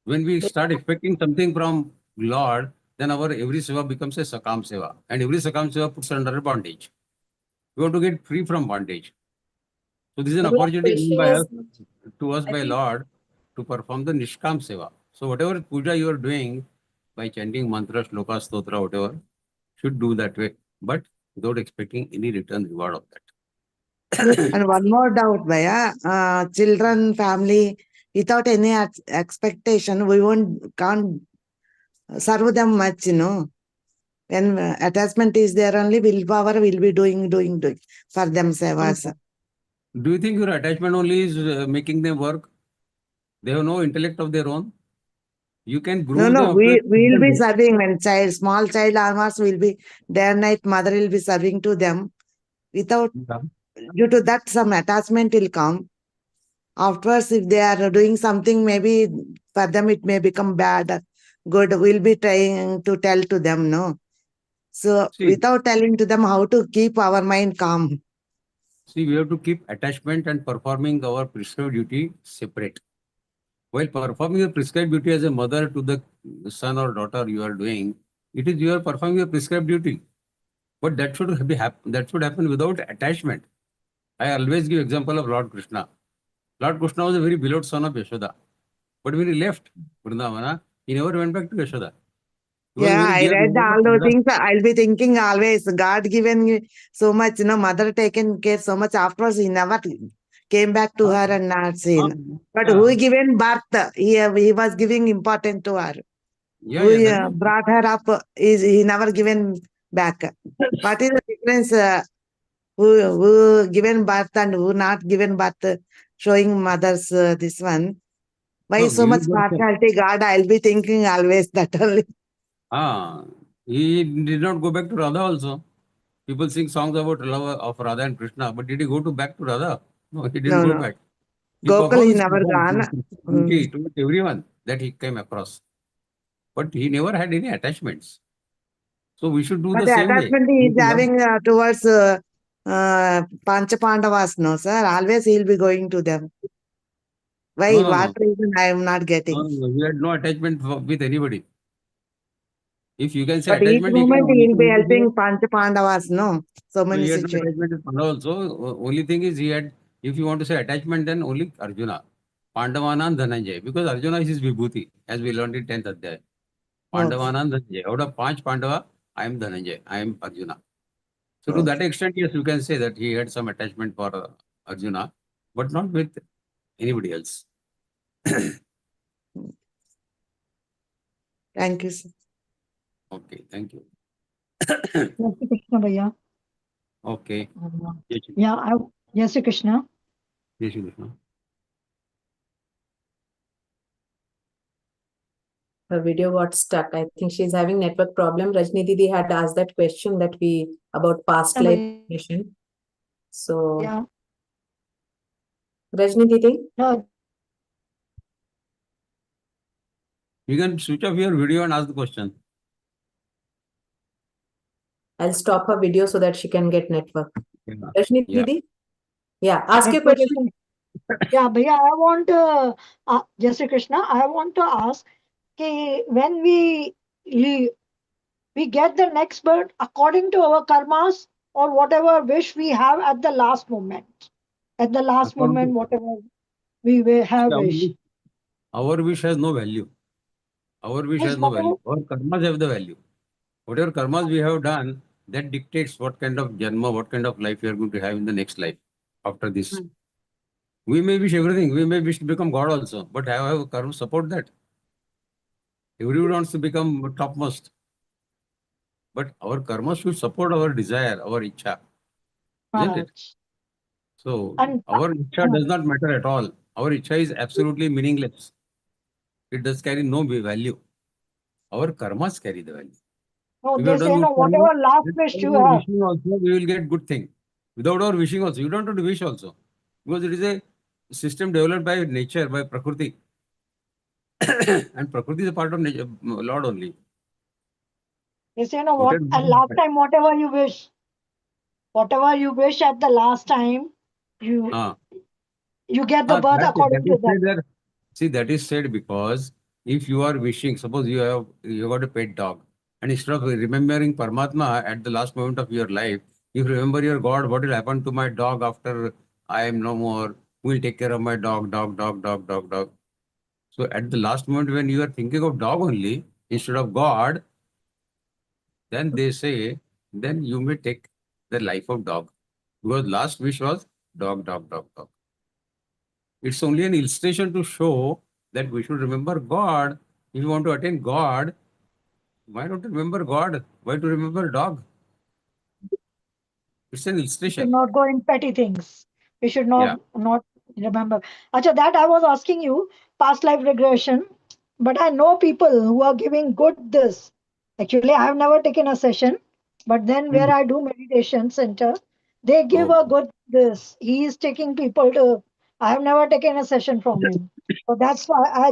When we start expecting something from Lord, then our every Seva becomes a Sakam Seva, and every Sakam Seva puts under bondage. We want to get free from bondage. So this is an opportunity given by us, to us by Lord, to perform the Nishkam Seva. So whatever puja you are doing, by chanting mantra, shloka, stotra, whatever, should do that way, but without expecting any return reward of that. And one more doubt, Bhaiya. Children, family, without any expectation, we can't serve them much, When attachment is there, only willpower will be doing for them sevas. Do you think your attachment only is making them work? They have no intellect of their own? You can grow No, them. we will be serving when small child almost will be day and night, mother will be serving to them. Without, due to that, some attachment will come. Afterwards, if they are doing something, maybe for them it may become bad, good. We'll be trying to tell to them, no? So without telling to them how to keep our mind calm. See, we have to keep attachment and performing our prescribed duty separate. While performing your prescribed duty as a mother to the son or daughter you are doing, it is you are performing your prescribed duty. But that should happen without attachment. I always give example of Lord Krishna. Lord Krishna was a very beloved son of Yashoda. But when he left Vrindavana, he never went back to Yashoda. Yeah, I read all those things. I'll be thinking always, God given me so much, mother taken care so much. Afterwards, he never came back to her and not seen. But who given birth, he was giving important to her. Who brought her up, he never given back. What is the difference? Who given birth and who not given birth, showing mothers this one. Why so much partiality, God? I'll be thinking always that only. He did not go back to Radha also. People sing songs about love of Radha and Krishna, but did he go back to Radha? No, he didn't go back. He Gokul, he never gone. To everyone that he came across. But he never had any attachments. So we should do the same way. Attachment he is having towards Pancha Pandavas, no, sir. Always he'll be going to them. Why? No. What reason I am not getting? No, he had no attachment with anybody. If you can say but attachment, each moment he will be helping Pancha Pandavas, no? So many situations. Also, only thing is he had, if you want to say attachment, then only Arjuna. Pandavana and Dhananjay. Because Arjuna is his vibhuti, as we learned in 10th Adhyay. Pandavana and Dhananjay. Out of 5 Pandava, I am Dhananjay, I am Arjuna. So to that extent, yes, you can say that he had some attachment for Arjuna, but not with anybody else. Thank you, sir. Okay, thank you. Yes, Krishna Bhaiya. Okay. Yes, Krishna. Yes, Krishna. Her video got stuck. I think she's having network problem. Rajni Didi had asked that question that about past life mission. So, Rajni Didi? No. You can switch off your video and ask the question. I'll stop her video so that she can get network. Rajni Didi? Yeah, ask your question. Yeah, Bhaiya, I want Jai Shri Krishna, I want to ask when we get the next birth according to our karmas or whatever wish we have at the last moment. At the last moment, whatever we will have wish. Our wish has no value. Our wish has no value. Our karmas have the value. Whatever karmas we have done, that dictates what kind of janma, what kind of life we are going to have in the next life after this. We may wish everything. We may wish to become God also, but have karma support that. Everyone wants to become topmost. But our karma should support our desire, our ichha. Isn't it? So our ichha does not matter at all. Our ichha is absolutely meaningless. It does carry no value. Our karmas carry the value. No, they say no, whatever last wish you have. Wishing also, we will get good thing. Without our wishing also, you don't have to wish also. Because it is a system developed by nature, by Prakriti. And Prakriti is a part of nature, Lord only. They say no, what at last time, whatever you wish at the last time, you get the birth according to that. See, that is said because if you are wishing, suppose you got a pet dog, and instead of remembering Paramatma at the last moment of your life, you remember your God, what will happen to my dog after I am no more? Who will take care of my dog? So at the last moment when you are thinking of dog only, instead of God, then they say, then you may take the life of dog. Because last wish was dog. It's only an illustration to show that we should remember God. If you want to attain God, why not remember God? Why to remember dog? It's an illustration. We should not go in petty things. We should not remember. Acha, that I was asking you, past life regression. But I know people who are giving good this. Actually, I have never taken a session, but then where I do meditation center, they give a good this. He is taking people to. I have never taken a session from him. So that's why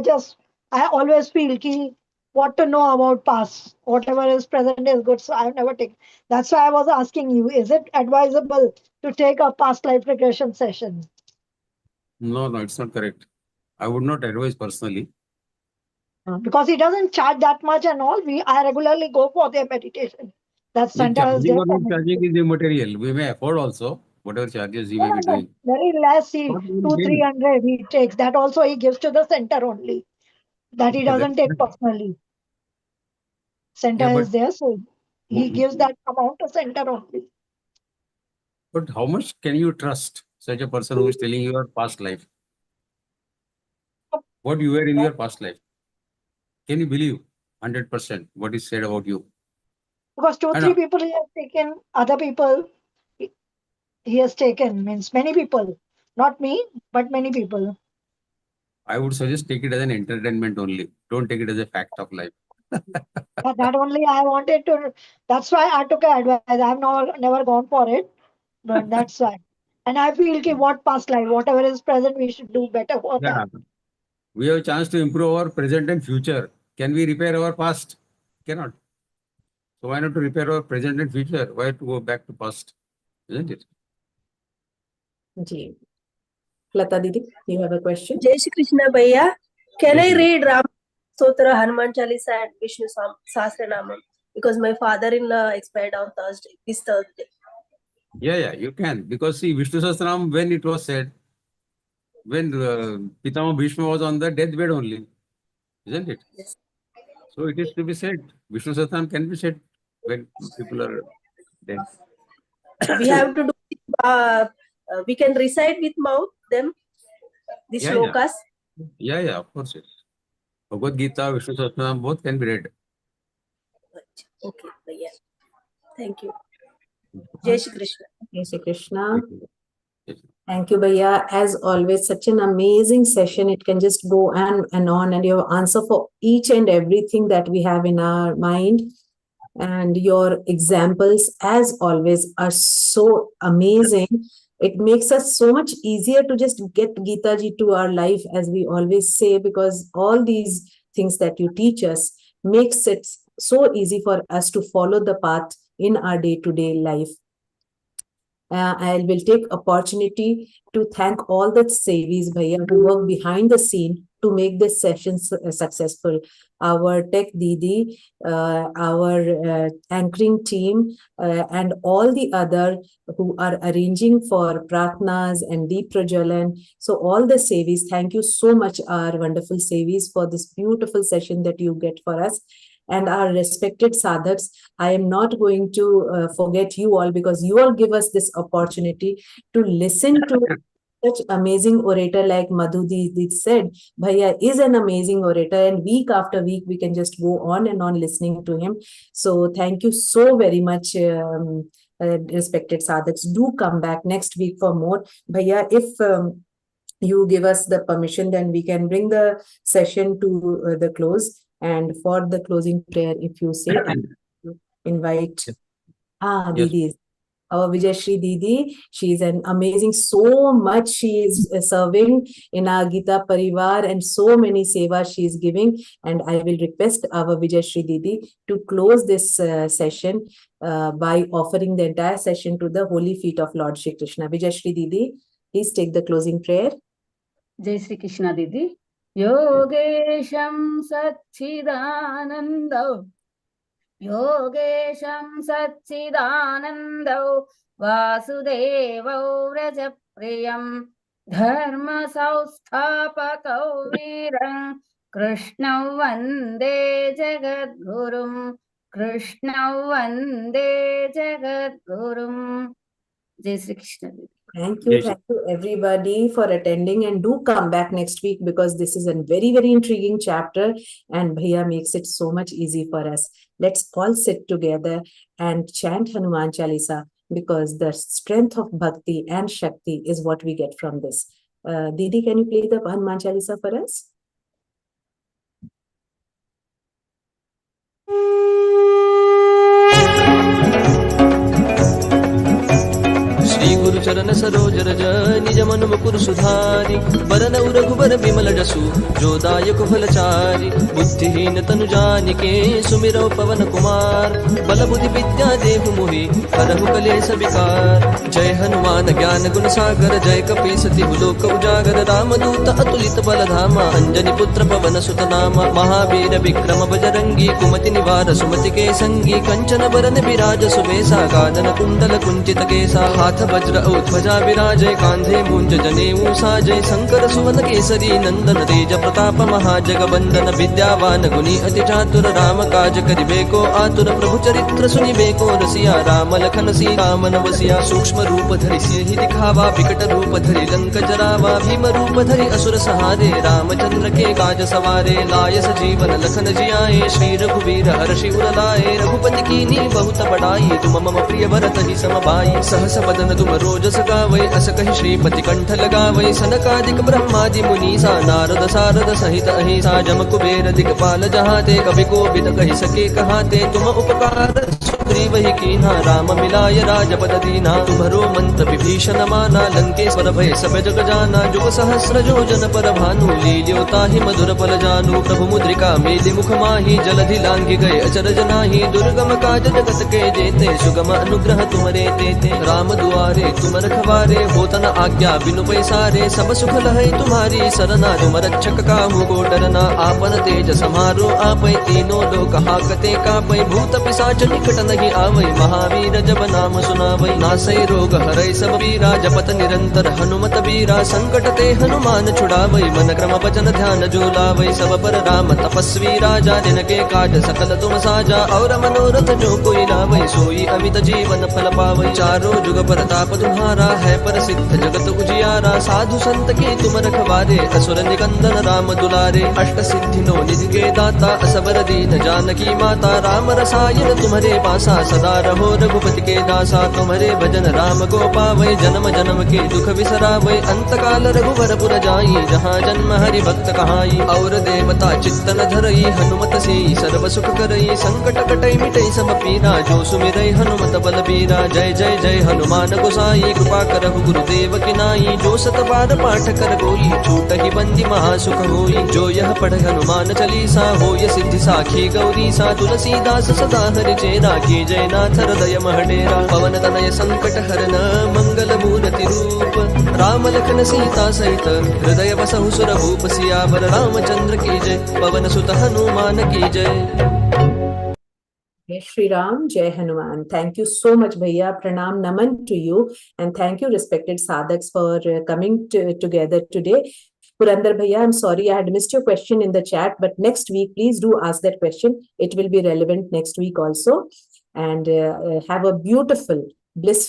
I always feel key what to know about past. Whatever is present is good. So I have never taken. That's why I was asking you, is it advisable to take a past life regression session? No, it's not correct. I would not advise personally. Because he doesn't charge that much and all. I regularly go for their meditation. That center is there. Charging is immaterial. We may afford also whatever charges he may be doing. Very less, 200-300 he takes. That also he gives to the center only. That he doesn't take personally. Center is there, so he gives that amount to center only. But how much can you trust such a person who is telling you your past life? What you were in your past life? Can you believe 100% what is said about you? Because 2-3 people he has taken, other people he has taken, means many people. Not me, but many people. I would suggest take it as an entertainment only. Don't take it as a fact of life. That only I wanted to. That's why I took advice. I've never gone for it, but that's why. And I feel that what past life, whatever is present, we should do better for that. We have a chance to improve our present and future. Can we repair our past? Cannot. So why not to repair our present and future? Why to go back to past? Isn't it? Ji. Lata Didi, you have a question? Jai Shri Krishna Bhaiya. Can I read Ram Stotra, Hanuman Chalisa and Vishnu Sahasranamam? Because my father-in-law expired on this Thursday. Yeah, you can. Because see, Vishnu Sahasranam, when it was said, when Pitama Bhishma was on the deathbed only, isn't it? Yes. So it is to be said. Vishnu Sahasranam can be said when people are dead. We have to do, we can recite with mouth them, the shlokas. Yeah, of course. Bhagavad-Gītā, Vishnu Sahasranam, both can be read. Okay, yeah. Thank you. Jai Shri Krishna. Jai Shri Krishna. Thank you, Bhaiya. As always, such an amazing session. It can just go on, and you have answer for each and everything that we have in our mind. And your examples, as always, are so amazing. It makes us so much easier to just get Geeta ji to our life, as we always say, because all these things that you teach us makes it so easy for us to follow the path in our day-to-day life. I will take opportunity to thank all the Sevis Bhaiya who work behind the scene to make this session successful. Our tech Didi, our anchoring team, and all the other who are arranging for pratnas and deep prajalan. So all the Sevis, thank you so much, our wonderful Sevis, for this beautiful session that you get for us. And our respected sadhaks, I am not going to forget you all, because you all give us this opportunity to listen to such amazing orator like Madhu Didi said. Bhaiya is an amazing orator, and week after week we can just go on and on listening to him. So thank you so very much, respected sadhaks. Do come back next week for more. Bhaiya, if you give us the permission, then we can bring the session to the close. And for the closing prayer, if you say, invite Didi, our Vijayashri Didi. She is an amazing, so much she is serving in our Geeta Pariwar, and so many sevas she is giving. And I will request our Vijayashri Didi to close this session by offering the entire session to the holy feet of Lord Shri Krishna. Vijayashri Didi, please take the closing prayer. Jai Shri Krishna Didi. Yogesham Satchidanandam Yogesham Satchidanandam Vasudevau Rajapriyam Dharma Saustapakau Viram Krishna Vande Jagadgurum Krishna Vande Jagadgurum. Jai Shri Krishna. Thank you everybody for attending, and do come back next week, because this is a very, very intriguing chapter and Bhaiya makes it so much easy for us. Let's all sit together and chant Hanuman Chalisa, because the strength of bhakti and shakti is what we get from this. Didi, can you play the Hanuman Chalisa for us? गुरु चरण सरोज रज निज मन मुकुर सुधारि बरनौ रघुबर बिमल जसु जो दायक फलचारि बुद्धिहीन तनु जानिके सुमिरौ पवन कुमार बल बुद्धि विद्या देहु मोहि हरहु कलेश विकार जय हनुमान ज्ञान गुण सागर जय कपीसति लोक उजागर रामदूत अतुलित बल धामा अंजनी पुत्र पवन सुत नामा महावीर विक्रम बजरंगी कुमति निवार सुमति के संगी कंचन बरन विराज सुबेसा कानन कुंडल कुंचित केसा हाथ वज्र ध्वजा विराजय कांधे मूंज जनेऊ साजय शंकर सुवन केसरी नंदन तेज प्रताप महाजगवंदन विद्यावान गुणी अति चातुर राम काज करिबेको आतुर प्रभु चरित्र सुनिबेको रसिया राम लखन सीता मन बसिया सूक्ष्म रूप धरि सिंहि दिखावा विकट रूप धरि लंक जरावा भीम रूप धरि असुर सहारे रामचंद्र के काज सवारे लाय सजीवन लखन जियाए श्री रघुवीर हर्षि उर लाए रघुपति कीन्ही बहुत बड़ाई तुम मम प्रिय भरत ही समभाई सहस बदन तुम रोजस गावै अस कहि श्रीपति कंठ लगावै सनकादिक ब्रह्मादि मुनीसा नारद सारद सहित अहिसा जम कुबेर दिक्पाल जहाते कवि कोविद कहि सके कहाते तुम उपकार सुग्रीवहि कीन्हा राम मिलाय राजपद दीना तुम्हरो मंत्र विभीषण माना लंकेश्वर भय सब जग जाना जुग सहस्र योजन पर भानु लील्यो ताहि मधुर फल जानु प्रभु मुद्रिका मेलि मुख माहि जलधि लांघि गए अचरज नाहि दुर्गम काज जगत के जेते सुगम अनुग्रह तुमरे तेते राम दुआरे तुम रखवारे होतन आज्ञा बिनु पैसारे सब सुख लहै तुम्हारी सरना तुम रक्षक काहू को डरना आपन तेज समारो आपै तीनों लोक हाकते कापै भूत पिशाच निकट नहीं आवै महावीर जब नाम सुनावै नासै रोग हरै सब पीरा जपत निरंतर हनुमत बीरा संकट ते हनुमान छुड़ावै मन क्रम वचन ध्यान जो लावै सब पर राम तपस्वी राजा जिनके काज सकल तुम साजा और मनोरथ जो कोई लावै सोई अमित जीवन फल पावै चारों जुग प्रताप तुम्हारा है प्रसिद्ध जगत उजियारा साधु संत के तुम रखवारे असुर निकंदन राम दुलारे अष्ट सिद्धि नो निधि के दाता असबर दीन जानकी माता राम रसायन तुम्हारे पासा सदा रहो रघुपति के दासा तुम्हारे भजन राम को पावै जन्म जन्म के दुख बिसरावै अंत काल रघुवर पुर जाई जहाँ जन्म हरि भक्त कहाई और देवता चित्तन धरई हनुमत से सर्व सुख करई संकट कटई मिटई सब पीरा जो सुमिरै हनुमत बल बीरा जय जय जय हनुमान गोसाई कृपा करहु गुरुदेव की नाई। जो सत बार पाठ कर कोई छूट ही बंदी महासुख होई। जो यह पढ़ हनुमान चालीसा होय सिद्धि साखी गौरी सा। तुलसीदास सदा हरि चेरा की जय नाथ हृदय महडेरा। पवन तनय संकट हरन मंगल मूर्ति रूप। राम लखन सीता सहित हृदय बसहु सुर भूप। सियावर रामचंद्र की जय पवन सुत हनुमान की जय। Jai Shri Ram, Jai Hanuman. Thank you so much, Bhaiya. Pranam Naman to you. And thank you, respected sadhaks, for coming together today. Purandar Bhaiya, I'm sorry I had missed your question in the chat, but next week, please do ask that question. It will be relevant next week also. And have a beautiful, blissful